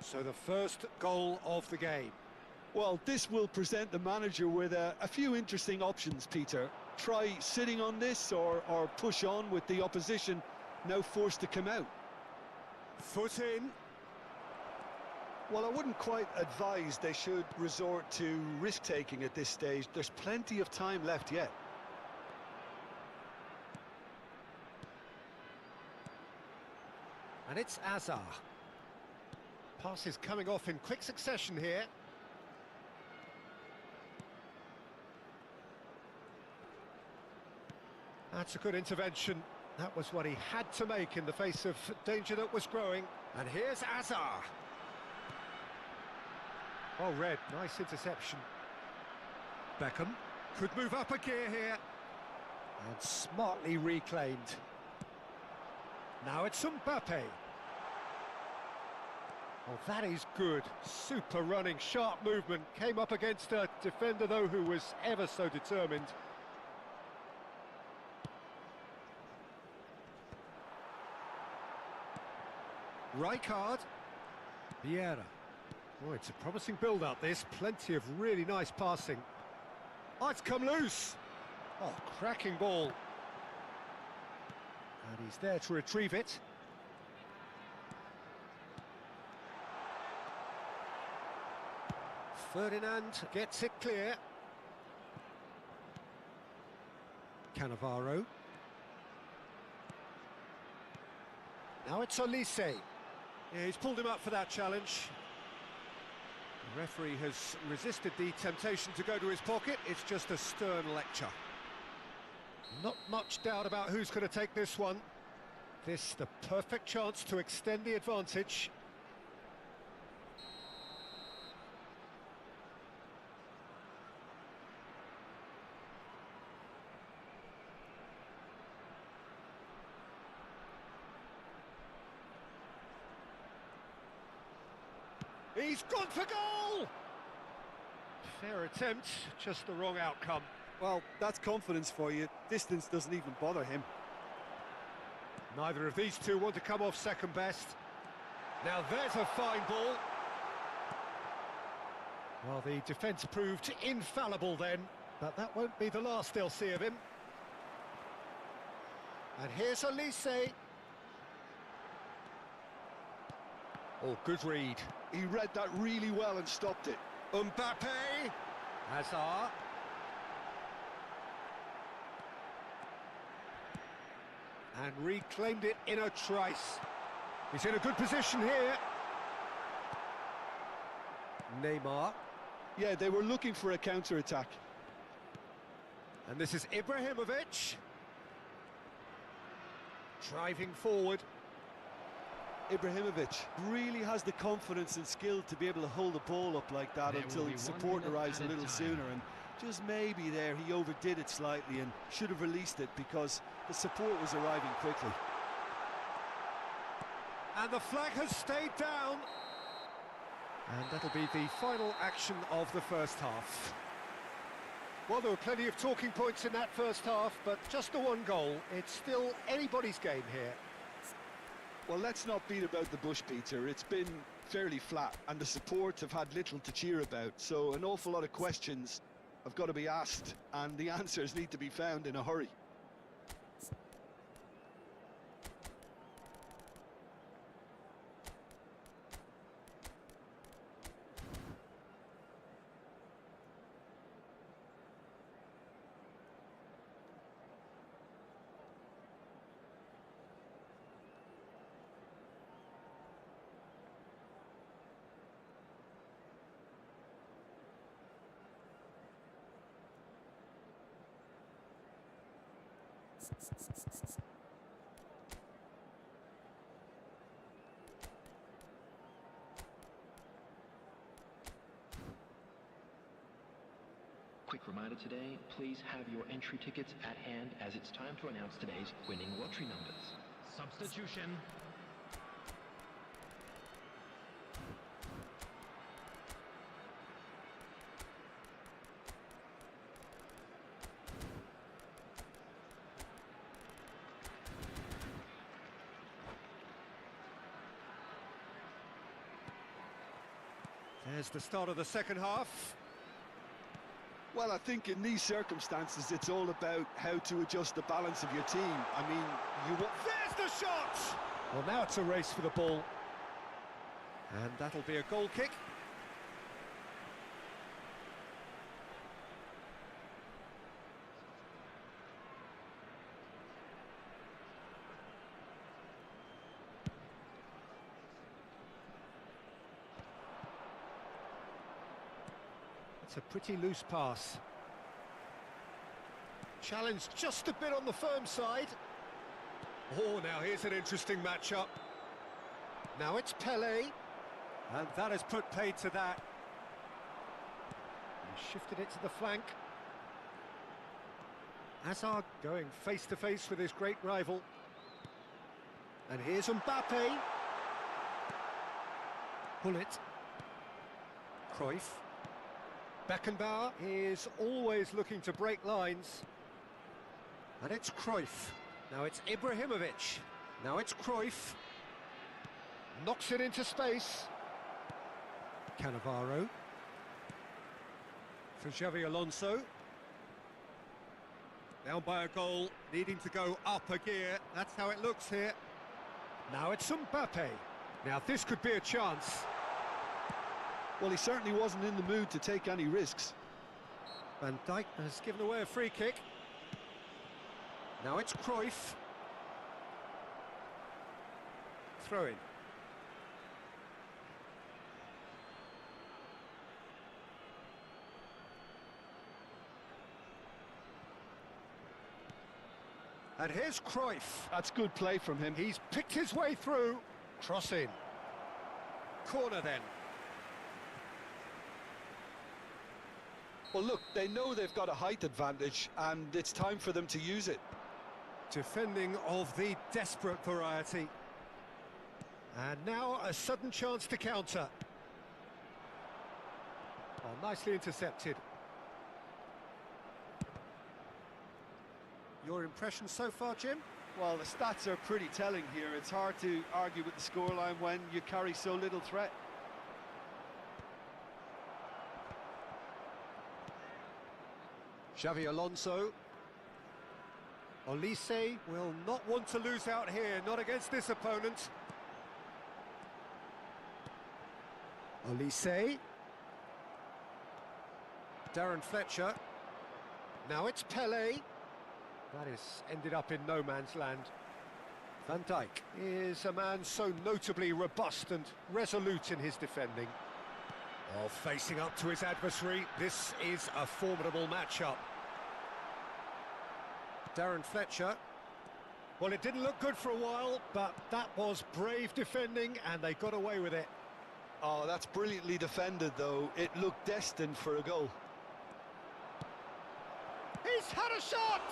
So the first goal of the game. Well, this will present the manager with a few interesting options, Peter. Try sitting on this or push on with the opposition now forced to come out. Foot in. Well, I wouldn't quite advise they should resort to risk-taking at this stage. There's plenty of time left yet. And it's Hazard. Passes coming off in quick succession here. That's a good intervention. That was what he had to make in the face of danger that was growing. And here's Hazard. Oh, red, nice interception. Beckham could move up a gear here. And smartly reclaimed. Now it's Mbappe. Oh, that is good. Super running, sharp movement. Came up against a defender, though, who was ever so determined. Rijkaard. Vieira. Oh, it's a promising build-up, this. Plenty of really nice passing. Oh, it's come loose. Oh, cracking ball. And he's there to retrieve it. Ferdinand gets it clear. Cannavaro. Now it's Olise. Yeah, he's pulled him up for that challenge. The referee has resisted the temptation to go to his pocket. It's just a stern lecture. Not much doubt about who's going to take this one. This the perfect chance to extend the advantage. He's gone for goal! Fair attempt, just the wrong outcome. Well, that's confidence for you. Distance doesn't even bother him. Neither of these two want to come off second best. Now there's a fine ball. Well, the defence proved infallible then, but that won't be the last they'll see of him. And here's Elise. Oh, good read. He read that really well and stopped it. Mbappe. Hazard. And reclaimed it in a trice. He's in a good position here. Neymar. Yeah, they were looking for a counter-attack. And this is Ibrahimovic. Driving forward. Ibrahimovic really has the confidence and skill to be able to hold the ball up like that until support arrives a little sooner, and just maybe there he overdid it slightly and should have released it because the support was arriving quickly. And the flag has stayed down. And that'll be the final action of the first half. Well, there were plenty of talking points in that first half, but just the one goal. It's still anybody's game here. Well, let's not beat about the bush, Peter. It's been fairly flat, and the support have had little to cheer about, so an awful lot of questions have got to be asked, and the answers need to be found in a hurry. Quick reminder today, please have your entry tickets at hand as it's time to announce today's winning lottery numbers. Substitution. There's the start of the second half. Well, I think in these circumstances, it's all about how to adjust the balance of your team. I mean, There's the shot! Well, now it's a race for the ball. And that'll be a goal kick. It's a pretty loose pass. Challenged just a bit on the firm side. Oh, now here's an interesting matchup. Now it's Pele. And that has put paid to that. He shifted it to the flank. Hazard going face-to-face with his great rival. And here's Mbappe. Bullet. Cruyff. Beckenbauer is always looking to break lines. And it's Cruyff. Now it's Ibrahimovic. Now it's Cruyff. Knocks it into space. Cannavaro. For Xavi Alonso. Down by a goal, needing to go up a gear. That's how it looks here. Now it's Mbappe. Now this could be a chance. well, he certainly wasn't in the mood to take any risks. Van Dijk has given away a free kick. Now it's Cruyff. Throw in. And here's Cruyff. That's good play from him. He's picked his way through. Cross in. Corner then. Well, look, they know they've got a height advantage, and it's time for them to use it. Defending of the desperate variety. And now a sudden chance to counter. Oh, nicely intercepted. Your impression so far, Jim? Well, the stats are pretty telling here. It's hard to argue with the scoreline when you carry so little threat. Xavi Alonso. Olise will not want to lose out here, not against this opponent. Olise. Darren Fletcher. Now it's Pele. That is ended up in no man's land. Van Dijk is a man so notably robust and resolute in his defending. Oh, facing up to his adversary, this is a formidable matchup. Darren Fletcher. Well, it didn't look good for a while, but that was brave defending, and they got away with it. Oh, that's brilliantly defended, though. It looked destined for a goal. He's had a shot!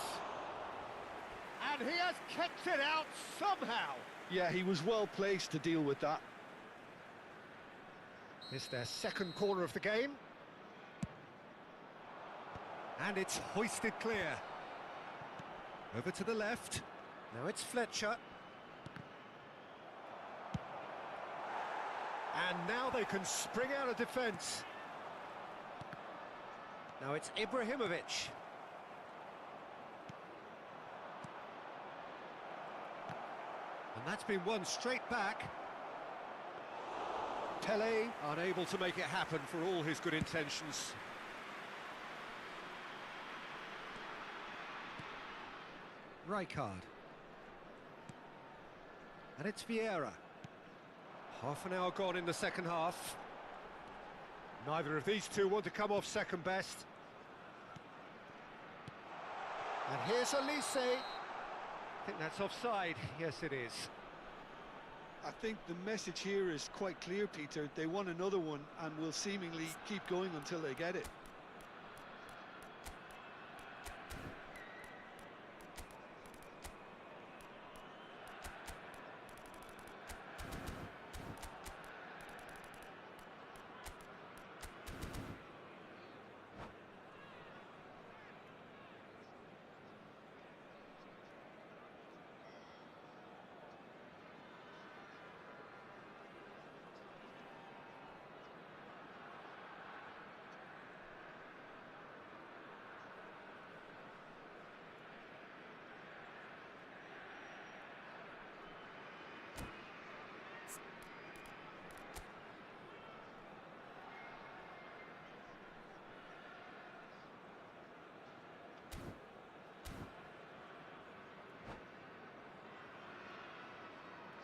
And he has kicked it out somehow. Yeah, he was well placed to deal with that. It's their second corner of the game. And it's hoisted clear. Over to the left. Now it's Fletcher. And now they can spring out of defence. Now it's Ibrahimovic. And that's been won straight back. Pele unable to make it happen for all his good intentions. Rijkaard. And it's Vieira. Half an hour gone in the second half. Neither of these two want to come off second best. And here's Olise. I think that's offside. Yes, it is. I think the message here is quite clear, Peter. They want another one and will seemingly keep going until they get it.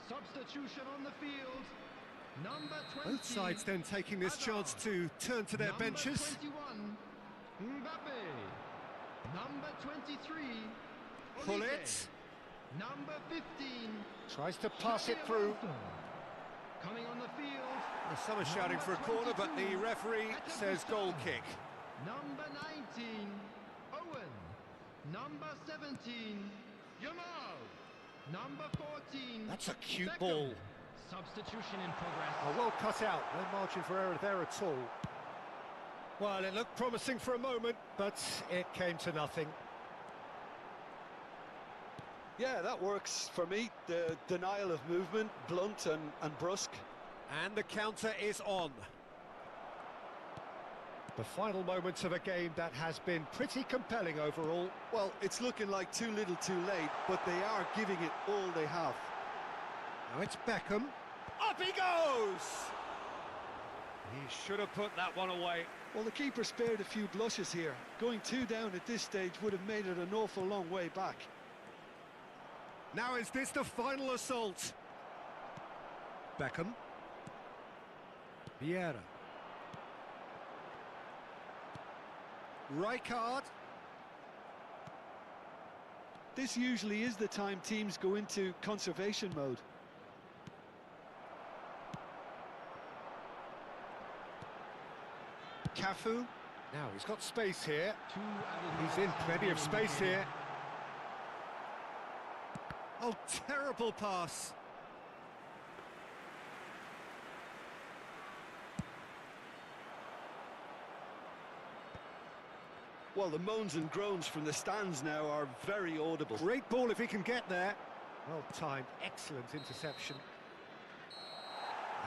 Substitution on the field. Number 20. Both sides then taking this chance to turn to their Number benches. 21, Mbappe. Number 23, Pull Olise. it. Number 15, Tries to pass it through. coming on the field. Some are shouting for a corner, but the referee says goal kick. Number 19, Owen. Number 17, Yamal. Number 14. That's a cute Beckham. ball. Substitution in progress. Oh, well cut out. No margin for error there at all. Well, it looked promising for a moment, but it came to nothing. Yeah, that works for me. The denial of movement, blunt and brusque. And the counter is on. The final moments of a game that has been pretty compelling overall. Well, it's looking like too little too late, but they are giving it all they have. Now it's Beckham. Up he goes! He should have put that one away. Well, the keeper spared a few blushes here. Going 2 down at this stage would have made it an awful long way back. Now is this the final assault? Beckham. Vieira. This usually is the time teams go into conservation mode. Cafu. Now he's got space here. He's in plenty of space here. Oh, terrible pass. Well, the moans and groans from the stands now are very audible. Great ball if he can get there. Well timed, excellent interception.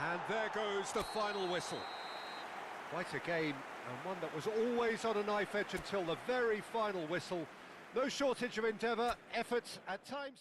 And there goes the final whistle. Quite a game, and one that was always on a knife edge until the very final whistle. No shortage of endeavour, effort, at times...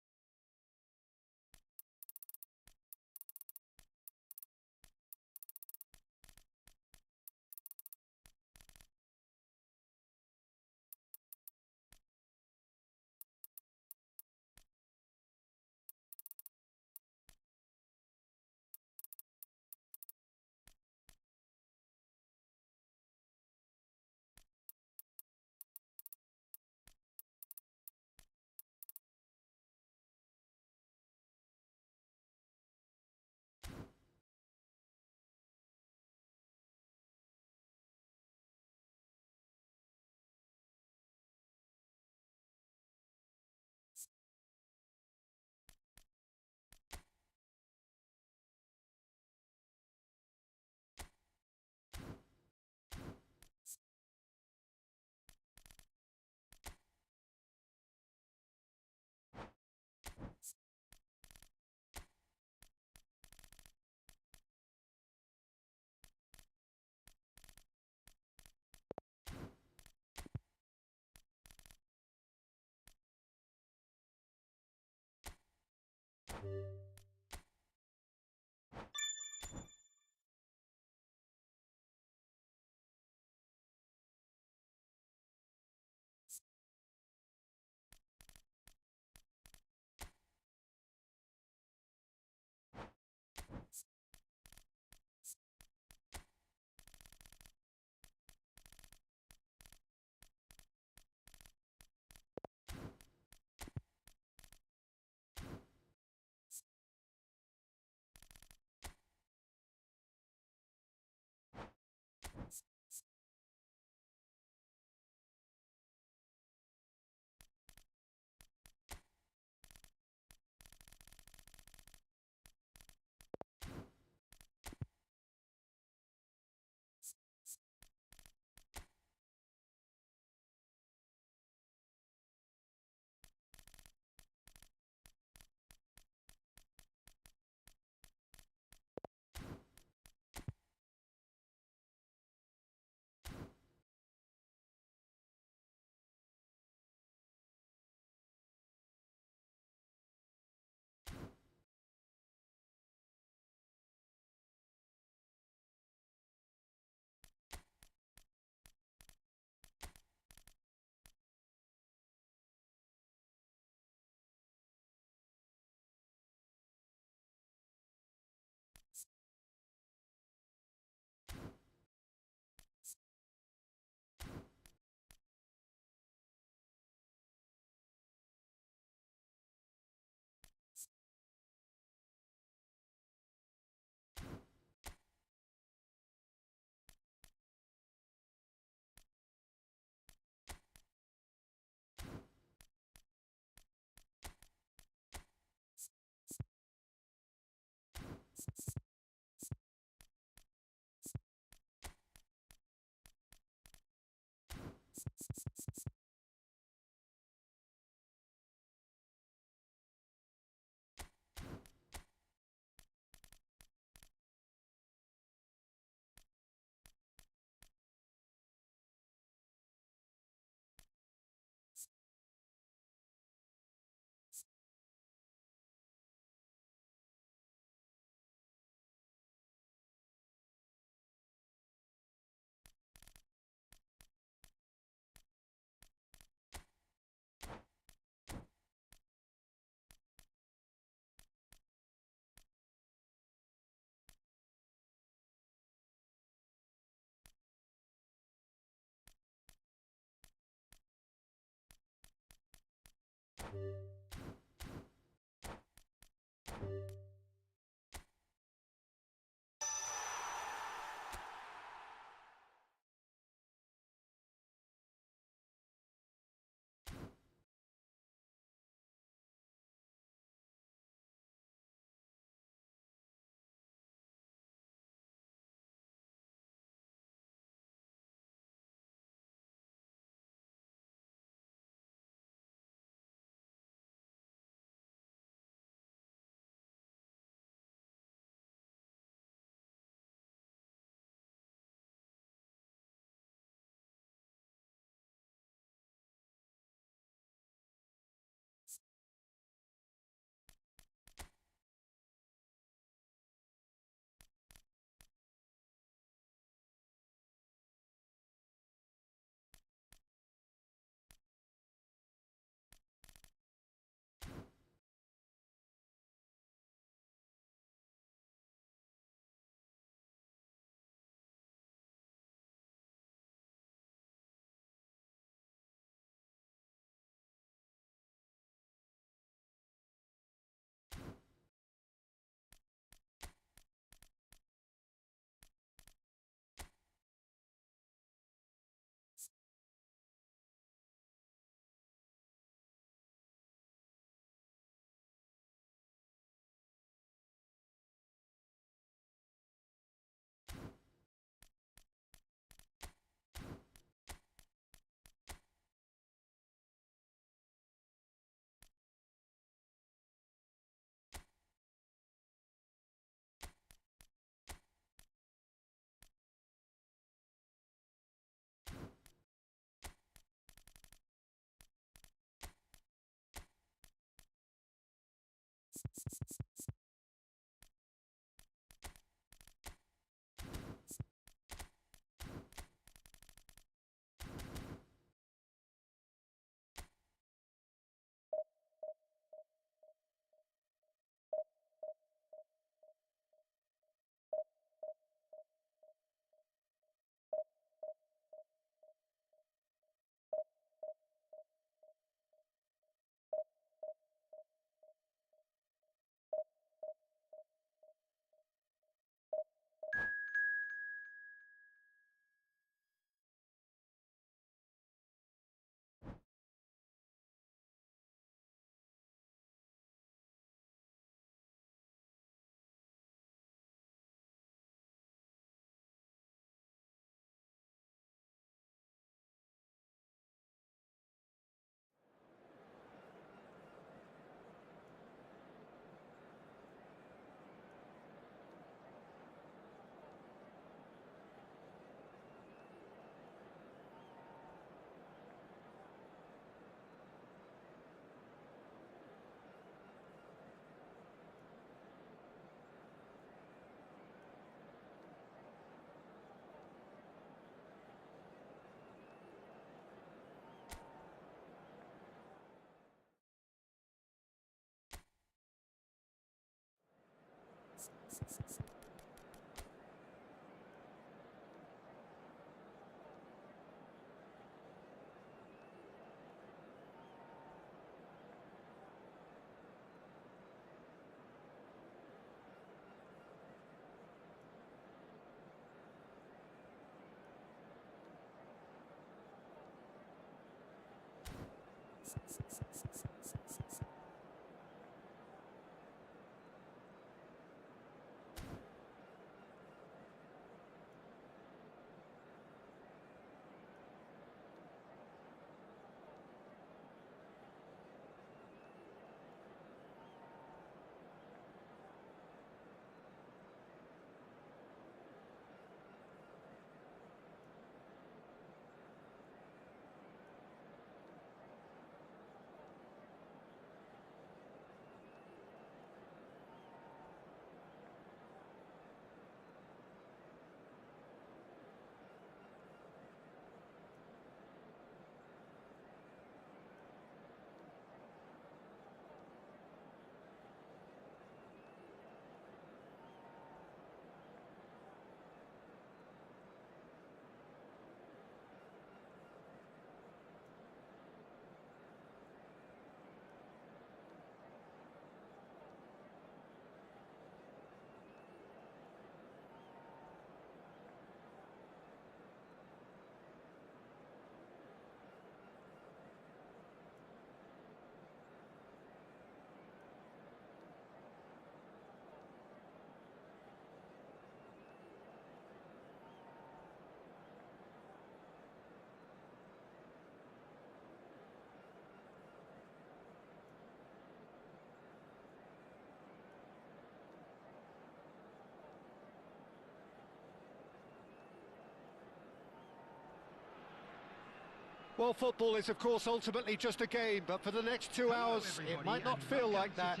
Well, football is, of course, ultimately just a game, but for the next 2 hours, it might not feel like that.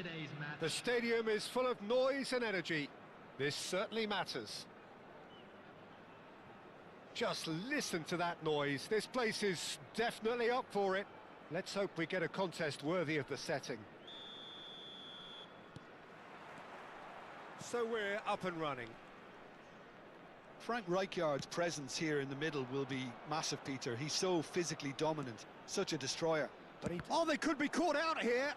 The stadium is full of noise and energy. This certainly matters. Just listen to that noise. This place is definitely up for it. Let's hope we get a contest worthy of the setting. So we're up and running. Frank Rijkaard's presence here in the middle will be massive, Peter. He's so physically dominant, such a destroyer. But oh, they could be caught out here.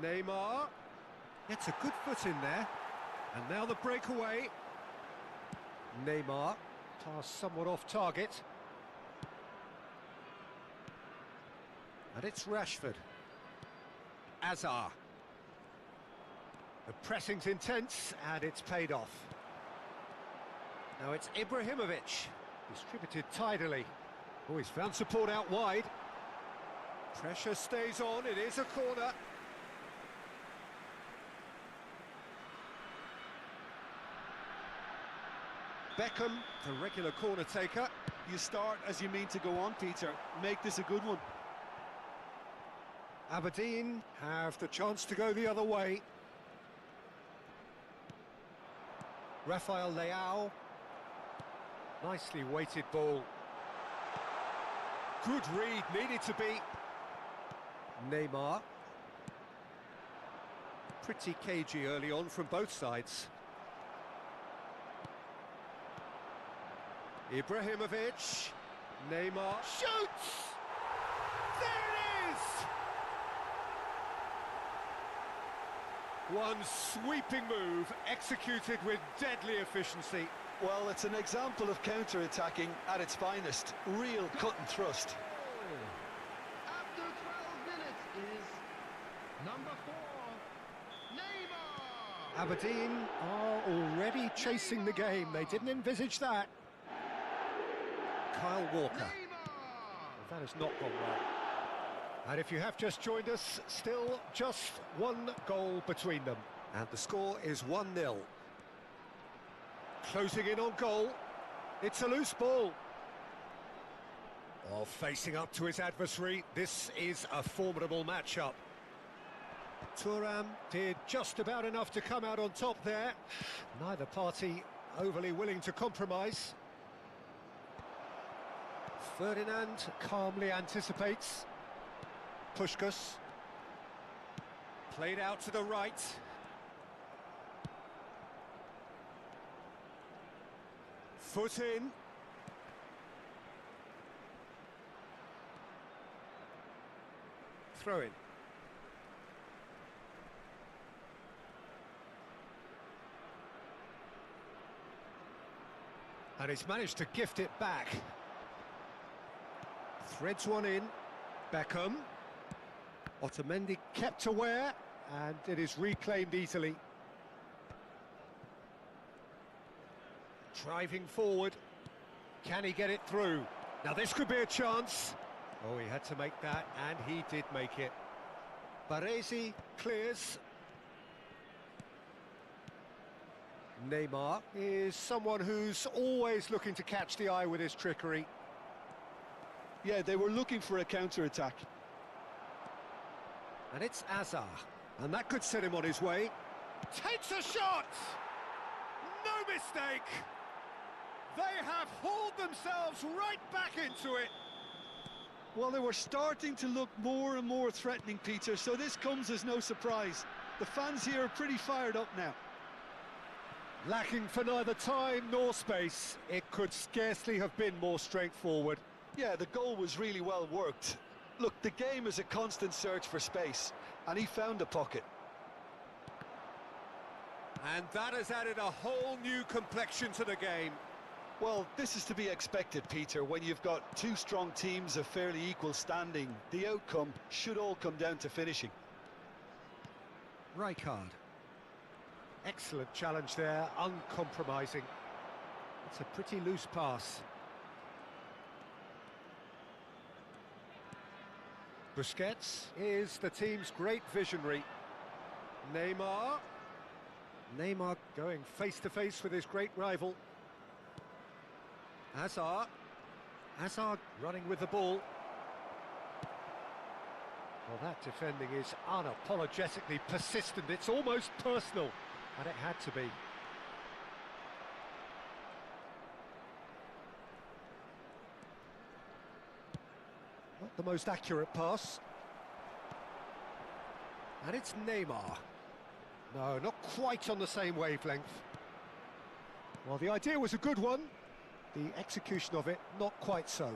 Neymar gets a good foot in there. And now the breakaway. Neymar, pass somewhat off target. And it's Rashford. Azar. The pressing's intense, and it's paid off. Now it's Ibrahimovic, distributed tidily. Oh, he's found support out wide. Pressure stays on, it is a corner. Beckham, the regular corner taker. You start as you mean to go on, Peter. Make this a good one. Aberdeen have the chance to go the other way. Rafael Leao. Nicely weighted ball. Good read, needed to be. Neymar. Pretty cagey early on from both sides. Ibrahimovic. Neymar shoots! There it is! One sweeping move, executed with deadly efficiency. Well, it's an example of counter-attacking at its finest. Real cut and thrust. After 12 minutes is number 4, Neymar. Aberdeen are already chasing the game. They didn't envisage that. Kyle Walker. Neymar. That has not gone well. And if you have just joined us, still just one goal between them. And the score is 1-0. Closing in on goal. It's a loose ball. Oh, facing up to his adversary. This is a formidable matchup. Thuram did just about enough to come out on top there. Neither party overly willing to compromise. Ferdinand calmly anticipates. Puskás. Played out to the right. Foot in. Throw in. And he's managed to gift it back. Threads one in. Beckham. Otamendi kept aware, and it is reclaimed easily. Driving forward. Can he get it through? Now this could be a chance. Oh, he had to make that, and he did make it. Baresi clears. Neymar is someone who's always looking to catch the eye with his trickery. Yeah, they were looking for a counter-attack. And it's Azar. And that could set him on his way. Takes a shot! No mistake! They have hauled themselves right back into it. Well, they were starting to look more and more threatening, Peter, so this comes as no surprise. The fans here are pretty fired up now. Lacking for neither time nor space, it could scarcely have been more straightforward. Yeah, the goal was really well worked. Look, the game is a constant search for space, and he found a pocket. And that has added a whole new complexion to the game. Well, this is to be expected, Peter. When you've got two strong teams of fairly equal standing, the outcome should all come down to finishing. Rijkaard. Excellent challenge there, uncompromising. It's a pretty loose pass. Busquets is the team's great visionary. Neymar. Neymar going face-to-face with his great rival. Hazard. Hazard running with the ball. Well, that defending is unapologetically persistent. It's almost personal, and it had to be. Not the most accurate pass. And it's Neymar. No, not quite on the same wavelength. Well, the idea was a good one. The execution of it, not quite so.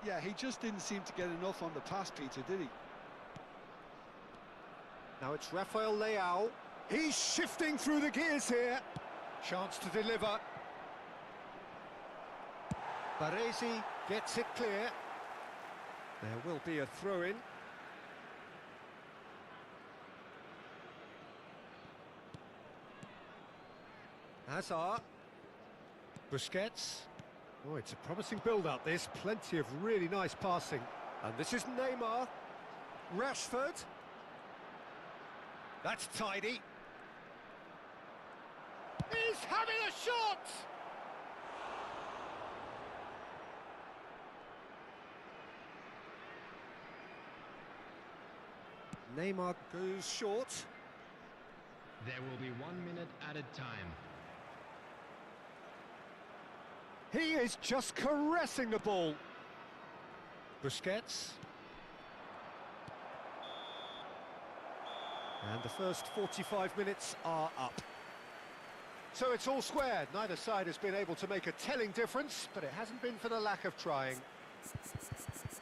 Yeah, he just didn't seem to get enough on the pass, Peter, did he? Now it's Rafael Leao. He's shifting through the gears here. Chance to deliver. Baresi gets it clear. There will be a throw-in. Hazard. Busquets. Oh, it's a promising build-up, this. Plenty of really nice passing. And this is Neymar. Rashford. That's tidy. He's having a shot! Neymar goes short. There will be 1 minute added time. He is just caressing the ball. Busquets. And the first 45 minutes are up. So it's all square. Neither side has been able to make a telling difference, but it hasn't been for the lack of trying.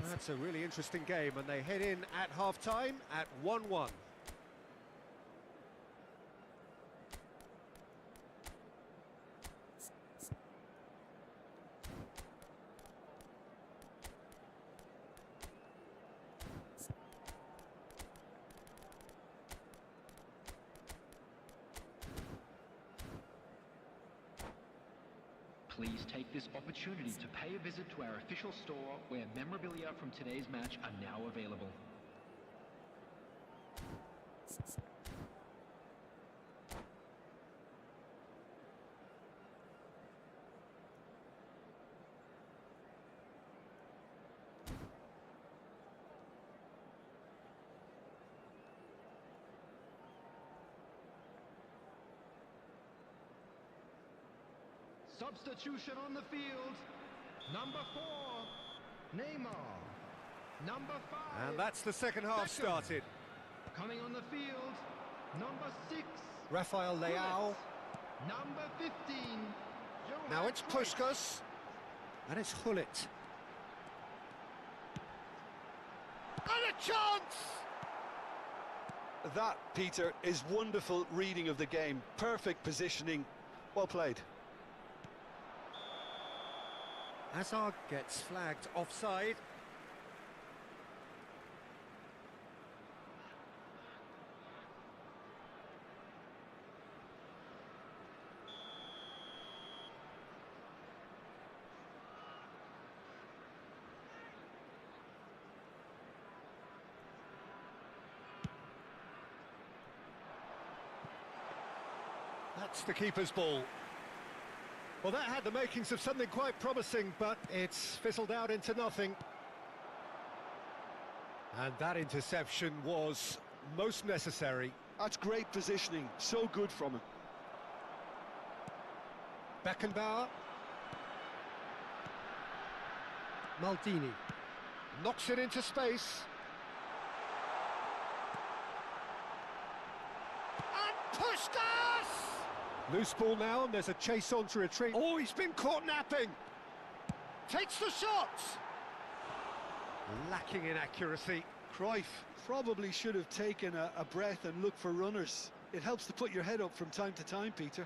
That's a really interesting game, and they head in at half-time at 1-1. Please take this opportunity to pay a visit to our official store where memorabilia from today's match are now available. Substitution on the field. Number 4, Neymar. Number 5. And that's the second half Beckham. started. Coming on the field. Number 6, Rafael Leao. Number 15. Now Johan it's Cruyff. Puskas. And it's Hullet. And a chance! That, Peter, is wonderful reading of the game. Perfect positioning. Well played. Hazard gets flagged offside. That's the keeper's ball. Well, that had the makings of something quite promising, but it's fizzled out into nothing. And that interception was most necessary. That's great positioning. So good from him. Beckenbauer. Maldini. Knocks it into space. And Puskas! Loose ball now, and there's a chase on to retreat. Oh, he's been caught napping. Takes the shot. Lacking in accuracy. Cruyff probably should have taken a breath and looked for runners. It helps to put your head up from time to time, Peter.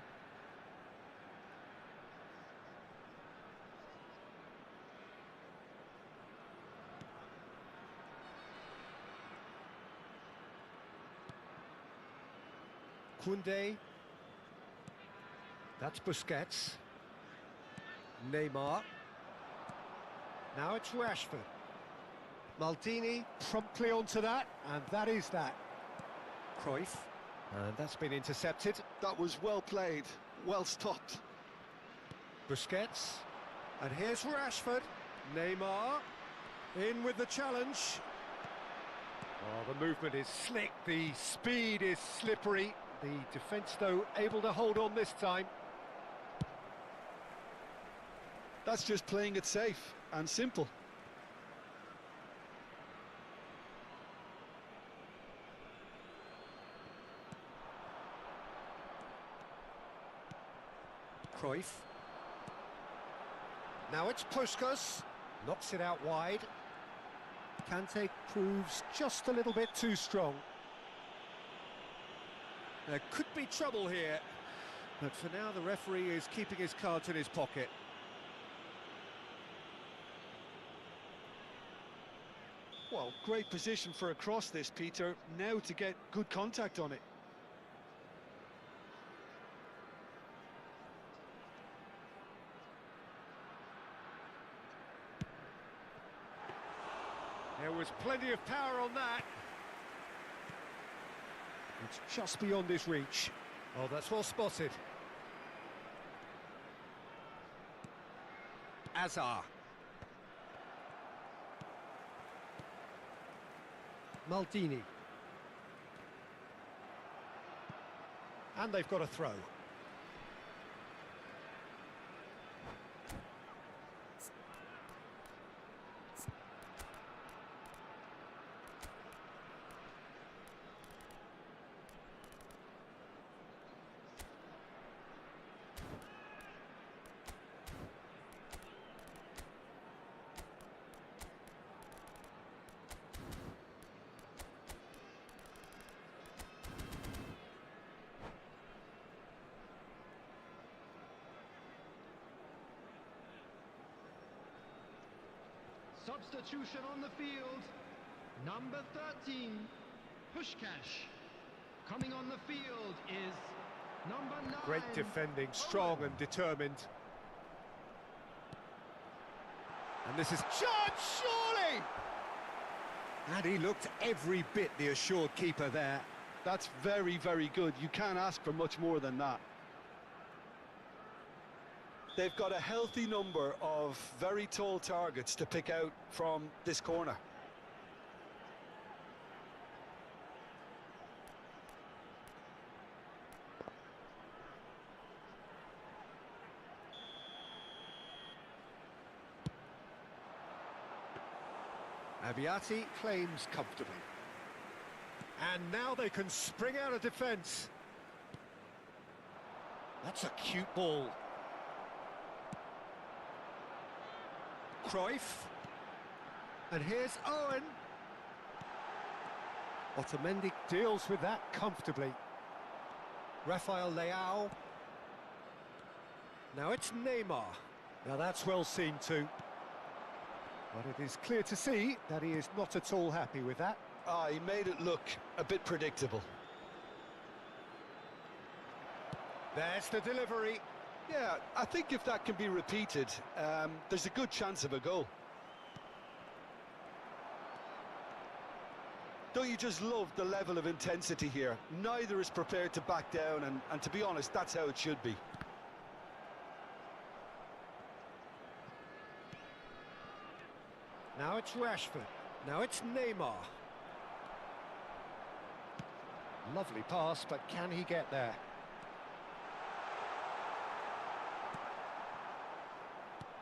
Koundé. That's Busquets. Neymar. Now it's Rashford. Maldini promptly onto that, and that is that. Cruyff. And that's been intercepted. That was well played, well stopped. Busquets. And here's Rashford. Neymar. In with the challenge. Oh, the movement is slick. The speed is slippery. The defence, though, able to hold on this time. That's just playing it safe and simple. Cruyff. Now it's Puskas. Knocks it out wide. Kante proves just a little bit too strong. There could be trouble here, but for now the referee is keeping his cards in his pocket. Well, great position for a cross this, Peter. Now to get good contact on it. There was plenty of power on that. It's just beyond his reach. Oh, that's well spotted. Azar. Maldini. And they've got a throw. Substitution on the field. Number 13, Pushkash. Coming on the field is number 9. Great defending, strong and determined. And this is shot, surely! And he looked every bit the assured keeper there. That's very, very good. You can't ask for much more than that. They've got a healthy number of very tall targets to pick out from this corner. Abiati claims comfortably. And now they can spring out of defence. That's a cute ball. Cruyff. And here's Owen. Otamendi deals with that comfortably. Rafael Leao. Now it's Neymar. Now that's well seen too. But it is clear to see that he is not at all happy with that. He made it look a bit predictable. There's the delivery. Yeah, I think if that can be repeated, there's a good chance of a goal. Don't you just love the level of intensity here? Neither is prepared to back down, and to be honest, that's how it should be. Now it's Rashford. Now it's Neymar. Lovely pass, but can he get there?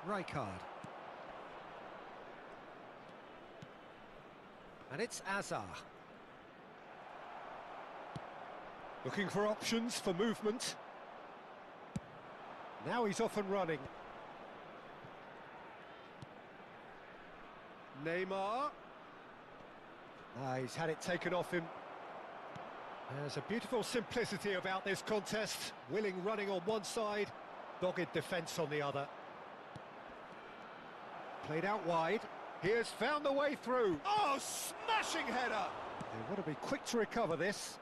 Rijkaard. And it's Azar. Looking for options for movement. Now he's off and running. Neymar. He's had it taken off him. There's a beautiful simplicity about this contest. Willing running on one side, dogged defence on the other. Played out wide. He has found the way through. Oh, smashing header! They want to be quick to recover this.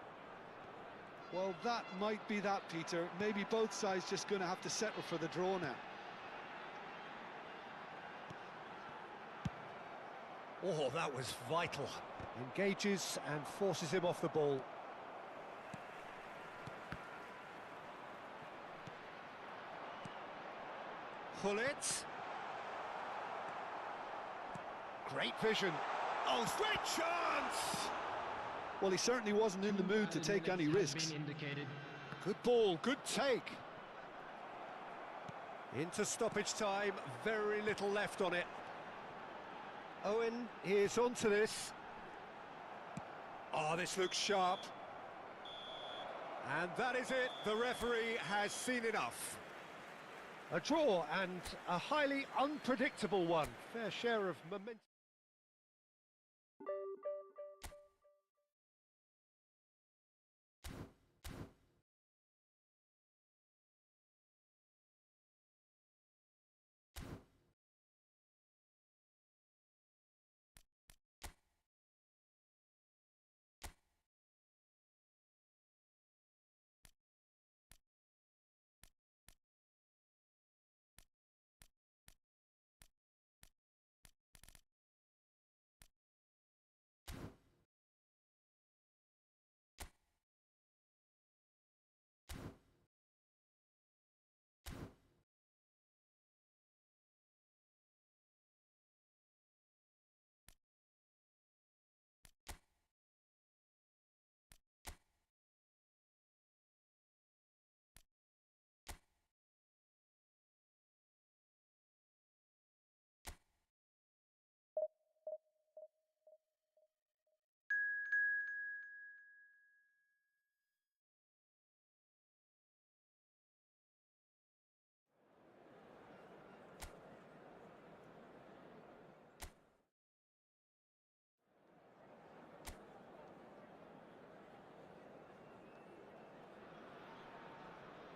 Well, that might be that, Peter. Maybe both sides just going to have to settle for the draw now. Oh, that was vital. Engages and forces him off the ball. Hullet. Great vision. Oh, great chance! Well, he certainly wasn't in the mood to take any risks. Good ball, good take. Into stoppage time, very little left on it. Owen is onto this. Oh, this looks sharp. And that is it. The referee has seen enough. A draw, and a highly unpredictable one. Fair share of momentum.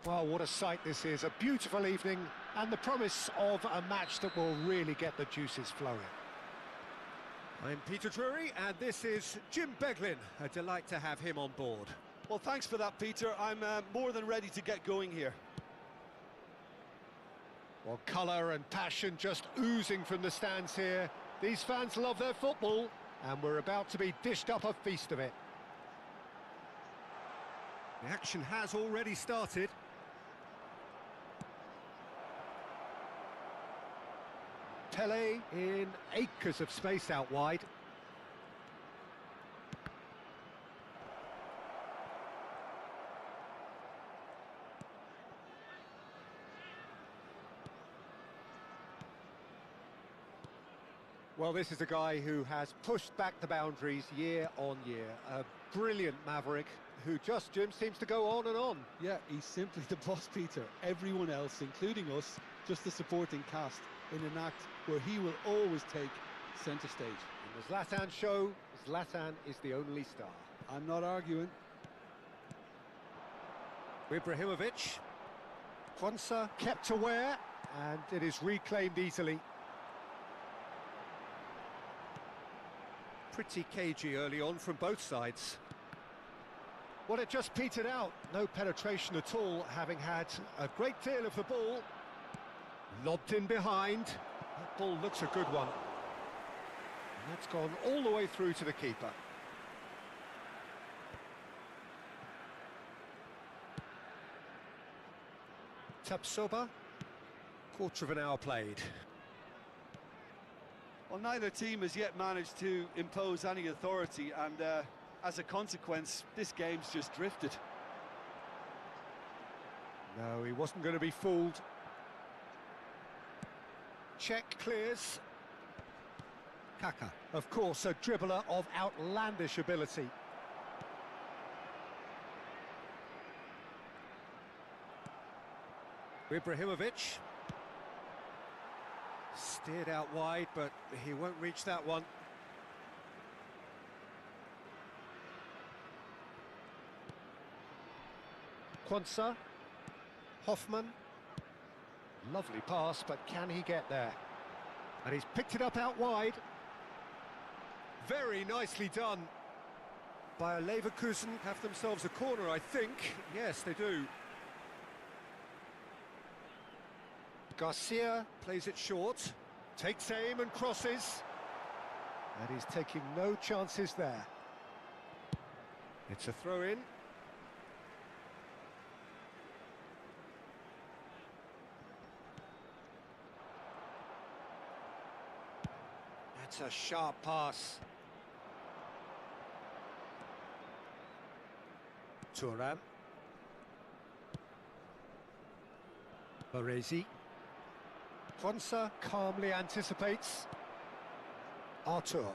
Well, what a sight this is. A beautiful evening and the promise of a match that will really get the juices flowing. I'm Peter Drury and this is Jim Beglin. A delight to have him on board. Well, thanks for that, Peter. I'm more than ready to get going here. Well, colour and passion just oozing from the stands here. These fans love their football and we're about to be dished up a feast of it. The action has already started. Pele in acres of space out wide. Well, this is a guy who has pushed back the boundaries year on year. A brilliant maverick who just, Jim, seems to go on and on. Yeah, he's simply the boss, Peter. Everyone else, including us, just the supporting cast in an act where he will always take centre stage. In the Zlatan show, Zlatan is the only star. I'm not arguing. Ibrahimovic. Quansah kept aware, and it is reclaimed easily. Pretty cagey early on from both sides. Well, it just petered out. No penetration at all, having had a great deal of the ball. Lobbed in behind. That ball looks a good one. And that's gone all the way through to the keeper. Tapsoba. Quarter of an hour played. Well, neither team has yet managed to impose any authority, and as a consequence, this game's just drifted. No, he wasn't going to be fooled. Check clears. Kaka, of course, a dribbler of outlandish ability. Ibrahimovic. Steered out wide, but he won't reach that one. Quansah. Hoffman. Lovely pass, but can he get there? And he's picked it up out wide. Very nicely done. Bayer Leverkusen have themselves a corner, I think. Yes, they do. Garcia plays it short. Takes aim and crosses. And he's taking no chances there. It's a throw-in. That's a sharp pass. Thuram. Baresi. Quansah calmly anticipates. Artur.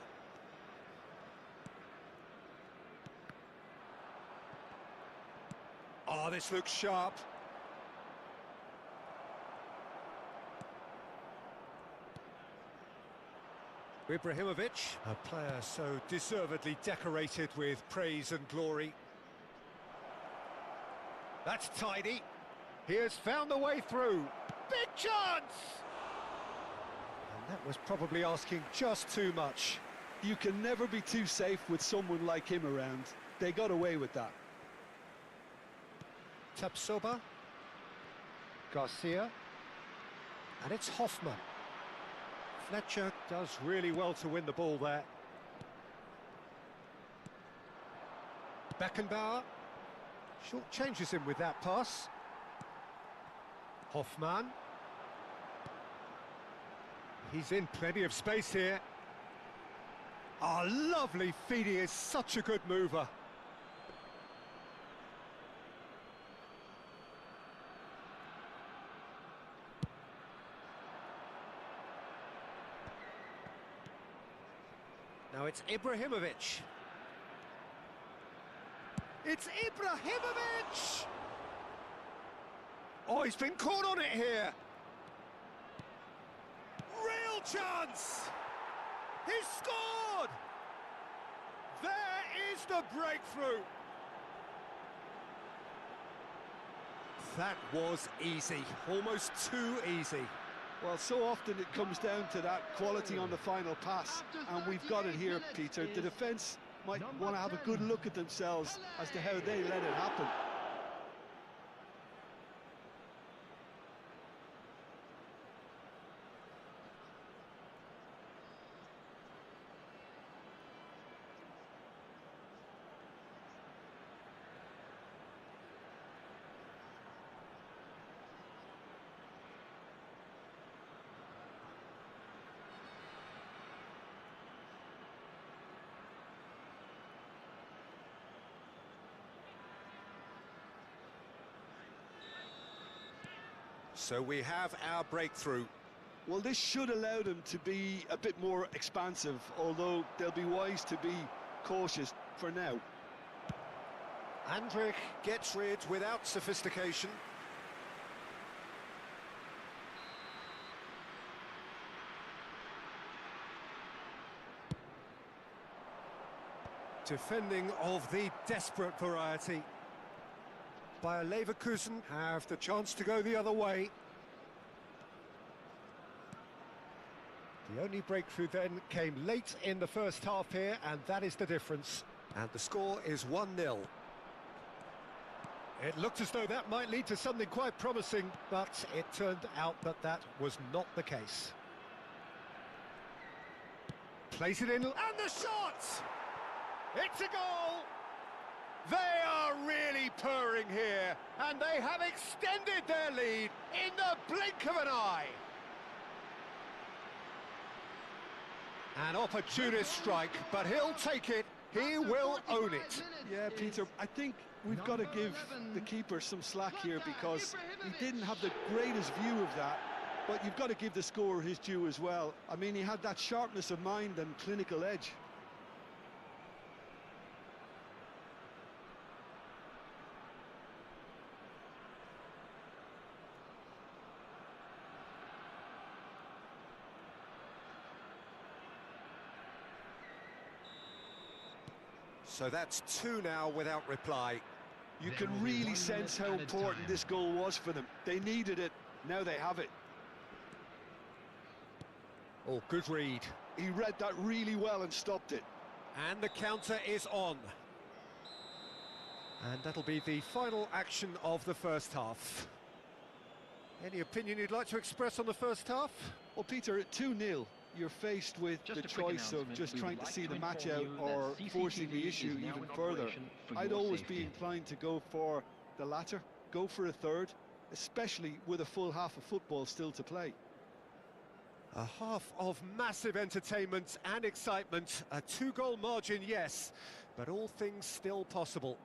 Oh, this looks sharp. Ibrahimovic, a player so deservedly decorated with praise and glory. That's tidy. He has found the way through. Big chance! And that was probably asking just too much. You can never be too safe with someone like him around. They got away with that. Tapsoba. Garcia. And it's Hoffman. Fletcher does really well to win the ball there. Beckenbauer. Short changes him with that pass. Hoffman. He's in plenty of space here. Oh, lovely feed. He is such a good mover. Now it's Ibrahimovic. It's Ibrahimovic! Oh, he's been caught on it here. Real chance! He's scored! There is the breakthrough. That was easy, almost too easy. Well, so often it comes down to that quality on the final pass, and we've got it here, Peter. The defence might want to have a good look at themselves as to how they let it happen. So we have our breakthrough. Well, this should allow them to be a bit more expansive, although they'll be wise to be cautious for now. Andrich gets rid without sophistication. Defending of the desperate variety. Bayer Leverkusen have the chance to go the other way. The only breakthrough then came late in the first half here, and that is the difference. And the score is 1-0. It looked as though that might lead to something quite promising, but it turned out that that was not the case. Plays it in, and the shot! It's a goal! They are really purring here, and they have extended their lead in the blink of an eye. An opportunist strike, but he'll take it. He will own it. Yeah, Peter, I think we've got to give the keeper some slack here because he didn't have the greatest view of that, but you've got to give the scorer his due as well. I mean, he had that sharpness of mind and clinical edge. So that's 2 now without reply. You can really sense how important this goal was for them. They needed it, now they have it. Oh, good read. He read that really well and stopped it. And the counter is on. And that'll be the final action of the first half. Any opinion you'd like to express on the first half? Well, Peter, at 2-0, you're faced with the choice of just trying to see the match out or forcing the issue even further. I'd always be inclined to go for the latter, go for a third, especially with a full half of football still to play. A half of massive entertainment and excitement. A 2-goal margin, yes, but all things still possible.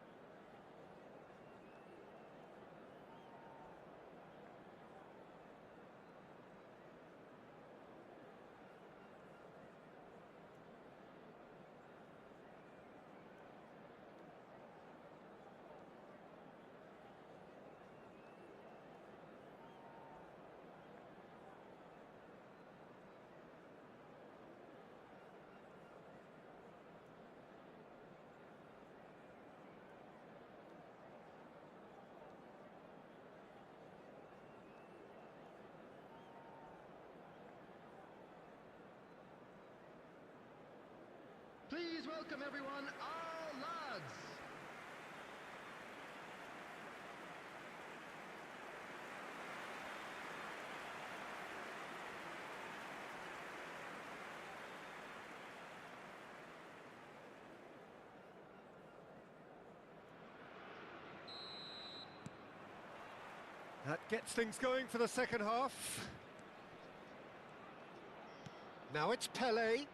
Please welcome everyone, our lads. That gets things going for the second half. Now it's Pele.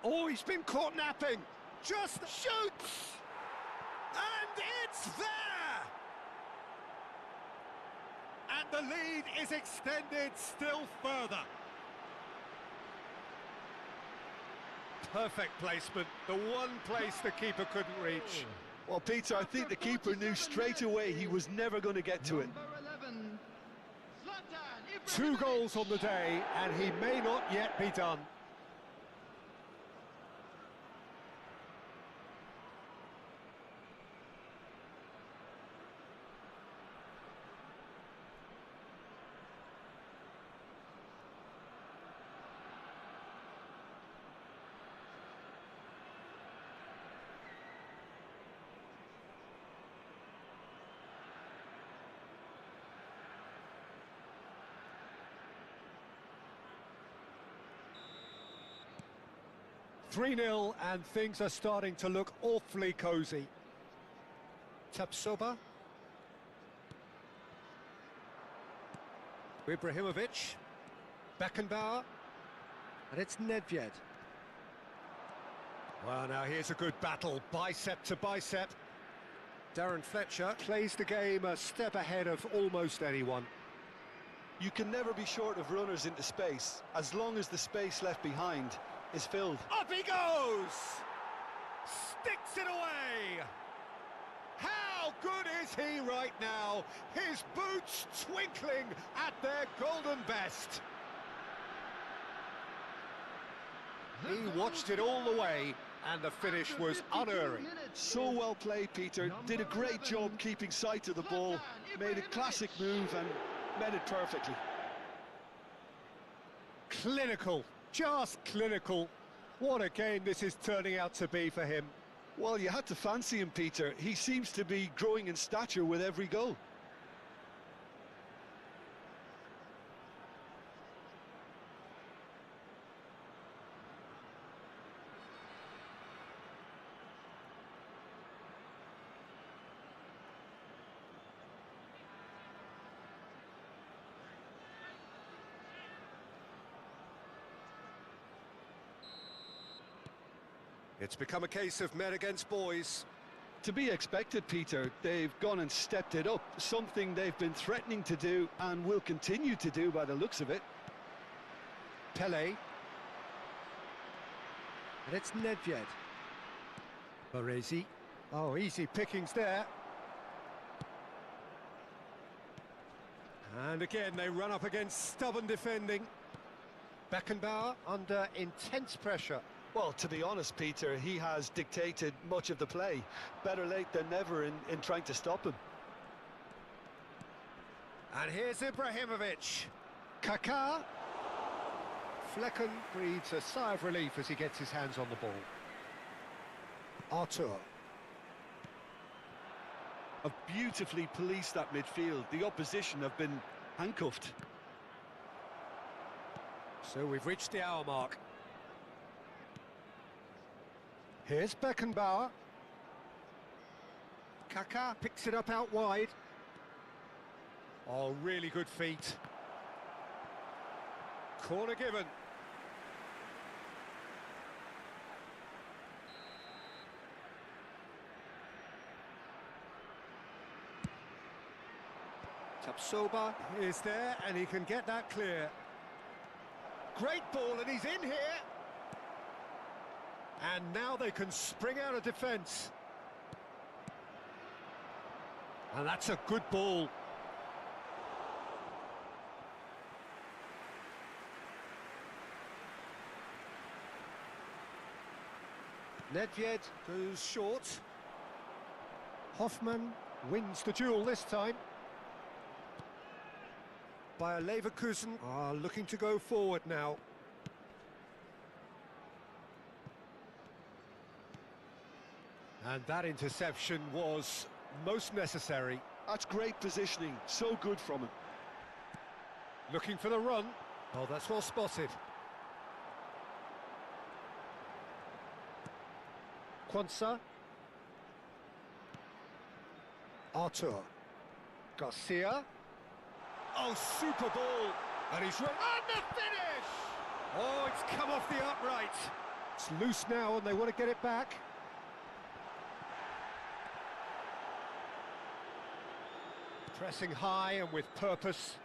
Oh, he's been caught napping. Just shoots! And it's there! And the lead is extended still further. Perfect placement, the one place the keeper couldn't reach. Well, Peter, I think the keeper knew straight away he was never going to get to it. Number 11, Zlatan 2 goals on the day, and he may not yet be done. 3-0, and things are starting to look awfully cosy. Tapsoba. Ibrahimovic. Beckenbauer. And it's Nedved. Well, now here's a good battle, bicep to bicep. Darren Fletcher plays the game a step ahead of almost anyone. You can never be short of runners into space, as long as the space left behind is filled. Up he goes! Sticks it away! How good is he right now? His boots twinkling at their golden best. He watched it all the way, and the finish was unerring. So well played, Peter. Did a great job keeping sight of the ball, made a classic move and met it perfectly. Clinical, just clinical. What a game this is turning out to be for him. Well, you had to fancy him, Peter. He seems to be growing in stature with every goal. It's become a case of men against boys. To be expected, Peter. They've gone and stepped it up, something they've been threatening to do and will continue to do by the looks of it. Pele. And it's Nedved. Baresi. Oh, easy pickings there. And again, they run up against stubborn defending. Beckenbauer under intense pressure. Well, to be honest, Peter, he has dictated much of the play. Better late than never in trying to stop him. And here's Ibrahimovic. Kaká. Flecken breathes a sigh of relief as he gets his hands on the ball. Artur. Have beautifully policed that midfield. The opposition have been handcuffed. So we've reached the hour mark. Here's Beckenbauer. Kaká picks it up out wide. Oh, really good feet. Corner given. Tapsoba is there, and he can get that clear. Great ball, and he's in here. And now they can spring out of defence. And that's a good ball. Nedved goes short. Hoffmann wins the duel this time. Bayer Leverkusen are looking to go forward now. And that interception was most necessary. That's great positioning, so good from him. Looking for the run. Oh, that's well spotted. Quansah. Artur. Garcia. Oh, super ball. And he's run. And the finish! Oh, it's come off the upright. It's loose now and they want to get it back. Pressing high and with purpose.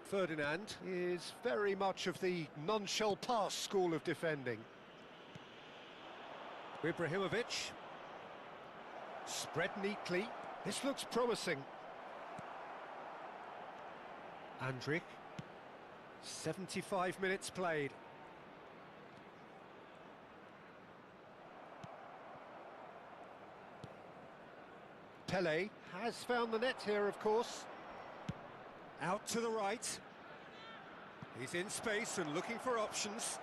Ferdinand is very much of the non-shall-pass school of defending. Ibrahimovic. Spread neatly. This looks promising. Andrik. 75 minutes played. Pele has found the net here, of course. Out to the right. He's in space and looking for options.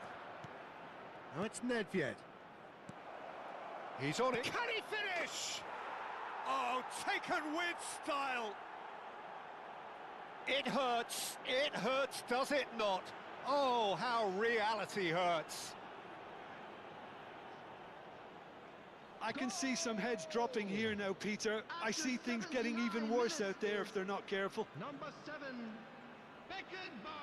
Now it's Nedved. He's on it. Can he finish? Oh, taken with style. It hurts, does it not? Oh, how reality hurts. I can see some heads dropping here now, Peter. I see things getting even worse out there if they're not careful. Number 7, Beckenbauer.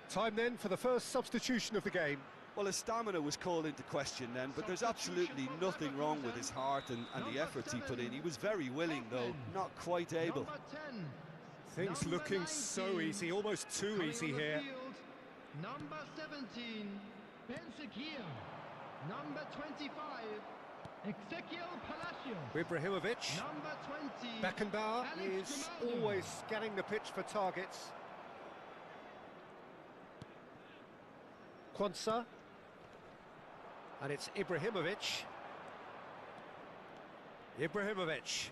Time then for the first substitution of the game. Well, his stamina was called into question then, but there's absolutely nothing wrong with his heart and the efforts he put in. He was very willing, though, not quite able. Number 10. Things Number looking 19. so easy, almost too Coming easy on the here. field, number 17, Benzekir. Number 25, Ezequiel Palacio. Ibrahimovic. Number 20, Beckenbauer Alex is Grimaldo. always scanning the pitch for targets. Quansah. And it's Ibrahimovic. Ibrahimovic.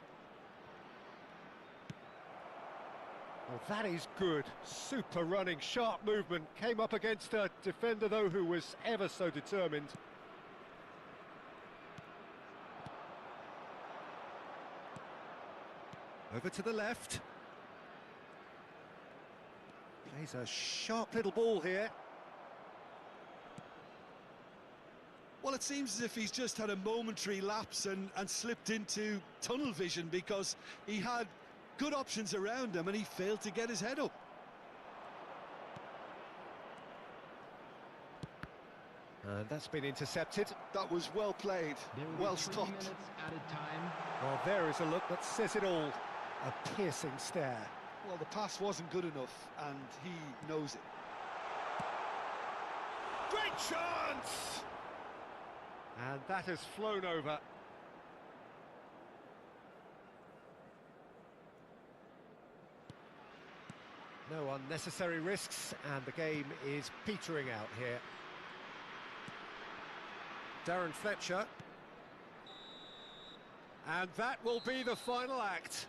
Well, that is good. Super running, sharp movement. Came up against a defender, though, who was ever so determined. Over to the left. Plays a sharp little ball here. Well, it seems as if he's just had a momentary lapse and slipped into tunnel vision, because he had good options around him and he failed to get his head up. And that's been intercepted. That was well played, There will be well 3 stopped. minutes added time. Well, there is a look that says it all. A piercing stare. Well, the pass wasn't good enough and he knows it. Great chance! And that has flown over. No unnecessary risks, and the game is petering out here. Darren Fletcher. And that will be the final act.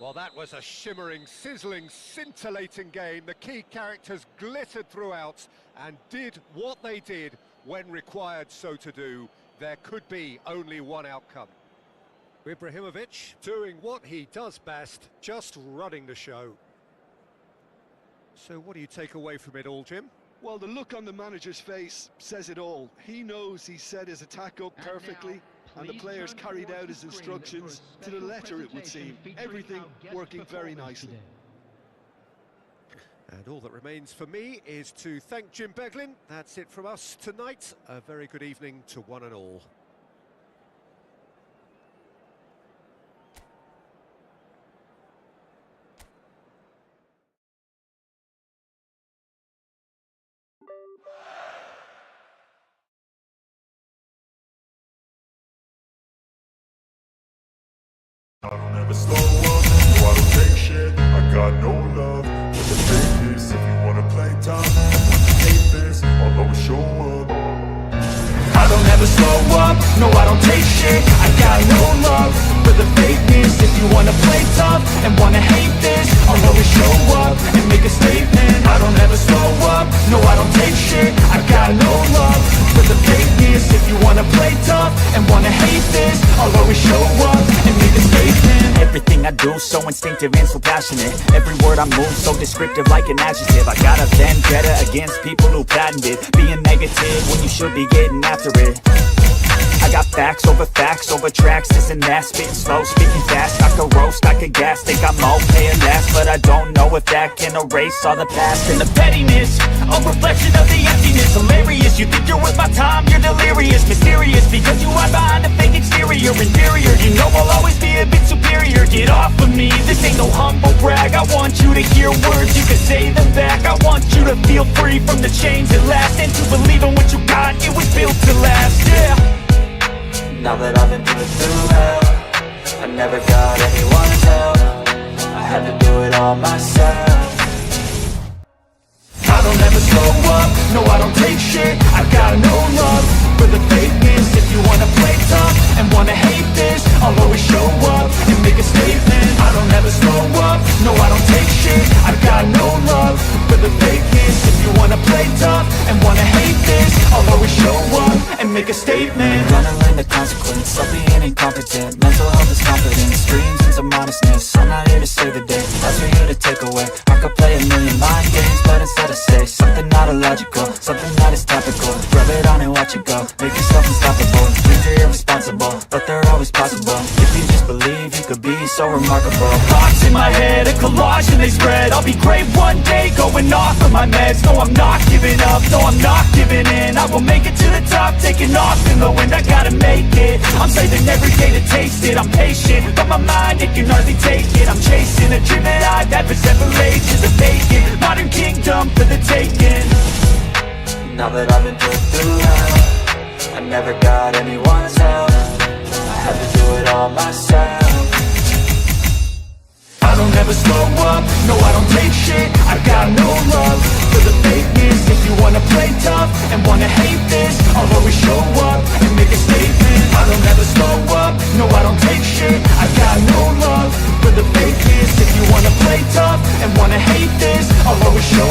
Well, that was a shimmering, sizzling, scintillating game. The key characters glittered throughout and did what they did when required so to do. There could be only one outcome. Ibrahimovic doing what he does best, just running the show. So what do you take away from it all, Jim? Well, the look on the manager's face says it all. He knows he set his attack up perfectly, and the players carried out his instructions to the letter, it would seem. Everything working very nicely. And all that remains for me is to thank Jim Beglin. That's it from us tonight. A very good evening to one and all. I don't ever slow up, no, I don't take shit. I got no love for the fakeness. If you wanna play tough, hate this, I'll always show up. I don't ever slow up, no I don't take shit. I got no love for the fakeness. If you wanna play tough and wanna hate this, I'll always show up and make a statement. I don't ever slow up, no I don't take shit. I got no love for the fakeness. If you wanna play tough and wanna hate this, I'll always show up and make a statement. Everything I do so instinctive and so passionate. Every word I move so descriptive like an adjective. I got a vendetta against people who patented being negative when you should be getting after it. I got facts over tracks, this and that. Spitting slow, speaking fast, I could roast, I could gas. Think I'm okay at last, but I don't know if that can erase all the past. And the pettiness, a reflection of the emptiness. Hilarious, you think you're worth my time, you're delirious. Mysterious, because you hide behind a fake exterior. Inferior, you know I'll always be a bit superior. Get off of me, this ain't no humble brag. I want you to hear words, you can say them back. I want you to feel free from the chains at last, and to believe in what you got, it was built to last, yeah. Now that I've been put through hell, I never got anyone's help. I had to do it all myself. I don't ever slow up, no I don't take shit. I got no love for the fakeness. If you wanna play tough and wanna hate this, the fakeness. If you wanna play tough and wanna hate this, I'll always show up and make a statement. Gonna learn the consequence of being incompetent. Mental health is confidence, dreams into modestness. I'm not here to save the day, that's for you to take away. I could play a million mind games, but instead I say something not illogical, something that is topical. Rub it on and watch it go, make yourself unstoppable. Dreams are irresponsible, but they're always possible. If you just believe, you could be so remarkable. Thoughts in my head, a collage and they spread. I'll be great one day, going off of my meds. No, I'm not giving up, no, I'm not giving in. I will make it to the top, taking off in the wind. I gotta make it, I'm saving every day to taste it. I'm patient, but my mind, it can hardly take it. I'm chasing a dream that I've had for several ages. A vacant, modern kingdom for the taking. Now that I've been put through hell, I never got anyone's help, I had to do it all myself. I don't ever slow up, no I don't take shit. I got no love for the fakeness. If you wanna play tough and wanna hate this, I'll always show up and make a statement. I don't ever slow up, no I don't take shit. I got no love for the fakeness. If you wanna play tough and wanna hate this, I'll always show